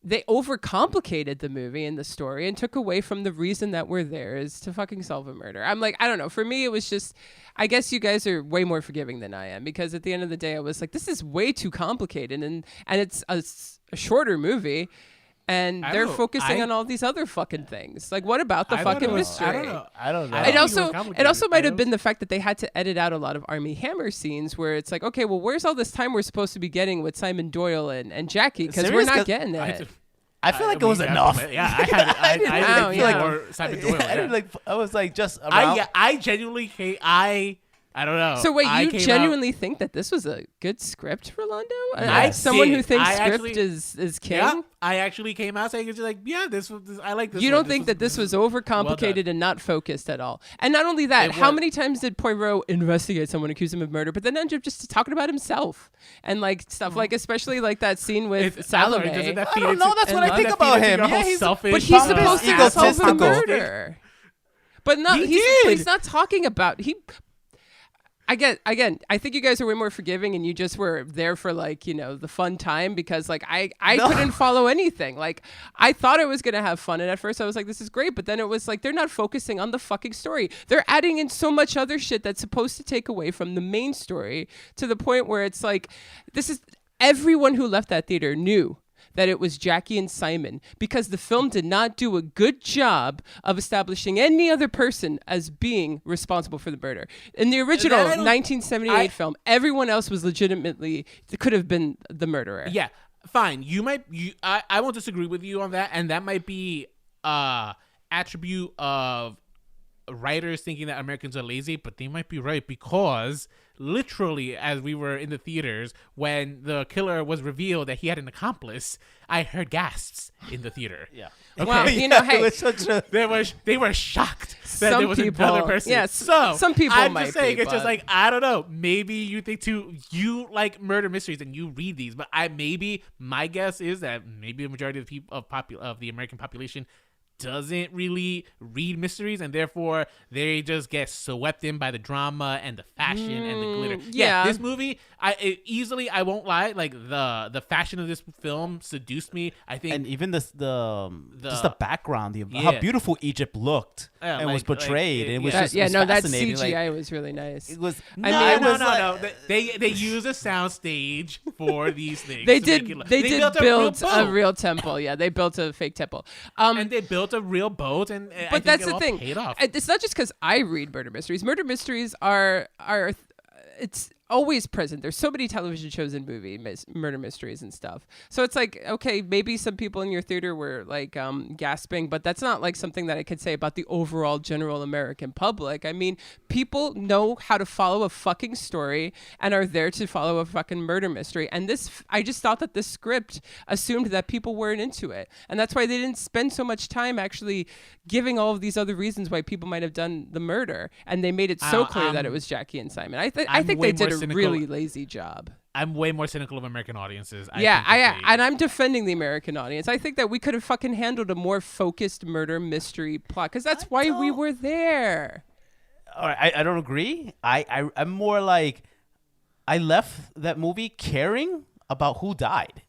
they overcomplicated the movie and the story and took away from the reason that we're there is to fucking solve a murder. I'm like, I don't know. For me, it was just, I guess you guys are way more forgiving than I am, because at the end of the day, I was like, this is way too complicated, and it's a shorter movie. And they're focusing on all these other fucking things. Like, what about the fucking mystery? I don't know. It also might have been the fact that they had to edit out a lot of Armie Hammer scenes where it's like, okay, well, where's all this time we're supposed to be getting with Simon Doyle and Jackie? Because we're not getting it. I feel like it was enough. Yeah, I feel like more Simon Doyle. I was like, just around. I genuinely hate. I don't know. So wait, you genuinely think that this was a good script, Rolando? As someone who thinks script is king? Yeah, I actually came out saying, this I like this. You don't think that this was overcomplicated and not focused at all? And not only that, how many times did Poirot investigate someone, accuse him of murder, but then end up just talking about himself and stuff especially that scene with Salome? I don't know. That's what I think about him. Yeah, but he's supposed to solve the murder. But no, He he's did. not talking about Again, I think you guys are way more forgiving, and you just were there for like, the fun time, because like I couldn't follow anything. Like I thought I was gonna have fun, and at first I was like, this is great, but then it was like they're not focusing on the fucking story. They're adding in so much other shit that's supposed to take away from the main story, to the point where it's like, everyone who left that theater knew that it was Jackie and Simon, because the film did not do a good job of establishing any other person as being responsible for the murder. In the original 1978 film, everyone else was could have been the murderer. Yeah, fine. I won't disagree with you on that, and that might be attribute of writers thinking that Americans are lazy, but they might be right, because literally, as we were in the theaters, when the killer was revealed that he had an accomplice, I heard gasps in the theater. Yeah. Okay. Well, hey, it was such a. They were shocked that there was people, another person. yeah, so some people I'm might just saying, be, it's just but- like, I don't know. Maybe you think you like murder mysteries and you read these, but my guess is that maybe the majority of the people of the American population doesn't really read mysteries, and therefore they just get swept in by the drama and the fashion and the glitter. Yeah. This movie, I won't lie, like the fashion of this film seduced me. I think, And even just the background, how Yeah. beautiful Egypt looked and was portrayed. It was just it was that fascinating. CGI was really nice. It was I mean, They use a sound stage for these things. They to did. make it look- They did build a boat. real temple. Yeah, they built a fake temple. And they built a real boat, and I But think that's it the all thing. paid off. It's not just because I read murder mysteries. Murder mysteries are it's always present. There's so many television shows and murder mysteries and stuff. So it's like, okay, maybe some people in your theater were like gasping, but that's not like something that I could say about the overall general American public. I mean, people know how to follow a fucking story and are there to follow a fucking murder mystery. And I just thought that the script assumed that people weren't into it. And that's why they didn't spend so much time actually giving all of these other reasons why people might have done the murder. And they made it so clear that it was Jackie and Simon. I think way they did more a cynical. really lazy job. I'm way more cynical of American audiences. And I'm defending the American audience. I think that we could have fucking handled a more focused murder mystery plot, because that's why we were there. All right, I don't agree. I'm more like I left that movie caring about who died.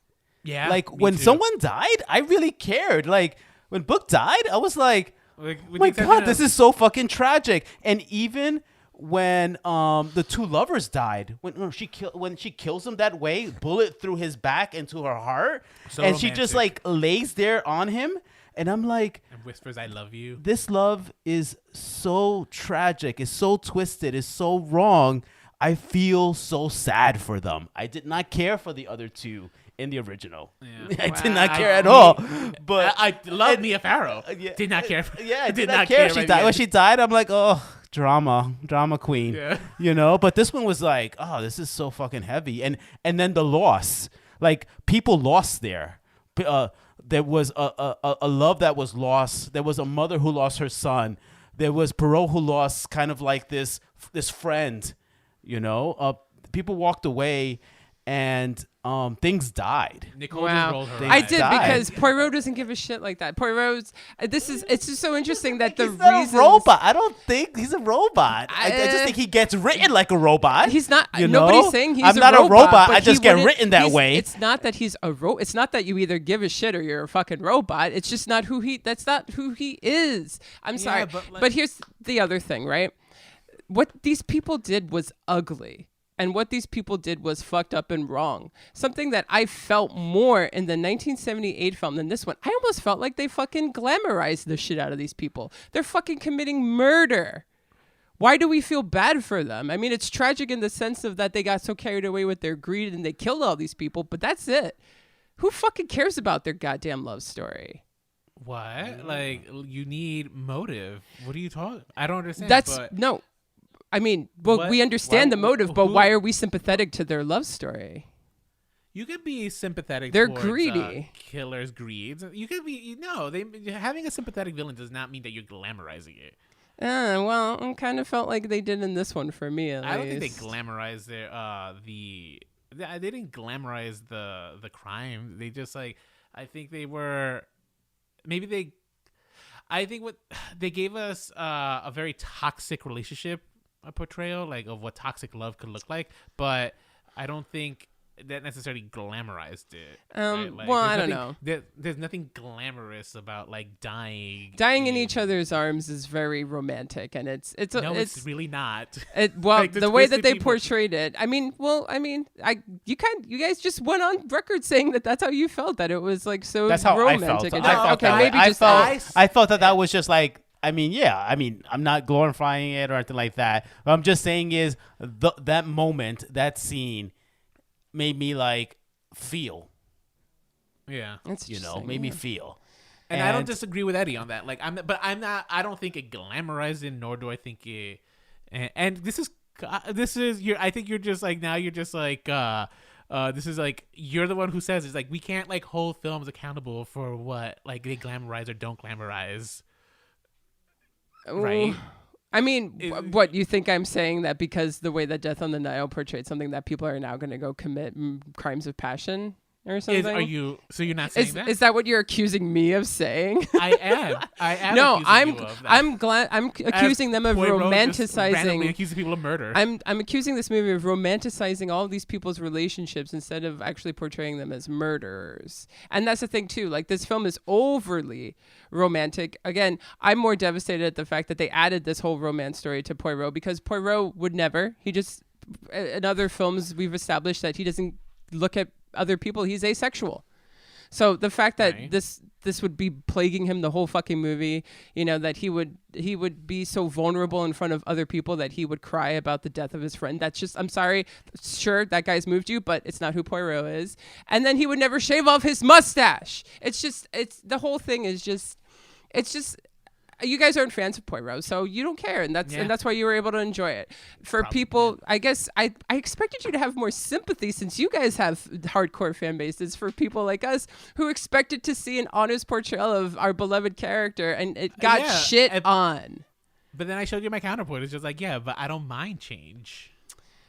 Yeah, Like me when too. someone died, I really cared. Like when Book died, I was like, Like, oh with my the exception God, of- this is so fucking tragic. And even when the two lovers died, when she kills him that way, bullet through his back into her heart, So and she just romantic. like lays there on him, and I'm like, and whispers, "I love you." this love is so tragic, it's so twisted, it's so wrong. I feel so sad for them. I did not care for the other two in the original. Yeah. I did not Wow. care at all. But I love Mia Farrow. yeah, Did not care. yeah, I did not care. She died. When she died, I'm like, oh, drama queen. Yeah. You know. But this one was like, oh, this is so fucking heavy. And then the loss, like people lost there. There was a love that was lost. There was a mother who lost her son. There was Perot who lost kind of like this friend. You know, people walked away, and things died. Nicole just rolled her I eyes. did, died. because Poirot doesn't give a shit like that. Poirot's it's just so interesting that the He's not reasons a robot. I don't think he's a robot. I just think he gets written like a robot. He's not. You Nobody's know? saying he's I'm a not robot. a robot. but I just he get wouldn't- written that he's- way. It's not that he's a It's not that you either give a shit or you're a fucking robot. It's just not who he. That's not who he is. I'm sorry, but, like- but here's the other thing, right? What these people did was ugly. And what these people did was fucked up and wrong. Something that I felt more in the 1978 film than this one. I almost felt like they fucking glamorized the shit out of these people. They're fucking committing murder. Why do we feel bad for them? I mean, it's tragic in the sense of that they got so carried away with their greed and they killed all these people, but that's it. Who fucking cares about their goddamn love story? What? Like, you need motive. What are you talking? I don't understand. That's but no. I mean, well, What? we understand Why- the motive, but who- why are we sympathetic to their love story? you could be sympathetic. They're towards, greedy. Killers' greeds. You could be. No, having a sympathetic villain does not mean that you're glamorizing it. Well, I kind of felt like they did in this one for me. At I don't think least. they glamorized they didn't glamorize the crime. They just like, I think they were, maybe they, I think what they gave us a very toxic relationship portrayal, like of what toxic love could look like, but I don't think that necessarily glamorized it. Right? Like, well, I don't nothing- know. There's nothing glamorous about like dying. Dying in each other's arms is very romantic, and it's It's really not. well, Like, the way that twisted they people- portrayed it. You guys just went on record saying that that's how you felt, that it was like so That's how romantic. I and felt. I felt okay, that maybe way. just I felt that was just like. I mean, I'm not glorifying it or anything like that. What I'm just saying is that moment, that scene, made me like feel. Yeah. It's You just know, like, made me yeah. feel. And I don't disagree with Eddie on that. Like I'm not. I don't think it glamorized it, nor do I think it. And this is I think you're just like now. You're just like. This is like you're the one who says it's like we can't like hold films accountable for what like they glamorize or don't glamorize. Right. I mean, what you think I'm saying that because the way that Death on the Nile portrayed something that people are now going to go commit crimes of passion or something? So you're not saying that? Is that what you're accusing me of saying? I am. No, accusing you of that. I'm glad I'm accusing them of Poirot just randomly romanticizing. accusing people of murder. I'm accusing this movie of romanticizing all these people's relationships instead of actually portraying them as murderers. And that's the thing too. Like this film is overly romantic. Again, I'm more devastated at the fact that they added this whole romance story to Poirot because Poirot would never. He just in other films we've established that he doesn't look at other people. He's asexual. So the fact that Right. this would be plaguing him the whole fucking movie, you know, that he would be so vulnerable in front of other people that he would cry about the death of his friend. That's just, I'm sorry, sure, that guy's moved you, but it's not who Poirot is. And then he would never shave off his mustache. It's the whole thing is just, you guys aren't fans of Poirot, so you don't care, and that's why you were able to enjoy it. For Probably, people, I guess I expected you to have more sympathy since you guys have hardcore fan bases. For people like us who expected to see an honest portrayal of our beloved character, and it got shit on. But then I showed you my counterpoint. It's just like, yeah, but I don't mind change.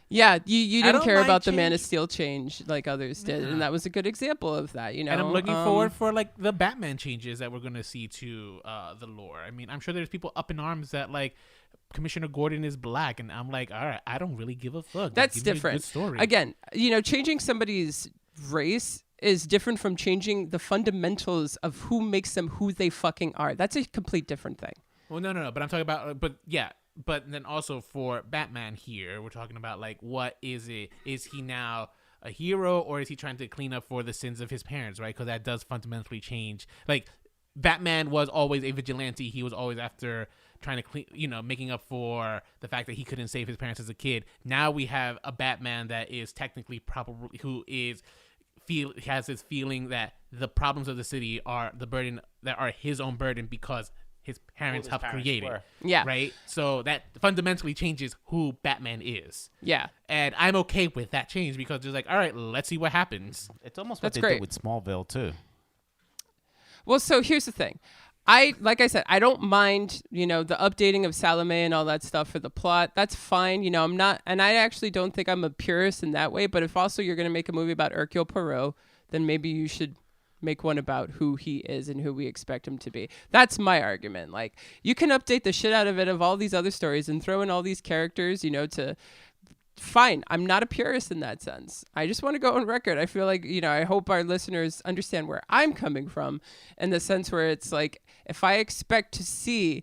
Yeah, you didn't don't care mind about the Man of change. Steel change like others did, and that was a good example of that. You know, And I'm looking forward for like the Batman changes that we're gonna see to the lore. I mean, I'm sure there's people up in arms that like Commissioner Gordon is black, and I'm like, all right, I don't really give a fuck. That's Give me a different. good story. Again, you know, changing somebody's race is different from changing the fundamentals of who makes them who they fucking are. That's a complete different thing. Well, no. But I'm talking about, but then also for Batman here, we're talking about like, what is it? Is he now a hero, or is he trying to clean up for the sins of his parents? Right? Because that does fundamentally change. Like, Batman was always a vigilante. He was always after trying to clean, making up for the fact that he couldn't save his parents as a kid. Now we have a Batman that is technically probably has this feeling that the problems of the city are the burden that are his own burden because his parents helped create it. Yeah. Right? So that fundamentally changes who Batman is. Yeah. And I'm okay with that change because it's like, all right, let's see what happens. It's almost That's what they great. did with Smallville too. Well, so here's the thing. Like I said, I don't mind, the updating of Salome and all that stuff for the plot. That's fine. I'm not, and I actually don't think I'm a purist in that way. But if also you're going to make a movie about Hercule Poirot, then maybe you should make one about who he is and who we expect him to be. That's my argument. Like, you can update the shit out of it of all these other stories and throw in all these characters, to... Fine. I'm not a purist in that sense. I just want to go on record. I feel like, I hope our listeners understand where I'm coming from in the sense where it's like, if I expect to see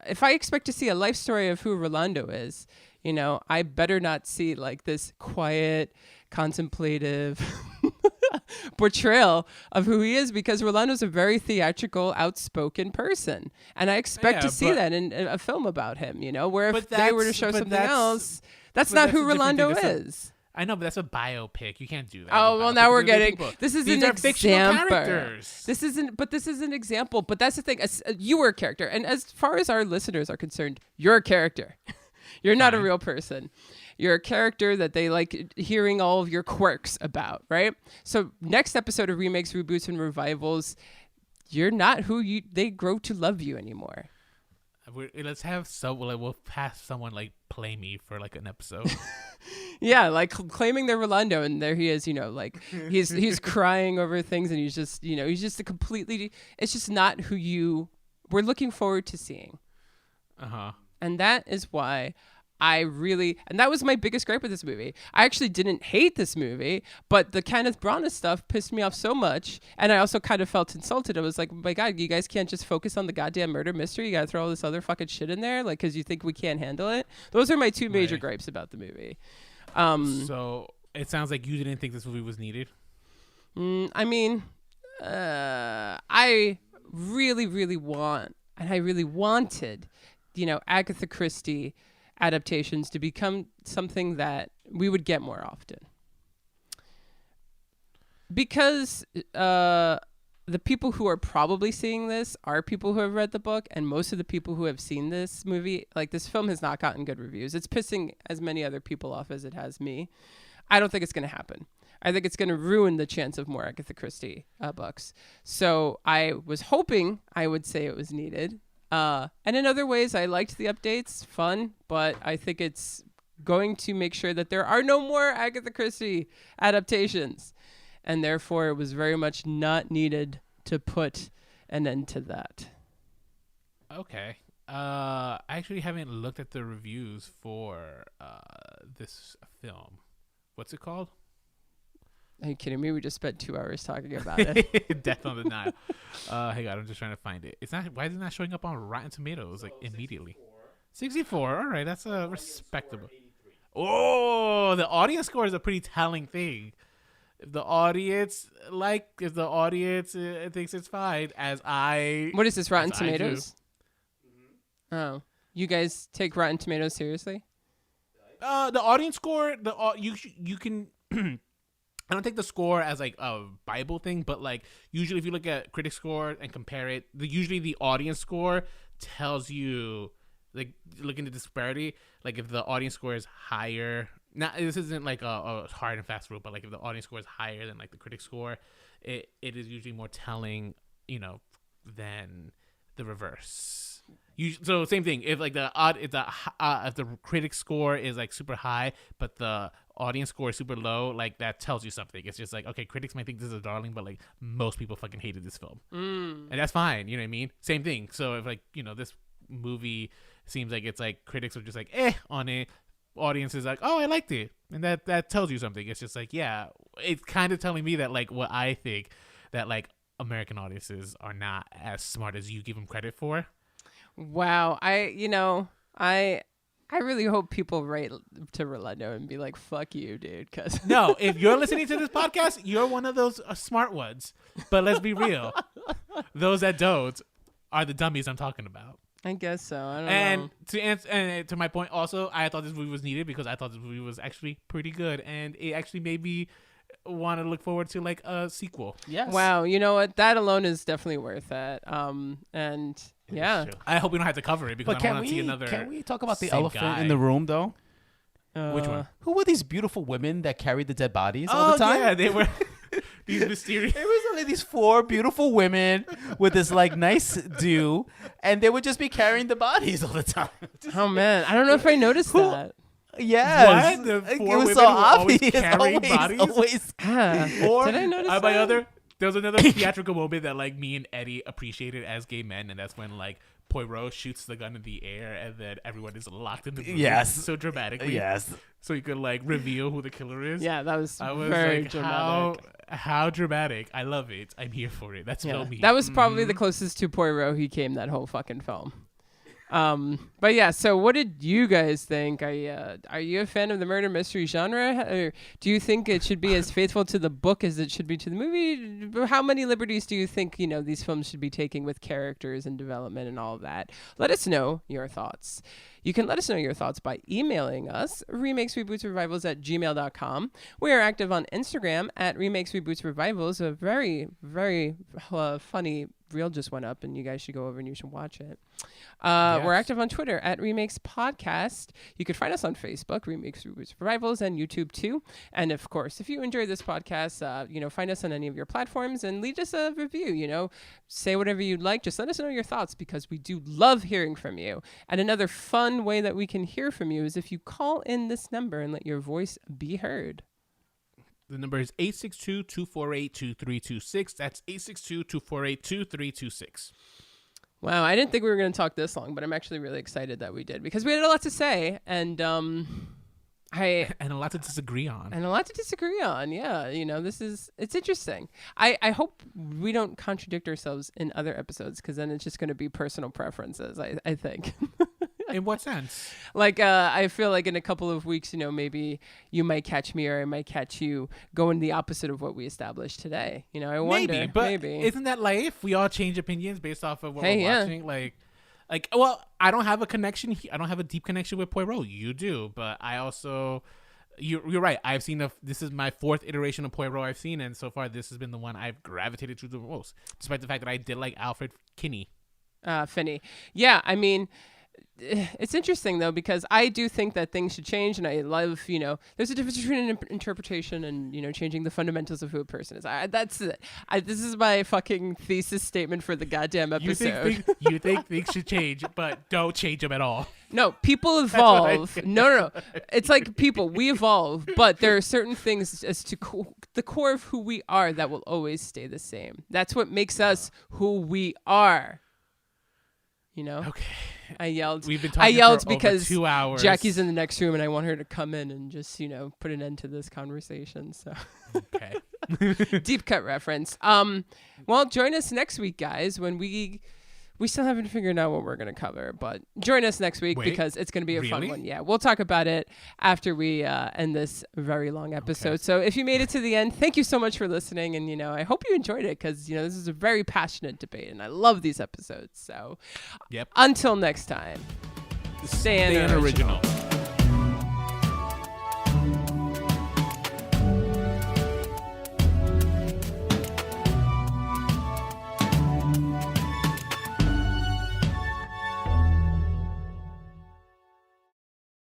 a life story of who Rolando is, I better not see like this quiet, contemplative portrayal of who he is, because Rolando's a very theatrical, outspoken person. And I expect to see that in a film about him, where if they were to show something else, that's not who Rolando is. I know, but that's a biopic. You can't do that. Oh, well, now we're getting... This is These an are fictional example. characters. This is an example. But that's the thing. You were a character. And as far as our listeners are concerned, you're a character. You're not a real person. You're a character that they like hearing all of your quirks about, right? So next episode of Remakes, Reboots, and Revivals, you're not who they grow to love you anymore. Let's have we'll have someone like play me for like an episode. Yeah, like claiming they're Rolando, and there he is, like he's crying over things, and he's just a completely, it's just not who you we're looking forward to seeing. Uh-huh. And that is why and that was my biggest gripe with this movie. I actually didn't hate this movie, but the Kenneth Branagh stuff pissed me off so much. And I also kind of felt insulted. I was like, oh my God, you guys can't just focus on the goddamn murder mystery. You got to throw all this other fucking shit in there, like, because you think we can't handle it. Those are my two major gripes about the movie. So it sounds like you didn't think this movie was needed. I mean, I really, really wanted, Agatha Christie adaptations to become something that we would get more often. Because the people who are probably seeing this are people who have read the book, and most of the people who have seen this movie, like, this film has not gotten good reviews. It's pissing as many other people off as it has me. I don't think it's going to happen. I think it's going to ruin the chance of more Agatha Christie books. So I was hoping I would say it was needed. And in other ways, I liked the updates, fun, but I think it's going to make sure that there are no more Agatha Christie adaptations. And therefore, it was very much not needed to put an end to that. Okay. I actually haven't looked at the reviews for this film. What's it called? Are you kidding me? We just spent 2 hours talking about it. Death on the Nile. Hang on, I'm just trying to find it. It's not. Why is it not showing up on Rotten Tomatoes like immediately? 64. All right, that's respectable. Oh, the audience score is a pretty telling thing. If the audience thinks it's fine, What is this, Rotten as I do. Tomatoes? Oh, you guys take Rotten Tomatoes seriously? The audience score, you can. I don't take the score as like a Bible thing, but like usually if you look at critic score and compare it, usually the audience score tells you, like, look into disparity. Like if the audience score is higher, this isn't like a hard and fast rule, but like if the audience score is higher than like the critic score, it is usually more telling, than the reverse. So same thing. If like if the critic score is like super high, but the audience score is super low, like that tells you something. It's just like, okay, critics might think this is a darling, but like most people fucking hated this film, and that's fine. You know what I mean? Same thing. So if like this movie seems like it's like critics are just like on it, audience is like, oh, I liked it, and that tells you something. It's just like, yeah, it's kind of telling me that like what I think, that like American audiences are not as smart as you give them credit for. Wow. I really hope people write to Rolando and be like, fuck you, dude. Cause No, if you're listening to this podcast, you're one of those smart ones. But let's be real. Those that don't are the dummies I'm talking about. I guess so. I don't know. And to answer, and to my point also, I thought this movie was needed because I thought this movie was actually pretty good. And it actually made me want to look forward to like a sequel. Yes. Wow. You know what? That alone is definitely worth it. And yeah. I hope we don't have to cover it because But I want to see another. can we talk about the same elephant guy. in the room, though? Which one? Who were these beautiful women that carried the dead bodies all the time? Yeah, they were these mysterious. There was only these 4 beautiful women with this like nice do, and they would just be carrying the bodies all the time. Oh man, I don't know if I noticed that. Yes. What? The Like, 4 it was women so who were always obvious. carrying bodies? Always. Or Did I notice by that? other, there was another theatrical moment that like me and Eddie appreciated as gay men, and that's when like Poirot shoots the gun in the air, and then everyone is locked in the room. Yes. So dramatically. Yes. So you could like reveal who the killer is. Yeah, that was I was very like, dramatic. how dramatic. I love it. I'm here for it. That's Yeah. filmy. That was probably the closest to Poirot he came that whole fucking film. But yeah, so what did you guys think? Are you a fan of the murder mystery genre? Or do you think it should be as faithful to the book as it should be to the movie? How many liberties do you think, these films should be taking with characters and development and all of that? Let us know your thoughts. You can let us know your thoughts by emailing us, remakesrebootsrevivals@gmail.com. We are active on Instagram at remakesrebootsrevivals. A very, very funny reel just went up, and you guys should go over and you should watch it. We're active on Twitter at Remakes Podcast. You can find us on Facebook, Remakes Reboots Revivals, and YouTube too. And of course, if you enjoy this podcast, find us on any of your platforms and leave us a review. Say whatever you'd like. Just let us know your thoughts because we do love hearing from you. And another fun way that we can hear from you is if you call in this number and let your voice be heard. The number is 862-248-2326. That's 862-248-2326. Wow, I didn't think we were going to talk this long, but I'm actually really excited that we did because we had a lot to say and and a lot to disagree on. Yeah, it's interesting. I hope we don't contradict ourselves in other episodes because then it's just going to be personal preferences, I think. In what sense? Like, I feel like in a couple of weeks, maybe you might catch me or I might catch you going the opposite of what we established today. I wonder. Maybe. Isn't that life? We all change opinions based off of what we're watching. Well, I don't have a connection. I don't have a deep connection with Poirot. You do, but I also, you're right. I've seen this is my 4th iteration of Poirot I've seen, and so far this has been the one I've gravitated to the most, despite the fact that I did like Alfred Finney. Yeah, I mean, it's interesting though because I do think that things should change, and I love there's a difference between an interpretation and changing the fundamentals of who a person is. That's it. This is my fucking thesis statement for the goddamn episode. You think things should change, but don't change them at all. No, people evolve. No. It's like people, we evolve, but there are certain things as to the core of who we are that will always stay the same. That's what makes us who we are. Okay. I yelled. We've been talking for because over 2 hours. Jackie's in the next room, and I want her to come in and just put an end to this conversation. So, okay. Deep cut reference. Well, join us next week, guys, when we still haven't figured out what we're going to cover, but join us next week because it's going to be a fun one. Yeah, we'll talk about it after we end this very long episode. Okay. So if you made it to the end, thank you so much for listening. And, I hope you enjoyed it because, this is a very passionate debate and I love these episodes. So until next time, stay original.